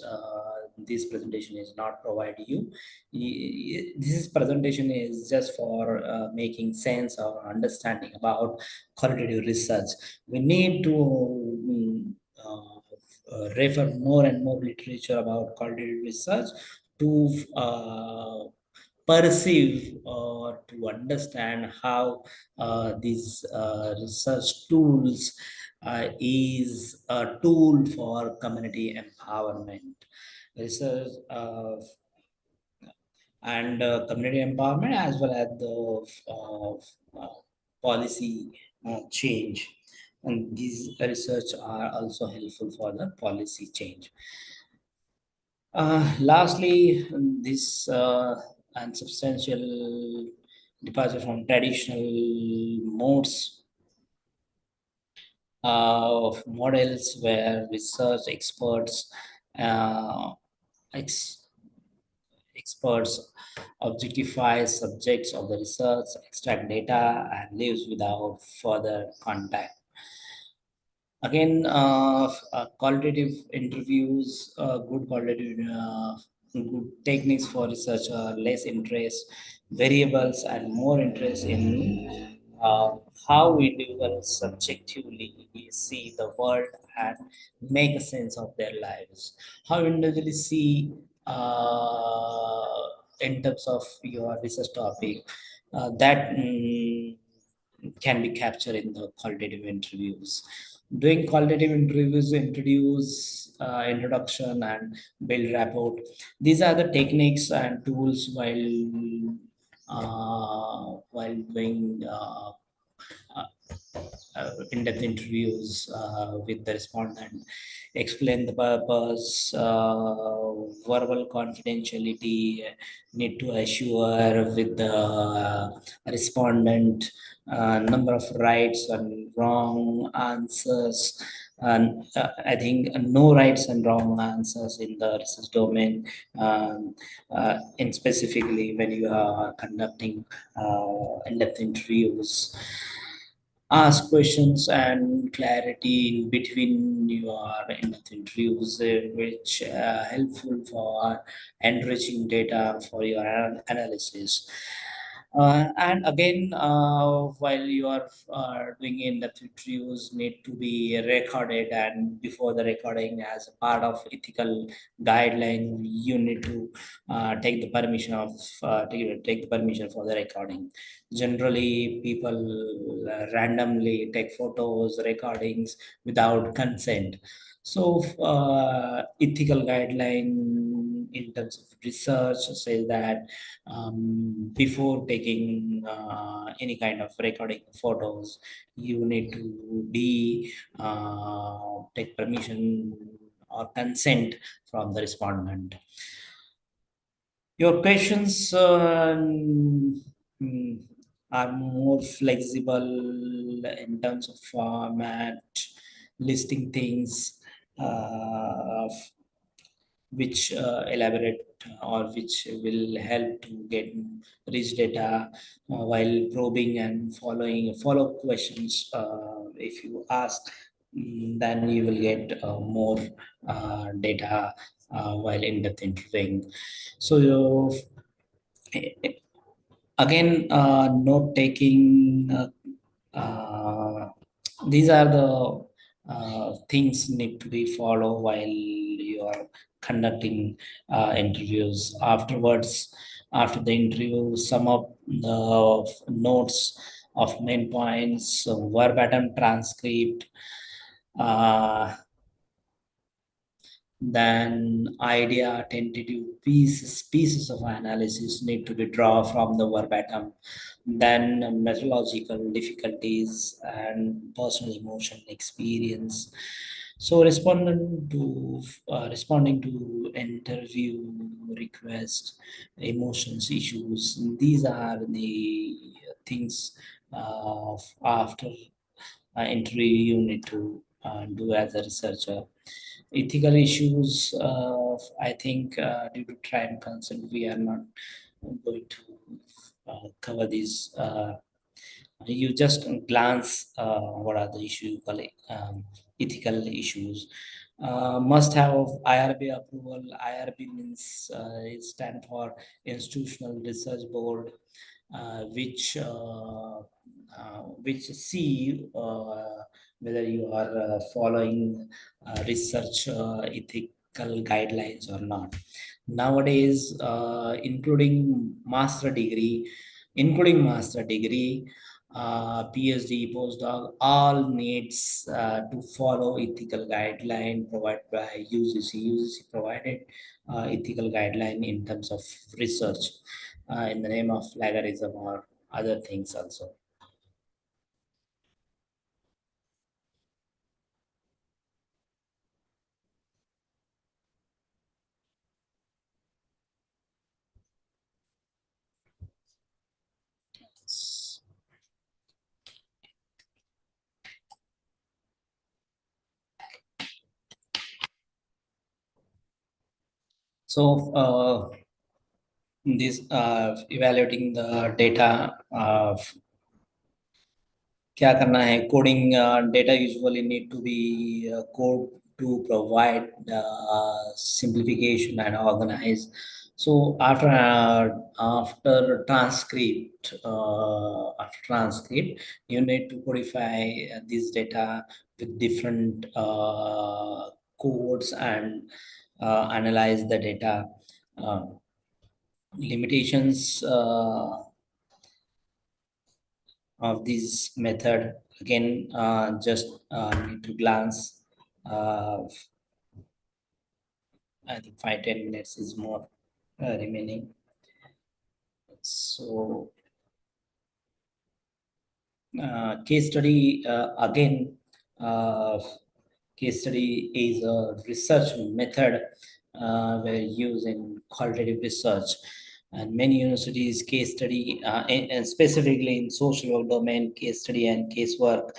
[SPEAKER 4] this presentation is not provided you. This presentation is just for making sense or understanding about qualitative research. We need to refer more and more literature about qualitative research to perceive or to understand how these research tools is a tool for community empowerment. Research and community empowerment, as well as the policy change. And these research are also helpful for the policy change. Lastly, this unsubstantial departure from traditional modes of models where research experts experts objectify subjects of the research, extract data, and lives without further contact. Again, qualitative interviews, good techniques for research are less interest variables and more interest in how individuals subjectively see the world and make a sense of their lives. How individuals see in terms of your research topic, that can be captured in the qualitative interviews. Doing qualitative interviews introduce introduction and build rapport. These are the techniques and tools while doing in-depth interviews with the respondent. Explain the purpose, verbal confidentiality, need to assure with the respondent, number of rights and wrong answers. And I think no rights and wrong answers in the research domain, in specifically when you are conducting in-depth interviews. Ask questions and clarity in between your in-depth interviews, which helpful for enriching data for your analysis. And again, while you are doing in-depth interviews, need to be recorded, and before the recording, as a part of ethical guideline, you need to take the permission of take the permission for the recording. Generally, people randomly take photos, recordings without consent. So, ethical guideline in terms of research says that before taking any kind of recording photos, you need to be take permission or consent from the respondent. Your questions are more flexible in terms of format, listing things which elaborate or which will help to get rich data while probing and following follow questions. If you ask, then you will get more data while in-depth interviewing. So again, note taking. These are the things need to be followed while you are conducting interviews. Afterwards, after the interview, sum up the notes of main points, verbatim transcript, then idea, tentative pieces of analysis need to be drawn from the verbatim, then methodological difficulties and personal emotion experience. So responding to interview request, emotions, issues, these are the things after interview you need to do as a researcher. Ethical issues, I think due to time concern, we are not going to cover these. You just glance what are the issues, ethical issues. Must have IRB approval. IRB means it stands for Institutional Research Board, which see whether you are following research ethical guidelines or not. Nowadays, including master degree, PhD, postdoc, all needs to follow ethical guideline provided by UGC. UGC provided ethical guideline in terms of research in the name of plagiarism or other things also. So this evaluating the data क्या करना है coding data usually need to be code to provide simplification and organize. So after transcript you need to codify this data with different codes and analyze the data. Limitations of this method, again just need to glance. I think 5-10 minutes is more remaining. So case study, again case study is a research method where used in qualitative research, and many universities case study and specifically in social work domain, case study and casework,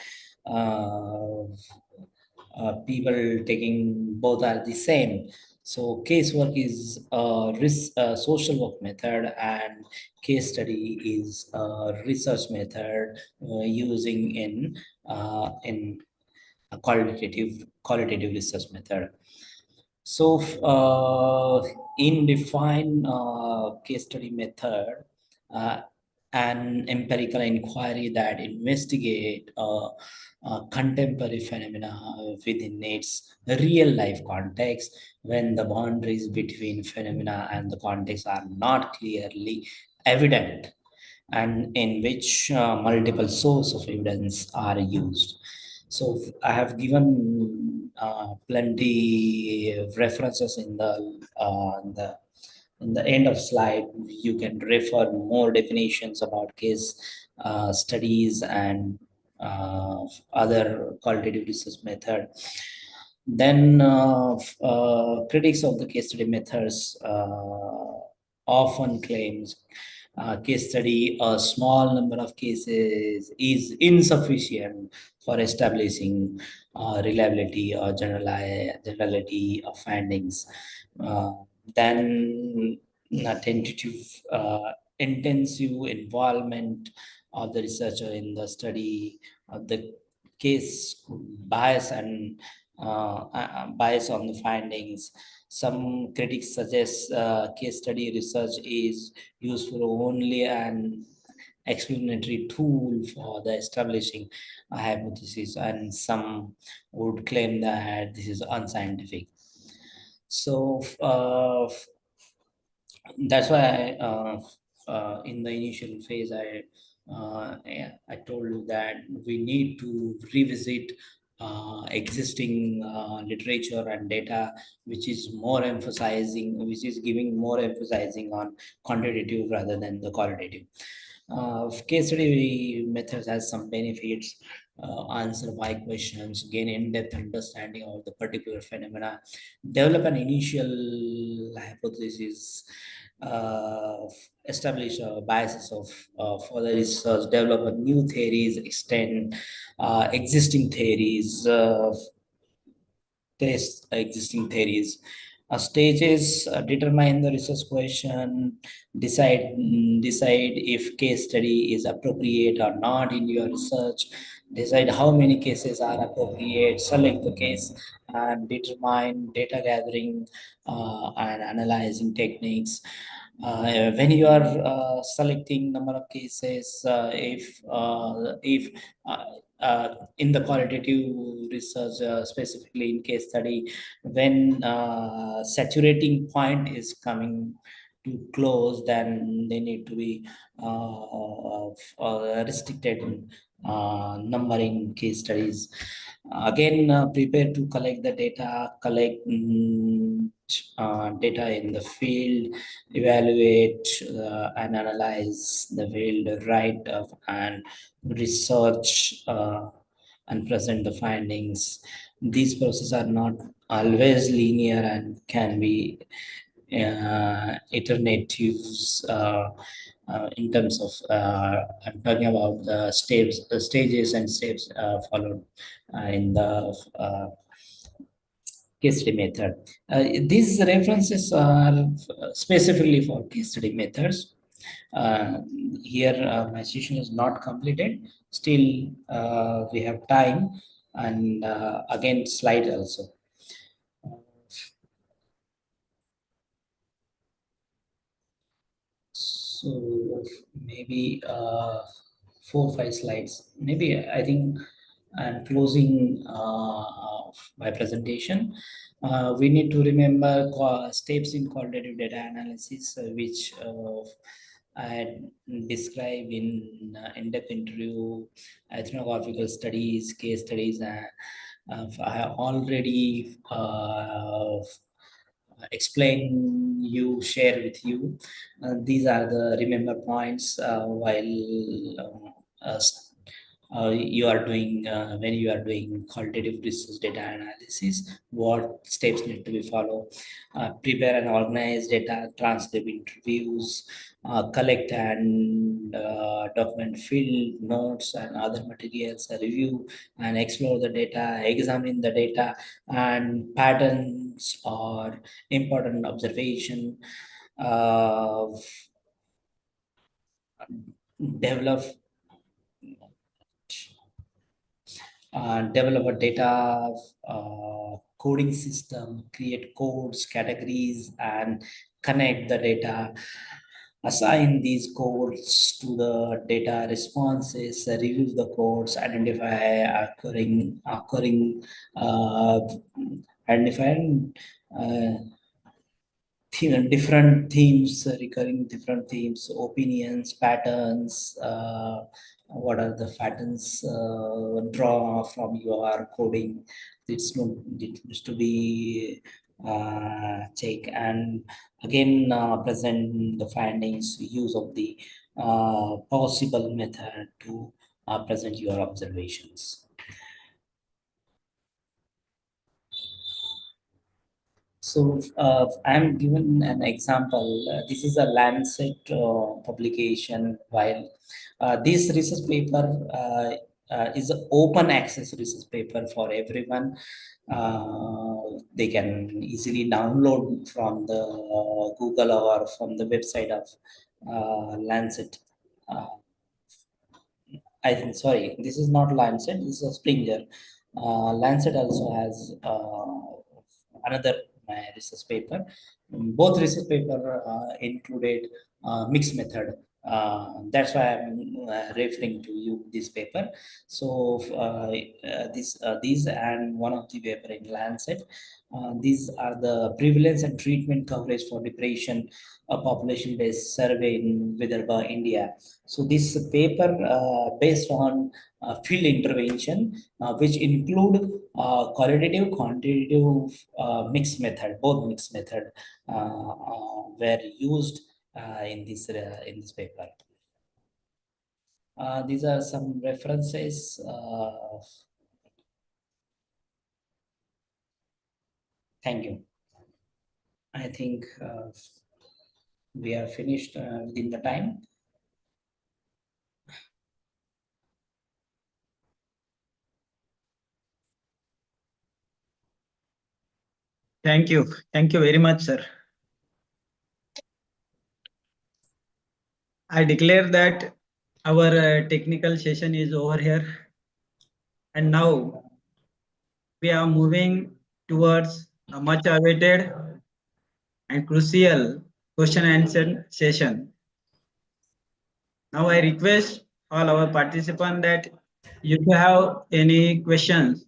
[SPEAKER 4] people taking both are the same. So casework is a social work method, and case study is a research method using in a qualitative research method. So in define case study method, an empirical inquiry that investigate contemporary phenomena within its real life context when the boundaries between phenomena and the context are not clearly evident, and in which multiple sources of evidence are used. So I have given plenty of references in the end of slide. You can refer more definitions about case studies and other qualitative research method. Then critics of the case study methods often claims case study, a small number of cases is insufficient for establishing reliability or generality of findings. Then tentative, intensive involvement of the researcher in the study of the case bias and bias on the findings. Some critics suggest case study research is useful only an explanatory tool for the establishing a hypothesis, and some would claim that this is unscientific. So that's why in the initial phase I told you that we need to revisit existing literature and data, which is giving more emphasizing on quantitative rather than the qualitative. Case study methods has some benefits: answer why questions, gain in-depth understanding of the particular phenomena, develop an initial hypothesis, uh, establish biases of further research, develop new theories, extend existing theories, test existing theories. Stages determine the research question, decide if case study is appropriate or not in your research, decide how many cases are appropriate, select the case, and determine data gathering and analyzing techniques. When you are selecting number of cases, if in the qualitative research, specifically in case study, when saturating point is coming to close, then they need to be restricted numbering case studies. Again, prepare to collect the data, collect data in the field, evaluate and analyze the field, write up and research and present the findings. These processes are not always linear and can be alternatives in terms of I'm talking about the stages and steps followed in the case study method. These references are specifically for case study methods. Uh, Here, my session is not completed. Still, we have time, and again, slide also. So maybe 4 or 5 slides. Maybe I think I'm closing my presentation. We need to remember steps in qualitative data analysis, which I described in in-depth interview, ethnographical studies, case studies. I have already share with you. These are the remember points while you are doing when you are doing qualitative research data analysis. What steps need to be followed? Prepare and organize data, transcribe interviews, collect and document field notes and other materials, review and explore the data, examine the data and patterns or important observation, uh, develop develop a data coding system, create codes, categories, and connect the data. assign these codes to the data responses, review the codes, uh, identify uh, different themes, recurring different themes, opinions, patterns. What are the patterns draw from your coding? It needs to be check, and again present the findings, use of the possible method to present your observations. So I'm given an example. This is a Lancet publication. While this research paper is an open access research paper for everyone, they can easily download from the Google or from the website of Lancet. Uh, I think, sorry, this is not Lancet, this is a Springer. Lancet also has another research paper. Both research paper included mixed method. That's why I'm referring to you this paper. So these and one of the paper in Lancet. These are the prevalence and treatment coverage for depression, a population-based survey in Vidarbha, India. So this paper based on field intervention, which include qualitative, quantitative, mixed method, both mixed method were used in this paper. These are some references. Thank you. I think we are finished within the time.
[SPEAKER 2] Thank you. Thank you very much, sir. I declare that our technical session is over here. And now we are moving towards a much awaited and crucial question and answer session. Now I request all our participants that if you have any questions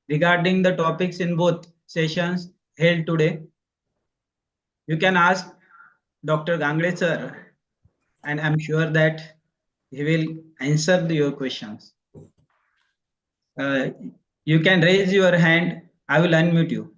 [SPEAKER 2] regarding the topics in both sessions held today, you can ask Dr. Gangre sir, and I'm sure that he will answer your questions. You can raise your hand. I will unmute you.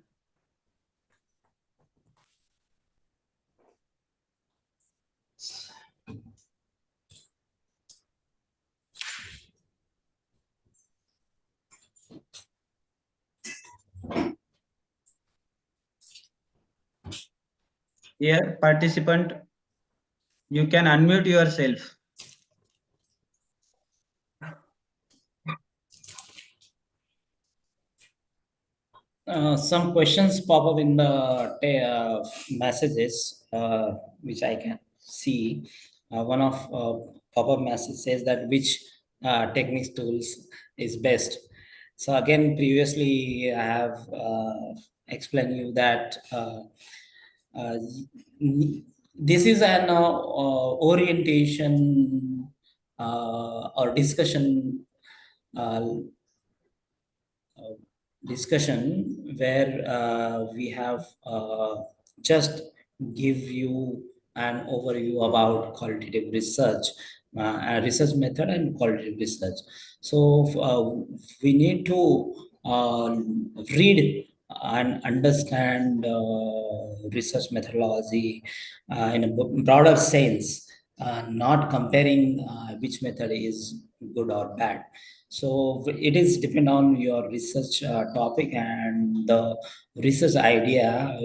[SPEAKER 2] Here, participant, you can unmute yourself.
[SPEAKER 4] Some questions pop up in the messages, which I can see. One of pop-up message says that which techniques tools is best. So again, previously I have explained you that uh, this is an orientation or discussion uh, uh, discussion where we have just give you an overview about qualitative research, research method and qualitative research. So we need to read and understand research methodology in a broader sense, not comparing which method is good or bad. So it is depend on your research topic and the research idea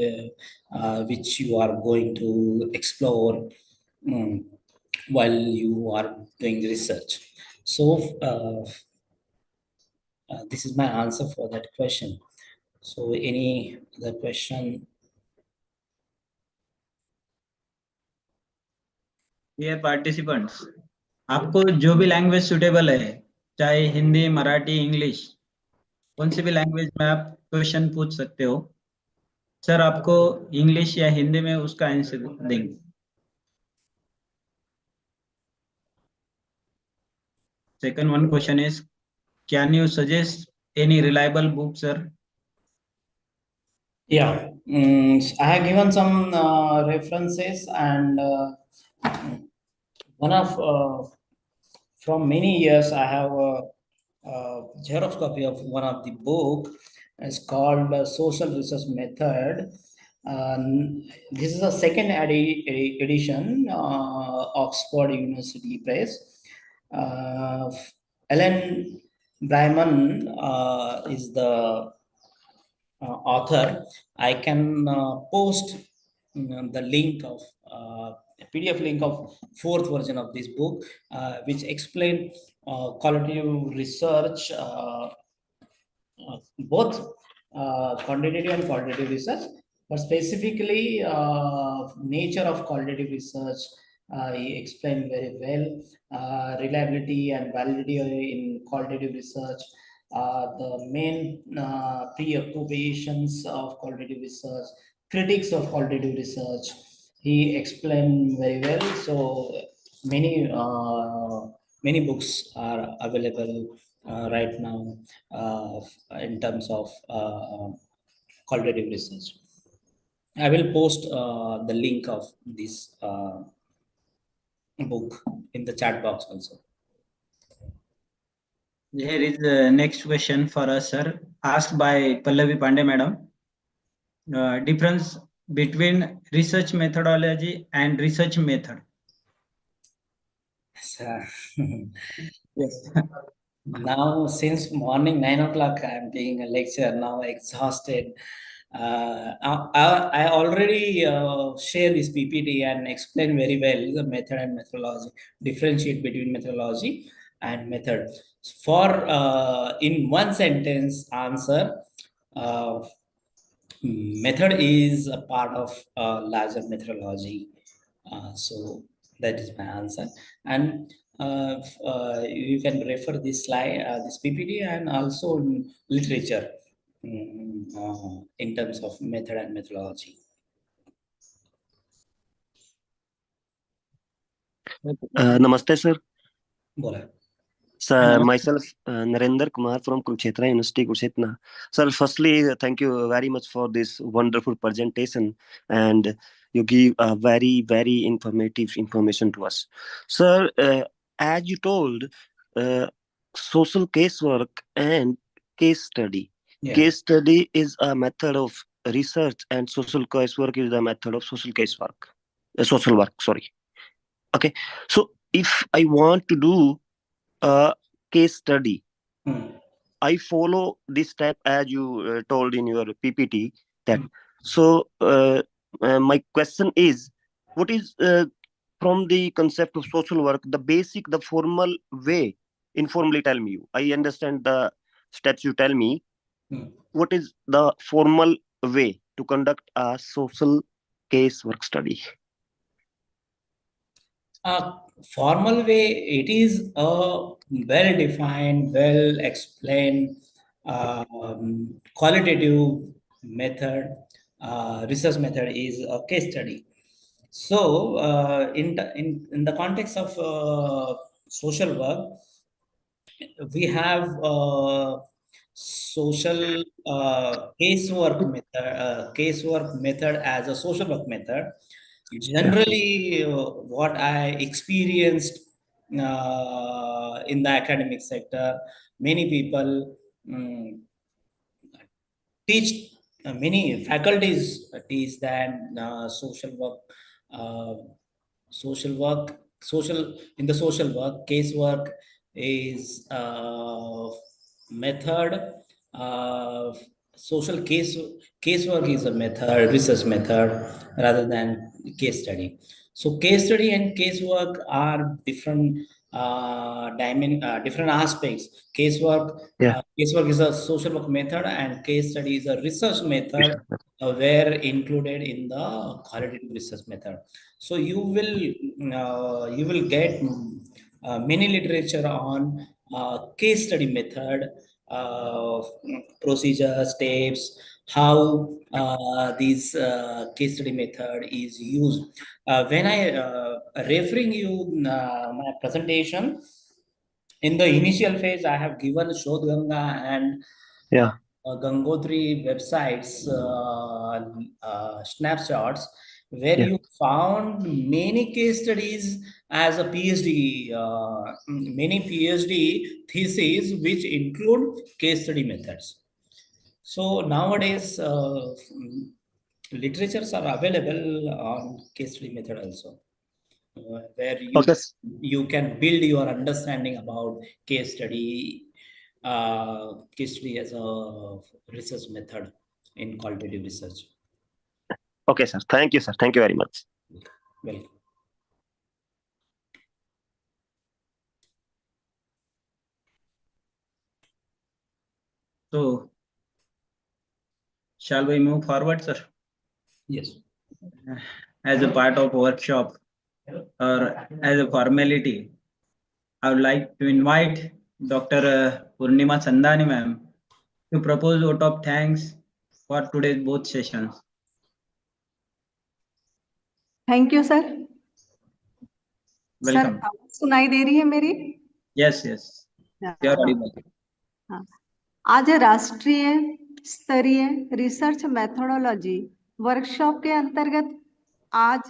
[SPEAKER 4] which you are going to explore while you are doing research. So this is my answer for that question. So any other question?
[SPEAKER 2] Dear participants, आपको जो भी language suitable है, चाहे Hindi, Marathi, English, कौन सी भी language में आप question पूछ सकते हो. सर आपको इंग्लिश या हिंदी में उसका आंसर देंगे. Second one question is, can you suggest any reliable book, sir?
[SPEAKER 4] Yeah, I have given some references, and one of from many years I have a Xerox copy of one of the book. It's called Social Research Method. This is a second edition, Oxford University Press. Uh, Ellen Bryman is the author. I can post the link of PDF link of fourth version of this book, which explain qualitative research, both quantitative and qualitative research, but specifically nature of qualitative research. He explained very well reliability and validity in qualitative research, the main preoccupations of qualitative research, critics of qualitative research. He explained very well. So many books are available right now in terms of qualitative research. I will post the link of this book in the chat box also.
[SPEAKER 2] Here is the next question for us, sir, asked by Pallavi Pandey, madam. Difference between research methodology and research method.
[SPEAKER 4] So,
[SPEAKER 2] Yes.
[SPEAKER 4] now since morning 9 o'clock, I'm taking a lecture. Now exhausted. I already share this PPT and explain very well the method and methodology, differentiate between methodology and method. For in one sentence answer, uh, method is a part of a larger methodology. So that is my answer. And you can refer this slide, this PPT, and also in literature in terms of method and methodology.
[SPEAKER 8] Namaste, sir.
[SPEAKER 4] Bola.
[SPEAKER 8] Sir, myself, Narendra Kumar from Kurukshetra University, Kurukshetra. Sir, firstly, thank you very much for this wonderful presentation, and you give very, very informative information to us. Sir, as you told, social casework and case study.
[SPEAKER 4] Yeah.
[SPEAKER 8] Case study is a method of research, and social casework is a method of social casework. Social work, sorry. Okay, so if I want to do a case study, I follow this step as you told in your PPT. That so my question is, what is from the concept of social work, the basic, the formal way? Informally, tell me. I understand the steps you tell me. What is the formal way to conduct a social case work study?
[SPEAKER 4] Formal way, it is a well-defined, well-explained qualitative method. Research method is a case study. So in the context of social work, we have social casework method as a social work method. Generally, what I experienced in the academic sector, many people teach, many faculties teach that uh, in the social work, casework is method. Uh, social casework is a method, research method rather than case study. So case study and casework are different different aspects. Casework is a social work method, and case study is a research method were included in the qualitative research method. So you will get many literature on case study method, procedure steps, how this case study method is used. When I referring you my presentation, In the initial phase, I have given Shodh Ganga and
[SPEAKER 8] Yeah.
[SPEAKER 4] Gangotri websites snapshots where
[SPEAKER 8] Yeah.
[SPEAKER 4] you found many case studies as a PhD, many PhD theses which include case study methods. So nowadays, literatures are available on case study method also, where
[SPEAKER 8] Okay.
[SPEAKER 4] you can build your understanding about case study as a research method in qualitative research.
[SPEAKER 8] Okay, sir. Thank you, sir. Thank you very much.
[SPEAKER 4] Welcome.
[SPEAKER 2] So, shall we move forward, sir?
[SPEAKER 4] Yes.
[SPEAKER 2] As a part of workshop or as a formality, I would like to invite Dr. Purnima Chandani ma'am to propose vote of thanks for today's both sessions.
[SPEAKER 6] Thank you sir. Sir
[SPEAKER 2] Welcome.
[SPEAKER 6] आवाज सुनाई दे रही है मेरी?
[SPEAKER 2] Yes, yes. You are audible.
[SPEAKER 6] हाँ। आज राष्ट्रीय स्तरीय research methodology workshop के अंतर्गत आज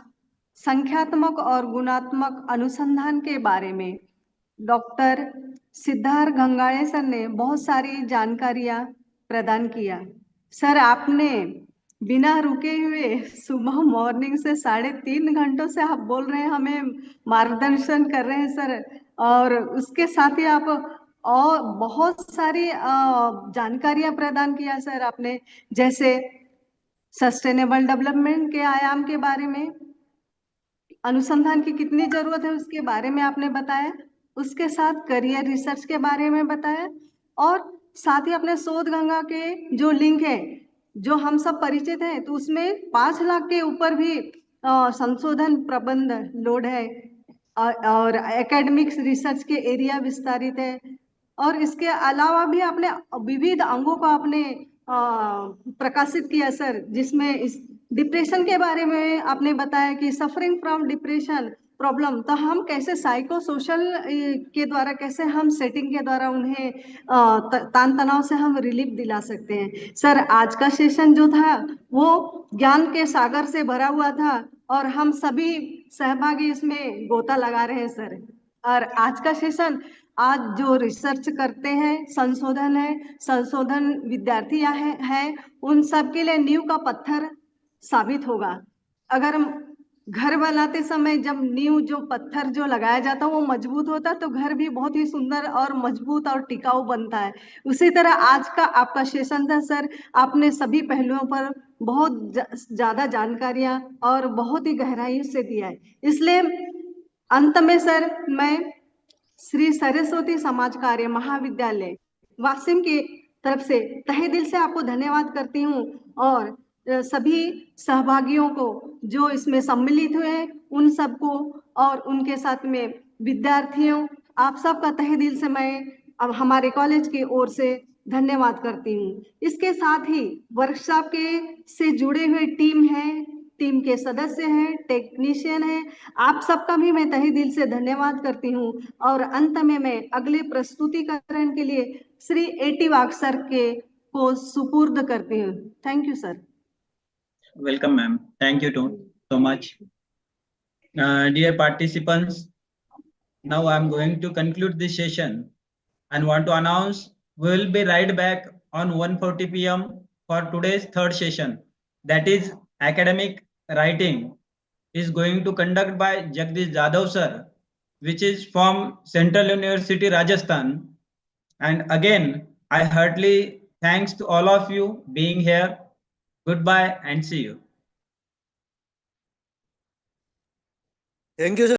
[SPEAKER 6] संख्यात्मक और गुणात्मक अनुसंधान के बारे में डॉक्टर सिद्धार्थ गंगाड़े सर ने बहुत सारी जानकारियां प्रदान किया। सर आपने बिना रुके हुए सुबह मॉर्निंग से 3.5 घंटों से आप बोल रहे हैं, हमें मार्गदर्शन कर रहे हैं सर, और उसके साथ ही आप और बहुत सारी जानकारियां प्रदान किया सर आपने, जैसे सस्टेनेबल डेवलपमेंट के आयाम के बारे में, अनुसंधान की कितनी जरूरत है उसके बारे में आपने बताया, उसके साथ करियर रिसर्च के बारे में बताया, और साथ ही अपने शोध गंगा के जो लिंक है जो हम सब परिचित हैं, तो उसमें 5 लाख के ऊपर भी संशोधन प्रबंध लोड है, और एकेडमिक्स रिसर्च के एरिया विस्तारित है, और इसके अलावा भी आपने विविध अंगों को आपने प्रकाशित किया सर, जिसमें इस डिप्रेशन के बारे में आपने बताया कि सफरिंग फ्रॉम डिप्रेशन प्रॉब्लम, तो हम कैसे साइको सोशल के द्वारा, कैसे हम सेटिंग के द्वारा उन्हें तान तनाव से हम रिलीफ दिला सकते हैं। सर आज का सेशन जो था वो ज्ञान के सागर से भरा हुआ था, और हम सभी सहभागी इसमें गोता लगा रहे हैं सर। और आज का सेशन, आज जो रिसर्च करते हैं, संशोधन है, संशोधन विद्यार्थी है, उन सब के लिए नींव का पत्थर साबित होगा। अगर हम घर बनाते समय जब नींव जो पत्थर जो लगाया जाता है वो मजबूत होता है, तो घर भी बहुत ही सुंदर और मजबूत और टिकाऊ बनता है। उसी तरह आज का आपका सेशन था सर, आपने सभी पहलुओं पर बहुत ज्यादा जानकारियां और बहुत ही गहराई से दिया है। इसलिए अंत में सर मैं श्री सरस्वती समाज कार्य महाविद्यालय वासिम की तरफ से तहे दिल से आपको धन्यवाद करती हूँ, और सभी सहभागियों को जो इसमें सम्मिलित हुए हैं उन सबको, और उनके साथ में विद्यार्थियों, आप सबका तहे दिल से मैं अब हमारे कॉलेज की ओर से धन्यवाद करती हूँ। इसके साथ ही वर्कशॉप के से जुड़े हुए टीम के सदस्य हैं, टेक्नीशियन हैं, आप सबका भी मैं तहे दिल से धन्यवाद करती हूँ। और अंत में मैं अगले प्रस्तुतिकरण के लिए श्री एटी वाग सर के को सुपुर्द करती हूँ। Thank you sir.
[SPEAKER 2] Welcome, ma'am. Thank you so much. Dear participants, now I'm going to conclude this session and want to announce we will be right back on 1:40 p.m. for today's third session. That is academic writing is going to conduct by Jagdish Jadhav sir, which is from Central University, Rajasthan. And again, I heartily thanks to all of you being here. Goodbye and see you.
[SPEAKER 1] Thank you sir.